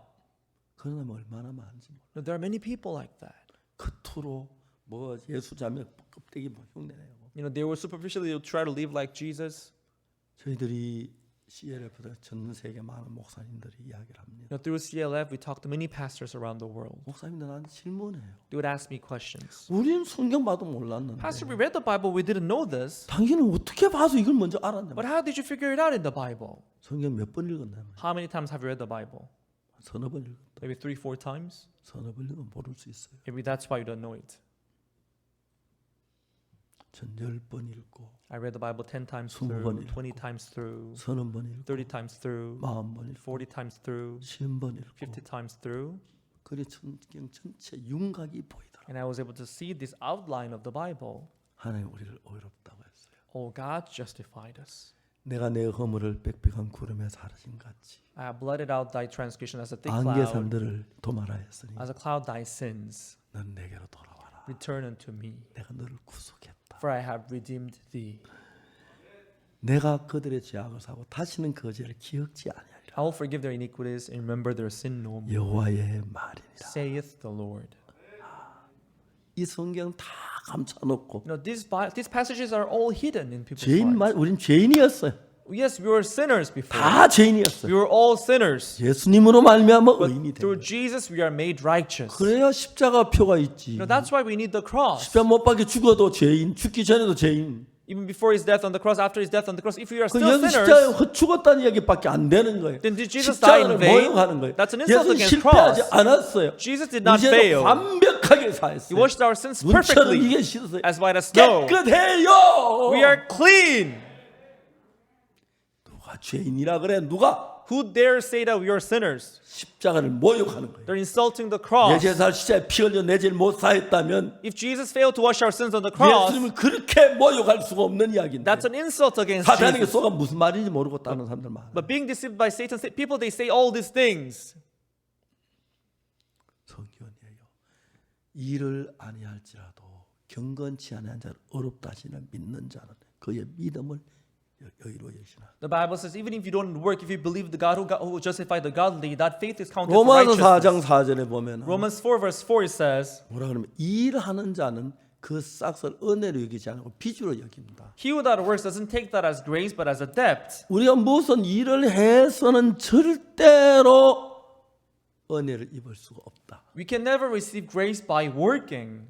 Speaker 1: 그러나 얼마나 많은지 몰라.
Speaker 2: Now, there are many people like that.
Speaker 1: 겉으로 뭐 예수 자매 껍데기 뭐 흉내내고.
Speaker 2: They were superficially try to live like Jesus.
Speaker 1: 저희들이 CLF도 전 세계 많은 목사님들이 이야기를 합니다.
Speaker 2: Through CLF, we talk to many pastors around the world.
Speaker 1: 목사님들 나한테 질문해요.
Speaker 2: They would ask me questions.
Speaker 1: 우리는 성경 봐도 몰랐는데
Speaker 2: Pastor, we read the Bible. We didn't know this.
Speaker 1: 당신은 어떻게 봐서 이걸 먼저 알았냐?
Speaker 2: But how did you figure it out in the Bible?
Speaker 1: 성경 몇 번 읽었나?
Speaker 2: How many times have you read the Bible?
Speaker 1: 서너 번 읽었다.
Speaker 2: Maybe 3-4 times.
Speaker 1: 서너 번 읽으면 모를 수 있어요.
Speaker 2: Maybe that's why you don't know it.
Speaker 1: 전 10번 읽고
Speaker 2: I read the Bible 10 times
Speaker 1: 20번
Speaker 2: through,
Speaker 1: 읽고.
Speaker 2: 20 times through,
Speaker 1: 서너 번 읽고
Speaker 2: 30 times through,
Speaker 1: 40번 읽고
Speaker 2: 40 times through,
Speaker 1: 50번 읽고
Speaker 2: 50 times through.
Speaker 1: 그래 성경 전체 윤곽이 보이더라.
Speaker 2: And I was able to see this outline of the Bible.
Speaker 1: 하나님 우리를 의롭다고 했어요.
Speaker 2: Oh, God justified us.
Speaker 1: 내가 내 허물을 빽빽한 구름에 사라진 같이
Speaker 2: I have blotted out thy transgression as a thick
Speaker 1: 안개
Speaker 2: cloud,
Speaker 1: 산들을 도마라 했으니
Speaker 2: as a cloud thy sins.
Speaker 1: 넌 내게로 돌아와라.
Speaker 2: Return unto me,
Speaker 1: 내가 너를 구속했다.
Speaker 2: for I have redeemed thee.
Speaker 1: 내가 그들의 죄악을 사고 다시는 그 죄를 기억지 아니하리라.
Speaker 2: I will forgive their iniquities and remember their sin no more,
Speaker 1: 여호와의 말이니라.
Speaker 2: saith the Lord.
Speaker 1: 이 성경 다 감춰놓고
Speaker 2: These passages are all hidden in people's
Speaker 1: 죄인
Speaker 2: hearts.
Speaker 1: 말 우린 죄인이었어요.
Speaker 2: Yes, we were sinners before.
Speaker 1: 다 죄인이었어요.
Speaker 2: We were all sinners.
Speaker 1: 예수님으로 말미암아 의인이
Speaker 2: But
Speaker 1: 된
Speaker 2: through
Speaker 1: 거예요.
Speaker 2: Jesus, we are made righteous.
Speaker 1: 그래야 십자가 표가 있지.
Speaker 2: That's why we need the cross.
Speaker 1: 십자가 못 박혀 죽어도 죄인, 죽기 전에도 죄인.
Speaker 2: Even before his death on the cross, after his death on the cross, if we are
Speaker 1: 그
Speaker 2: still
Speaker 1: 예수 십자가에
Speaker 2: sinners,
Speaker 1: 죽었다는 이야기밖에 안 되는 거예요.
Speaker 2: then did Jesus die in
Speaker 1: 십자가를
Speaker 2: vain?
Speaker 1: 모욕하는 거예요.
Speaker 2: That's an insult
Speaker 1: 예수는
Speaker 2: against
Speaker 1: 실패하지
Speaker 2: cross.
Speaker 1: 않았어요.
Speaker 2: Jesus did
Speaker 1: 우리
Speaker 2: not
Speaker 1: 죄를
Speaker 2: fail.
Speaker 1: 완벽하게
Speaker 2: He
Speaker 1: 사했어요.
Speaker 2: washed our sins
Speaker 1: 눈처럼
Speaker 2: perfectly,
Speaker 1: 이게 씻었어요.
Speaker 2: as white as snow.
Speaker 1: 깨끗해요.
Speaker 2: We are clean.
Speaker 1: 누가 죄인이라 그래? 누가
Speaker 2: Who dare say that we are sinners?
Speaker 1: 십자가를 모욕하는 거예요.
Speaker 2: They're insulting the
Speaker 1: 내
Speaker 2: cross.
Speaker 1: 제살 십자가에 피 흘려 내 죄를 못 사했다면
Speaker 2: If Jesus failed to wash our sins on the cross,
Speaker 1: 예수님을 그렇게 모욕할 수가 없는 이야기인데
Speaker 2: that's an insult against
Speaker 1: 사단에게
Speaker 2: Jesus.
Speaker 1: 속아 무슨 말인지 모르고 따는 사람들 많아요.
Speaker 2: But being deceived by Satan, people, they say all these things.
Speaker 1: 성경이에요. 일을 아니할지라도 경건치 아니한 자를 어렵다 하시는 믿는 자는 그의 믿음을 여기로 여시나.
Speaker 2: The Bible says, even if you don't work, if you believe the God who justified the godly, that faith is counted for
Speaker 1: 로마서 4장
Speaker 2: righteousness.
Speaker 1: 4절에 보면
Speaker 2: Romans 4 verse 4 it says,
Speaker 1: 뭐라 그러면 일하는 자는 그 싹을 은혜로 여기지 않고 빚으로 여깁니다.
Speaker 2: he who that works doesn't take that as grace but as a debt.
Speaker 1: 우리가 무슨 일을 해서는 절대로 은혜를 입을 수가 없다.
Speaker 2: We can never receive grace by working.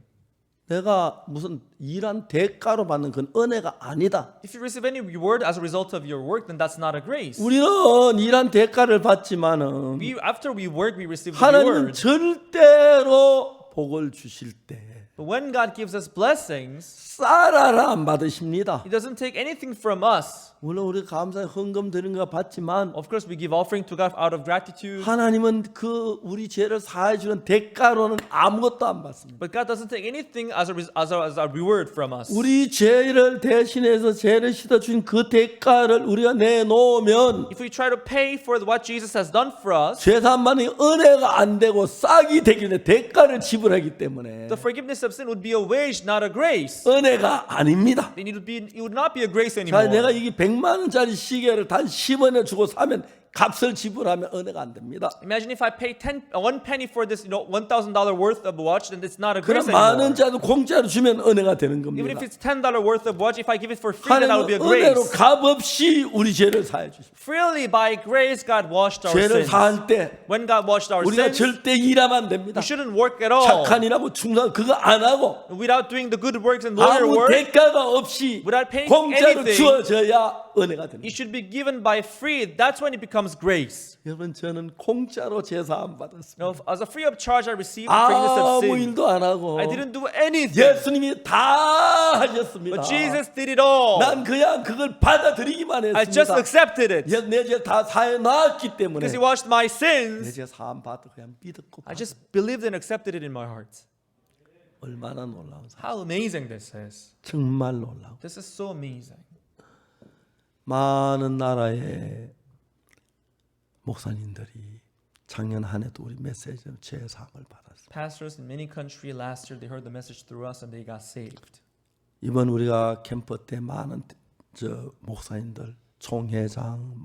Speaker 1: 내가 무슨 일한 대가로 받는 건 은혜가 아니다.
Speaker 2: If you receive any reward as a result of your work, then that's not a grace.
Speaker 1: 우리는 일한 대가를 받지만은
Speaker 2: After we work, we receive the
Speaker 1: 하나님은
Speaker 2: reward.
Speaker 1: 절대로 복을 주실 때
Speaker 2: But when God gives us blessings,
Speaker 1: 쌀아라 안 받으십니다.
Speaker 2: He doesn't take anything from us.
Speaker 1: 물론 우리 감사에 헌금 드리는 거 받지만
Speaker 2: Of course, we give offering to God out of gratitude.
Speaker 1: 하나님은 그 우리 죄를 사해 주는 대가로는 아무것도 안 받습니다.
Speaker 2: But God doesn't take anything as a reward from us.
Speaker 1: 우리 죄를 대신해서 죄를 씻어 준 그 대가를 우리가 내놓으면
Speaker 2: If we try to pay for what Jesus has done for us,
Speaker 1: 죄산만이 은혜가 안 되고 싹이 되기 때문에 대가를 지불하기 때문에
Speaker 2: the forgiveness of sin would be a wage, not a grace.
Speaker 1: 은혜가 아닙니다.
Speaker 2: Then it would not be a grace
Speaker 1: 자,
Speaker 2: anymore.
Speaker 1: 내가 이게 100만 원짜리 시계를 단 10원에 주고 사면 값을 지불하면 은혜가 안 됩니다.
Speaker 2: Imagine if I pay 1 penny for this, $1,000 worth of watch, then it's not a
Speaker 1: 그럼
Speaker 2: grace
Speaker 1: 만
Speaker 2: anymore.
Speaker 1: 원짜리도 공짜로 주면 은혜가 되는
Speaker 2: Even
Speaker 1: 겁니다.
Speaker 2: if it's $10 worth of watch, if I give it for free, then that would be a
Speaker 1: 하나님은 은혜로
Speaker 2: grace.
Speaker 1: 값 없이 우리 죄를 사해 주십니다.
Speaker 2: Freely by grace, God washed our
Speaker 1: 죄를
Speaker 2: sins.
Speaker 1: 사할 때
Speaker 2: When God washed our
Speaker 1: 우리가
Speaker 2: sins,
Speaker 1: 절대 일하면 안 됩니다.
Speaker 2: we shouldn't work at all.
Speaker 1: 착한 일하고 충성 그거 안 하고
Speaker 2: Without doing the good works and loyal
Speaker 1: 아무
Speaker 2: work,
Speaker 1: 대가가 없이
Speaker 2: without paying
Speaker 1: 공짜로
Speaker 2: anything,
Speaker 1: 주어져야 은혜가 됩니다.
Speaker 2: it should be given by free. That's when it becomes grace.
Speaker 1: 여러분 저는 공짜로 제사함 받았습니다.
Speaker 2: As a free of charge, I received forgiveness of
Speaker 1: 아무
Speaker 2: sin.
Speaker 1: 일도 안 하고
Speaker 2: I didn't do anything.
Speaker 1: 예수님이 다 하셨습니다.
Speaker 2: But Jesus did it all.
Speaker 1: 난 그냥 그걸 받아들이기만
Speaker 2: I just
Speaker 1: 했습니다.
Speaker 2: accepted it.
Speaker 1: 내 죄 다 사해 놨기 때문에
Speaker 2: Because He washed my
Speaker 1: 내
Speaker 2: sins,
Speaker 1: 죄 사함 받아 그냥 믿었고
Speaker 2: I just believed and accepted it in my heart.
Speaker 1: 얼마나 놀라운 사람.
Speaker 2: How amazing this is.
Speaker 1: 정말 놀라운.
Speaker 2: This is so amazing.
Speaker 1: 많은 나라의 목사님들이 작년 한 해도 우리 메시지로 죄 사함을 받았어요.
Speaker 2: Pastors in many countries last year, they heard the message through us and they got saved.
Speaker 1: 이번 우리가 캠프 때 많은 목사님들, 총회장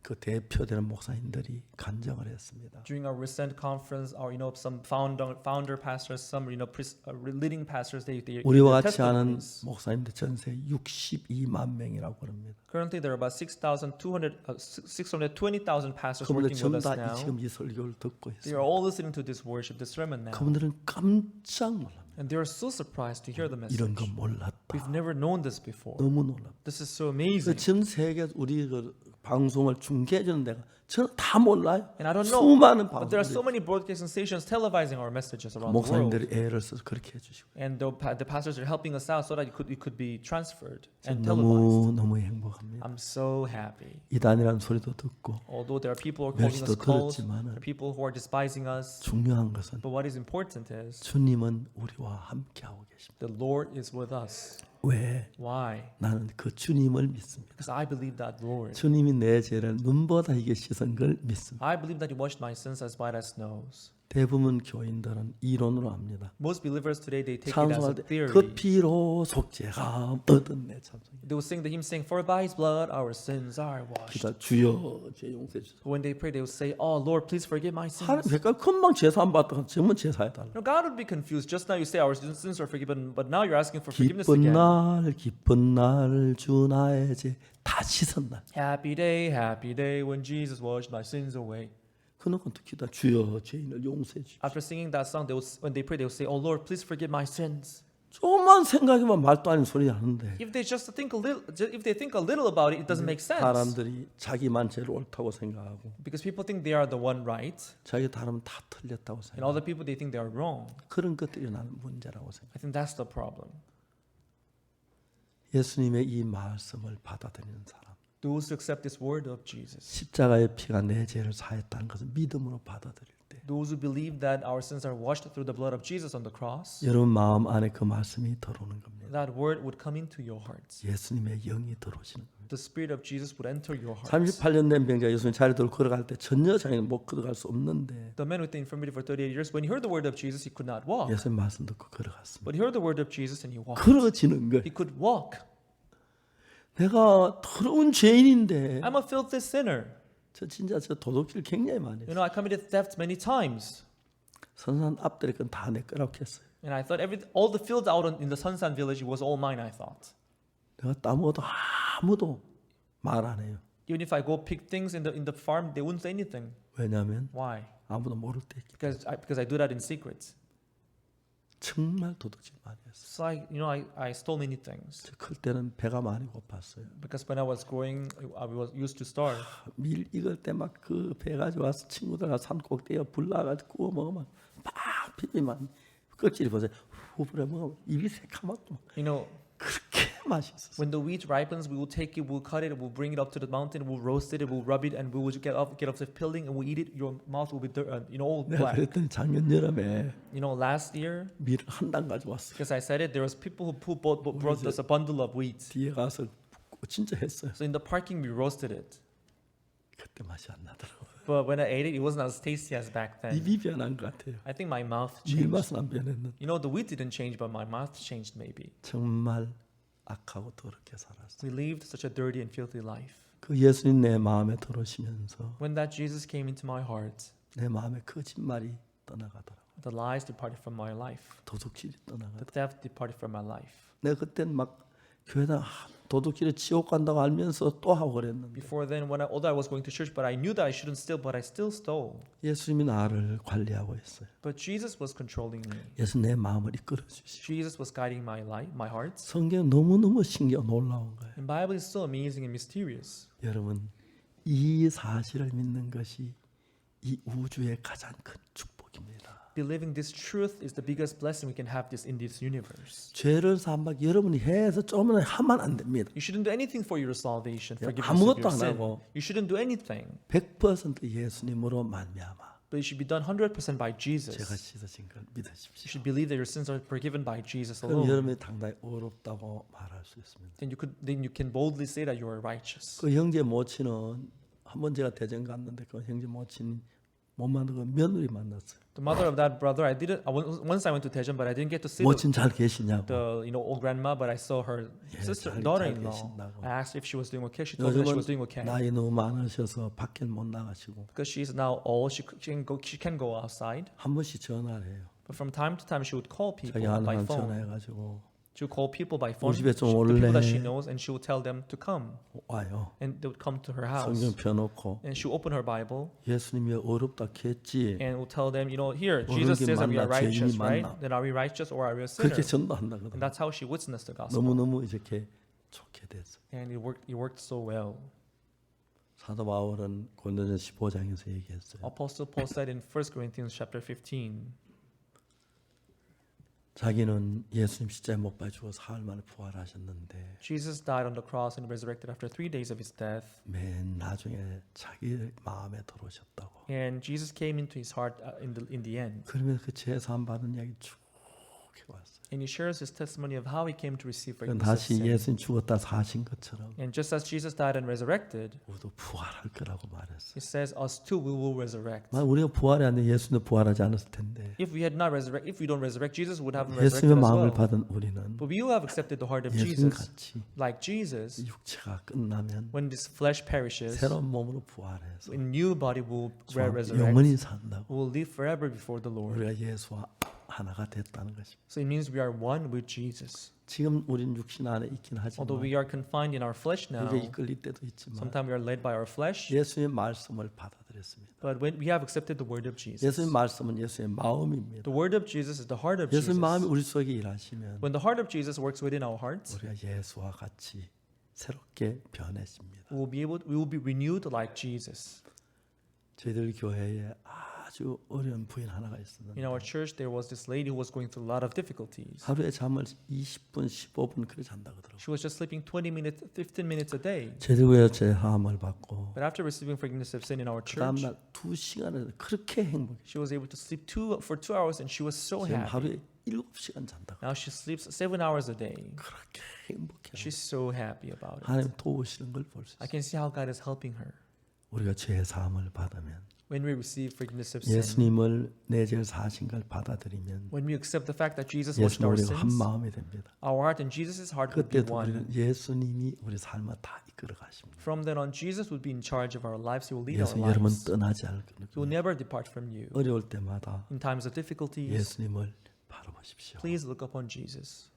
Speaker 1: 그 대표되는 목사님들이 간증을 했습니다.
Speaker 2: During our recent conference, our some founder pastors, some leading pastors, they
Speaker 1: 우리와
Speaker 2: their
Speaker 1: 같이 하는
Speaker 2: testimonies.
Speaker 1: 목사님들 전세 62만 명이라고 합니다.
Speaker 2: Currently, there are about 620,000 pastors
Speaker 1: 그분들
Speaker 2: working
Speaker 1: 전부
Speaker 2: with us
Speaker 1: 다
Speaker 2: now.
Speaker 1: 지금 이 설교를 듣고
Speaker 2: They are
Speaker 1: 있습니다.
Speaker 2: all listening to this worship, this sermon now,
Speaker 1: 그분들은 깜짝 놀랍니다.
Speaker 2: and they are so surprised to hear the message.
Speaker 1: 이런 거 몰랐다.
Speaker 2: We've never known this before.
Speaker 1: 너무 놀랍다.
Speaker 2: This is so amazing.
Speaker 1: 전 세계 우리 그 방송을 중계해 주는 데가 저는 다 몰라요.
Speaker 2: And I don't know,
Speaker 1: 수많은
Speaker 2: but there are so
Speaker 1: 방송들
Speaker 2: many broadcasting stations televising our messages around the world.
Speaker 1: 목사님들이 애를 써서 그렇게 해주시고
Speaker 2: And the pastors are helping us out so that it could be transferred and
Speaker 1: 너무
Speaker 2: televised.
Speaker 1: 너무 행복합니다.
Speaker 2: I'm so happy.
Speaker 1: 이단이라는 소리도 듣고
Speaker 2: Although there are people who are calling us
Speaker 1: 멸시도
Speaker 2: cults,
Speaker 1: 들었지만은
Speaker 2: there are people who are despising us,
Speaker 1: 중요한 것은
Speaker 2: but what is important is
Speaker 1: 주님은 우리와 함께하고 계십니다.
Speaker 2: the Lord is with us.
Speaker 1: 왜?
Speaker 2: Why?
Speaker 1: 나는 그 주님을 믿습니다.
Speaker 2: Because I believe that Lord.
Speaker 1: 주님이 내 죄를 눈보다 이게 씻은 걸 믿습니다.
Speaker 2: I believe that He washed my sins as white as snows.
Speaker 1: 대부분 교인들은 이론으로 합니다.
Speaker 2: Most believers today, they take it as
Speaker 1: 찬송할
Speaker 2: a
Speaker 1: 때
Speaker 2: theory.
Speaker 1: 그 피로 속죄가 얻었네 찬송.
Speaker 2: They will sing the hymn saying, "For by His blood our sins are washed."
Speaker 1: 기다 주여 죄 용서해 주소서.
Speaker 2: When they pray, they will say, "Oh Lord, please forgive my
Speaker 1: 하나님
Speaker 2: sins."
Speaker 1: 그러니까 금방 제사 안 받다가 전문 제사해 달라.
Speaker 2: Now God would be confused. Just now you say our sins are forgiven, but now you're asking for forgiveness again.
Speaker 1: 기쁜 날 주 나의 죄 다 씻은 날.
Speaker 2: Happy day when Jesus washed my sins away.
Speaker 1: 그놈은 또 기다 주여 죄인을 용서해 주십시오.
Speaker 2: After singing that song, when they pray, they will say, "Oh Lord, please forgive my sins."
Speaker 1: 조금만 생각해만 말도 아닌 소리 하는데
Speaker 2: If they just think a little, if they think a little about it, it doesn't make sense.
Speaker 1: 사람들이 자기만 제일 옳다고 생각하고
Speaker 2: Because people think they are the one right,
Speaker 1: 자기 다르면 다 틀렸다고
Speaker 2: and
Speaker 1: 생각.
Speaker 2: other people they think they are wrong.
Speaker 1: 그런 것들이 나는 문제라고 생각.
Speaker 2: I think that's the problem.
Speaker 1: 예수님의 이 말씀을 받아들이는 사람,
Speaker 2: Those who accept this word of Jesus,
Speaker 1: 십자가의 피가 내 죄를 사했다는 것을 믿음으로 받아들일 때,
Speaker 2: those who believe that our sins are washed through the blood of Jesus on the cross,
Speaker 1: 여러분 마음 안에 그 말씀이 들어오는 겁니다.
Speaker 2: that word would come into your hearts.
Speaker 1: 예수님의 영이 들어오시는 겁니다.
Speaker 2: The Spirit of Jesus would enter your hearts.
Speaker 1: 38년 된 병자 예수님 자리 들고 걸어갈 때 전혀 자기는 못 걸어갈 수 없는데
Speaker 2: The man with the infirmity for 38 years, when he heard the word of Jesus, he could not walk.
Speaker 1: 예수님 말씀 듣고 걸어갔습니다.
Speaker 2: But he heard the word of Jesus and he walked.
Speaker 1: 걸어지는 거예요.
Speaker 2: He could walk.
Speaker 1: 내가 더러운 죄인인데
Speaker 2: I'm a filthy sinner.
Speaker 1: 저 진짜 저 도둑질 굉장히 많이
Speaker 2: You
Speaker 1: 했어요.
Speaker 2: know, I committed theft many times.
Speaker 1: 선산 앞들의 건 다 내 거라고 했어요.
Speaker 2: And I thought all the fields out in the Sunsan village was all mine, I thought.
Speaker 1: 내가 따먹어도 아무도 말 안 해요.
Speaker 2: Even if I go pick things in the farm, they wouldn't say anything.
Speaker 1: 왜냐하면
Speaker 2: Why?
Speaker 1: 아무도 모를 때
Speaker 2: Because I do that in secret.
Speaker 1: 정말 도둑질 많이 했어요.
Speaker 2: So I stole many things.
Speaker 1: 클 때는 배가 많이 고팠어요.
Speaker 2: Because when I was growing, I was used to starve.
Speaker 1: 밀 익을 때 막 그 배 가지고 와서 친구들과 산 꼭대기에 불 나가지고 구워 먹으면 막 비비만 껍질이 보세요. 후불에 먹으면 입이 새카맣고
Speaker 2: You know,
Speaker 1: 그렇게 맛있었어요.
Speaker 2: when the wheat ripens, we will take it, we'll cut it, we'll bring it up to the mountain, we'll roast it, we'll rub it, and we will get off the peeling, and we'll eat it. Your mouth will be all
Speaker 1: 내가
Speaker 2: black.
Speaker 1: 그랬더니 작년 여름에
Speaker 2: You know, last year,
Speaker 1: 밀을 한 당 가져왔어요.
Speaker 2: because I said it, there was people who brought us a bundle of wheat.
Speaker 1: 뒤에 가서 진짜 했어요.
Speaker 2: So in the parking, we roasted it.
Speaker 1: 그때 맛이 안 나더라고요.
Speaker 2: But when I ate it, it wasn't as tasty as back then.
Speaker 1: 입이 변한 것 같아요.
Speaker 2: I think my mouth
Speaker 1: 밀
Speaker 2: changed.
Speaker 1: 맛은 안 변했는데
Speaker 2: You know, the wheat didn't change, but my mouth changed maybe.
Speaker 1: 정말 악하고 더럽게 살았어요.
Speaker 2: We lived such a dirty and filthy life.
Speaker 1: 그 예수님 내 마음에 들어오시면서
Speaker 2: When that Jesus came into my heart,
Speaker 1: 내 마음에 거짓말이 떠나가더라고요.
Speaker 2: the lies departed from my life.
Speaker 1: 도둑질이
Speaker 2: The
Speaker 1: 떠나가더라고요.
Speaker 2: theft departed from my life.
Speaker 1: 내가 그땐 막 교회다 도둑질에 지옥 간다고 알면서 또 하고 그랬는데
Speaker 2: Before then, although I was going to church, but I knew that I shouldn't steal, but I still stole.
Speaker 1: 예수님이 나를 관리하고 있어요.
Speaker 2: But Jesus was controlling me.
Speaker 1: 예수 내 마음을 이끌어 주시고
Speaker 2: Jesus was guiding my life, my heart.
Speaker 1: 성경 너무너무 신기하고 놀라운 거예요.
Speaker 2: The Bible is so amazing and mysterious.
Speaker 1: 여러분 이 사실을 믿는 것이 이 우주의 가장 큰 축복입니다.
Speaker 2: Believing this truth is the biggest blessing we can have this in this universe.
Speaker 1: 죄를 사함받기 여러분이 해서 조금은 하면 안 됩니다.
Speaker 2: You shouldn't do anything for your salvation, forgiveness of
Speaker 1: 아무것도
Speaker 2: your
Speaker 1: 안
Speaker 2: sin.
Speaker 1: 하고.
Speaker 2: You shouldn't do anything,
Speaker 1: 100% 예수님으로 말미암아
Speaker 2: but it should be done 100% by
Speaker 1: 제가
Speaker 2: Jesus.
Speaker 1: 씻어진 걸
Speaker 2: You
Speaker 1: 믿으십시오.
Speaker 2: should believe that your sins are forgiven by Jesus
Speaker 1: 그럼
Speaker 2: alone.
Speaker 1: 여러분이 당당히 어렵다고 말할 수 있습니다.
Speaker 2: Then you can boldly say that you are righteous.
Speaker 1: 그 형제 모친은 한번 제가 대전 갔는데 그 형제 모친이 못 만나고 며느리 만났어요.
Speaker 2: The mother of that brother, once I went to Daejeon, but I didn't get to see
Speaker 1: 모친 잘 계시냐고.
Speaker 2: the old grandma, but I saw her sister,
Speaker 1: 잘
Speaker 2: daughter-in-law.
Speaker 1: 계신다고.
Speaker 2: I asked if she was doing okay. She told me that she was doing
Speaker 1: 요즘은
Speaker 2: okay.
Speaker 1: 나이 너무 많으셔서 밖에 못 나가시고
Speaker 2: Because she's now old, she can go outside.
Speaker 1: 한 번씩 전화를 해요.
Speaker 2: But from time to time, she would call people
Speaker 1: 자기
Speaker 2: by
Speaker 1: 하나님
Speaker 2: phone.
Speaker 1: 전화해가지고
Speaker 2: She would call people by phone,
Speaker 1: 우리 집에 좀
Speaker 2: the people that
Speaker 1: 올래?
Speaker 2: she knows, and she would tell them to come.
Speaker 1: 와요.
Speaker 2: And they would come to her house.
Speaker 1: 성경 펴놓고
Speaker 2: And she would open her Bible
Speaker 1: 예수님이 어렵다 했지.
Speaker 2: and would tell them, here,
Speaker 1: 어느
Speaker 2: Jesus
Speaker 1: 게
Speaker 2: says that we are
Speaker 1: 맞나,
Speaker 2: righteous,
Speaker 1: 죄인이
Speaker 2: right?
Speaker 1: 맞나.
Speaker 2: Then are we righteous or are we a
Speaker 1: 그렇게
Speaker 2: sinner?
Speaker 1: 전도한다거든.
Speaker 2: And that's how she witnessed the gospel.
Speaker 1: 너무너무 이렇게 좋게 됐어.
Speaker 2: And it worked so well.
Speaker 1: 사도 바울은 고린도전 15장에서 얘기했어요.
Speaker 2: Apostle Paul said in 1 Corinthians chapter 15,
Speaker 1: 자기는 예수님 십자가에 못 박혀 사흘 만에 부활하셨는데
Speaker 2: Jesus died on the cross and resurrected after 3 days of his death.
Speaker 1: 맨 나중에 자기 마음에 들어오셨다고.
Speaker 2: And Jesus came into his heart in the end.
Speaker 1: 그러면서 그 제사함 받은 이야기 쭉 해왔어요.
Speaker 2: And he shares his testimony of how he came to receive
Speaker 1: 그건
Speaker 2: forgiveness of
Speaker 1: 다시
Speaker 2: sin.
Speaker 1: 예수님 죽었다 사신 것처럼
Speaker 2: And just as Jesus died and resurrected,
Speaker 1: 우리도 부활할 거라고 말했어요.
Speaker 2: he says, us too, we will resurrect.
Speaker 1: 만 우리가 부활이 안 돼 예수님도 부활하지 않았을 텐데
Speaker 2: If we don't resurrect, Jesus would have resurrected
Speaker 1: 예수님의
Speaker 2: as
Speaker 1: 마음을
Speaker 2: well.
Speaker 1: 받은 우리는
Speaker 2: But we will have accepted the heart of
Speaker 1: 예수님
Speaker 2: Jesus.
Speaker 1: 같이
Speaker 2: Like Jesus,
Speaker 1: 육체가 끝나면
Speaker 2: when this flesh perishes,
Speaker 1: 새로운 몸으로 부활해서
Speaker 2: a new body will resurrect.
Speaker 1: 영원히 산다고.
Speaker 2: We will live forever before the Lord.
Speaker 1: 우리가 예수와 하나가 됐다는 것입니다.
Speaker 2: So it means we are one with Jesus.
Speaker 1: 지금 우리는 육신 안에 있긴
Speaker 2: Although
Speaker 1: 하지만
Speaker 2: we are confined in our flesh now,
Speaker 1: 우리가 이끌릴 때도 있지만
Speaker 2: sometimes we are led by our flesh,
Speaker 1: 예수님의 말씀을 받아들였습니다.
Speaker 2: but when we have accepted the word of Jesus.
Speaker 1: 예수님의 말씀은 예수의 마음입니다.
Speaker 2: The word of Jesus is the heart of Jesus.
Speaker 1: 예수님 마음이 우리 속에 일하시면
Speaker 2: When the heart of Jesus works within our hearts,
Speaker 1: 우리가 예수와 같이 새롭게 변해집니다.
Speaker 2: we will be renewed like Jesus.
Speaker 1: 저희들 교회에 아주 어려운 부인 하나가 있었는데
Speaker 2: In our church, there was this lady who was going through a lot of difficulties.
Speaker 1: 하루에 잠을 20분, 15분 그래 잔다 그러더라고요.
Speaker 2: She was just sleeping 20 minutes, 15 minutes a day.
Speaker 1: 저희들 교회 제하함을 받고
Speaker 2: But after receiving forgiveness of sin in our
Speaker 1: 그
Speaker 2: church,
Speaker 1: 다음날 2시간을 그렇게 행복해.
Speaker 2: she was able to sleep for 2 hours, and she was so
Speaker 1: 지금
Speaker 2: happy.
Speaker 1: 하루에 7시간 잔다고.
Speaker 2: Now she sleeps 7 hours a day.
Speaker 1: 그렇게 행복해.
Speaker 2: She's so happy about it.
Speaker 1: 하나님 도우시는 걸 볼 수
Speaker 2: I
Speaker 1: 있어요.
Speaker 2: can see how God is helping her.
Speaker 1: 우리가 죄 사함을 받으면
Speaker 2: When we receive forgiveness of sin,
Speaker 1: 예수님을 내 죄를 사신 걸 받아들이면
Speaker 2: when we accept the fact that Jesus washed
Speaker 1: 예수님
Speaker 2: our
Speaker 1: 우리가 한
Speaker 2: sins,
Speaker 1: 마음이 됩니다.
Speaker 2: our heart and Jesus' heart would be
Speaker 1: 그때도
Speaker 2: one.
Speaker 1: 우리는 예수님이 우리 삶을 다 이끌어 가십니다.
Speaker 2: From then on, Jesus would be in charge of our lives. He will lead our
Speaker 1: 예수님 여러분
Speaker 2: lives.
Speaker 1: 떠나지 않을
Speaker 2: He will
Speaker 1: 겁니다.
Speaker 2: never depart from you.
Speaker 1: 어려울 때마다
Speaker 2: In times of difficulties,
Speaker 1: 예수님을 바라보십시오.
Speaker 2: please look upon Jesus.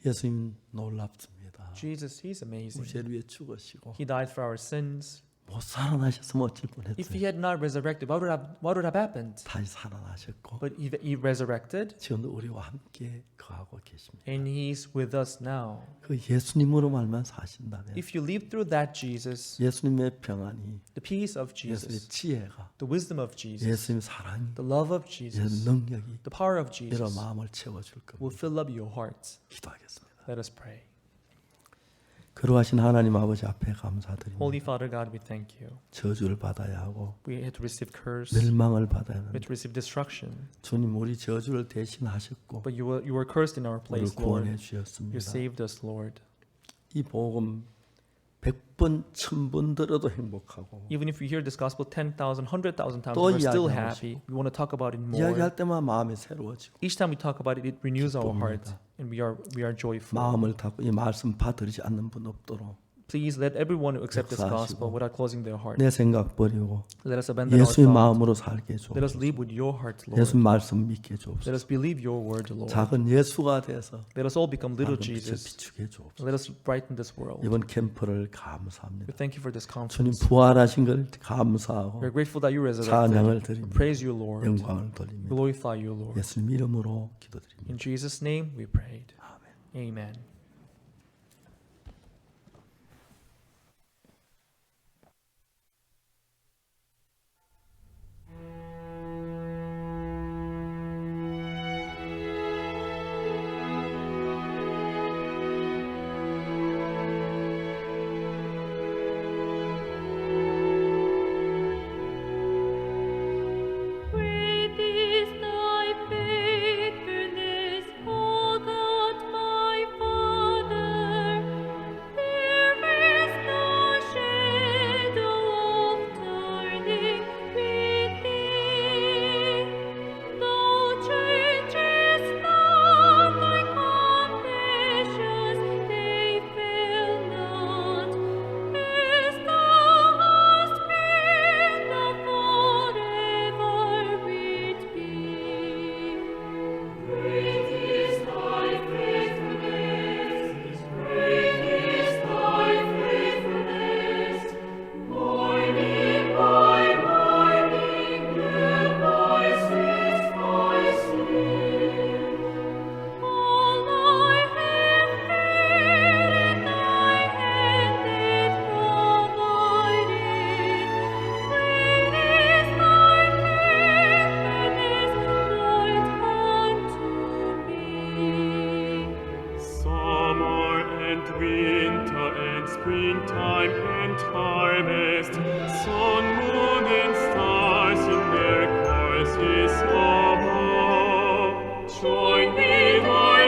Speaker 1: 예수님 놀랍습니다.
Speaker 2: Jesus, He's
Speaker 1: 우리
Speaker 2: amazing.
Speaker 1: 죄를 위해 죽으시고
Speaker 2: He died for our sins.
Speaker 1: 못 살아나셨으면 어쩔
Speaker 2: If
Speaker 1: 뻔했어요.
Speaker 2: He had not resurrected, what would have happened?
Speaker 1: 다시 살아나셨고
Speaker 2: But He resurrected,
Speaker 1: 지금도 우리와 함께 거하고 계십니다.
Speaker 2: and He's with us now.
Speaker 1: 그 예수님으로만 사신다면
Speaker 2: If you live through that Jesus,
Speaker 1: 예수님의 평안이
Speaker 2: the peace of
Speaker 1: 예수님의
Speaker 2: Jesus,
Speaker 1: 지혜가
Speaker 2: the wisdom of Jesus,
Speaker 1: 예수님의 사랑이
Speaker 2: the love of
Speaker 1: 예수님의
Speaker 2: Jesus,
Speaker 1: 능력이
Speaker 2: the power of
Speaker 1: 여러
Speaker 2: Jesus
Speaker 1: 마음을 채워줄
Speaker 2: will
Speaker 1: 겁니다.
Speaker 2: fill up your hearts.
Speaker 1: 기도하겠습니다.
Speaker 2: Let us pray.
Speaker 1: 거룩하신 하나님 아버지 앞에 감사드립니다.
Speaker 2: Holy Father God, we thank you.
Speaker 1: 저주를 받아야 하고
Speaker 2: We had to receive curse.
Speaker 1: 멸망을 받아야
Speaker 2: We had
Speaker 1: 하는데
Speaker 2: to receive destruction.
Speaker 1: 주님 우리 저주를 대신하셨고
Speaker 2: But you were cursed in our
Speaker 1: 우리를
Speaker 2: place,
Speaker 1: 구원해
Speaker 2: Lord. You
Speaker 1: 주셨습니다.
Speaker 2: saved us, Lord.
Speaker 1: 이 복음 100번, 1000번 들어도 행복하고
Speaker 2: Even if we hear this gospel 10,000, 100,000 times,
Speaker 1: 또
Speaker 2: we're still
Speaker 1: 이야기하고
Speaker 2: happy. We want to talk about it more.
Speaker 1: 이야기할 때마다 마음이 새로워지고
Speaker 2: Each time we talk about it, it renews our heart.
Speaker 1: 기쁩니다.
Speaker 2: and we are joyful.
Speaker 1: 마음을 닫고 이 말씀 받들이지 않는 분 없도록
Speaker 2: Please let everyone who accept this
Speaker 1: 역사하시고
Speaker 2: gospel without closing their heart.
Speaker 1: 내 생각 버리고
Speaker 2: Let us abandon our
Speaker 1: 예수의
Speaker 2: thoughts.
Speaker 1: 마음으로 살게
Speaker 2: Let us
Speaker 1: 해주옵소서.
Speaker 2: live with your heart, Lord.
Speaker 1: 예수 말씀 믿게
Speaker 2: Let
Speaker 1: 해주옵소서.
Speaker 2: us believe your word, Lord.
Speaker 1: 작은 예수가 돼서
Speaker 2: Let us all become little
Speaker 1: 밝은 빛을
Speaker 2: Jesus.
Speaker 1: 비추게 해주옵소서.
Speaker 2: Let us brighten this world.
Speaker 1: 이번 캠프를
Speaker 2: We
Speaker 1: 감사합니다.
Speaker 2: thank you for this
Speaker 1: 주님
Speaker 2: conference.
Speaker 1: 부활하신 걸 감사하고
Speaker 2: We're grateful that you
Speaker 1: 찬양을
Speaker 2: resurrected.
Speaker 1: 드립니다.
Speaker 2: Praise you, Lord.
Speaker 1: 영광을 돌립니다.
Speaker 2: Glorify you, Lord.
Speaker 1: 예수님 이름으로 기도드립니다.
Speaker 2: In Jesus' name we prayed.
Speaker 1: 아멘.
Speaker 2: Amen.
Speaker 3: Join with our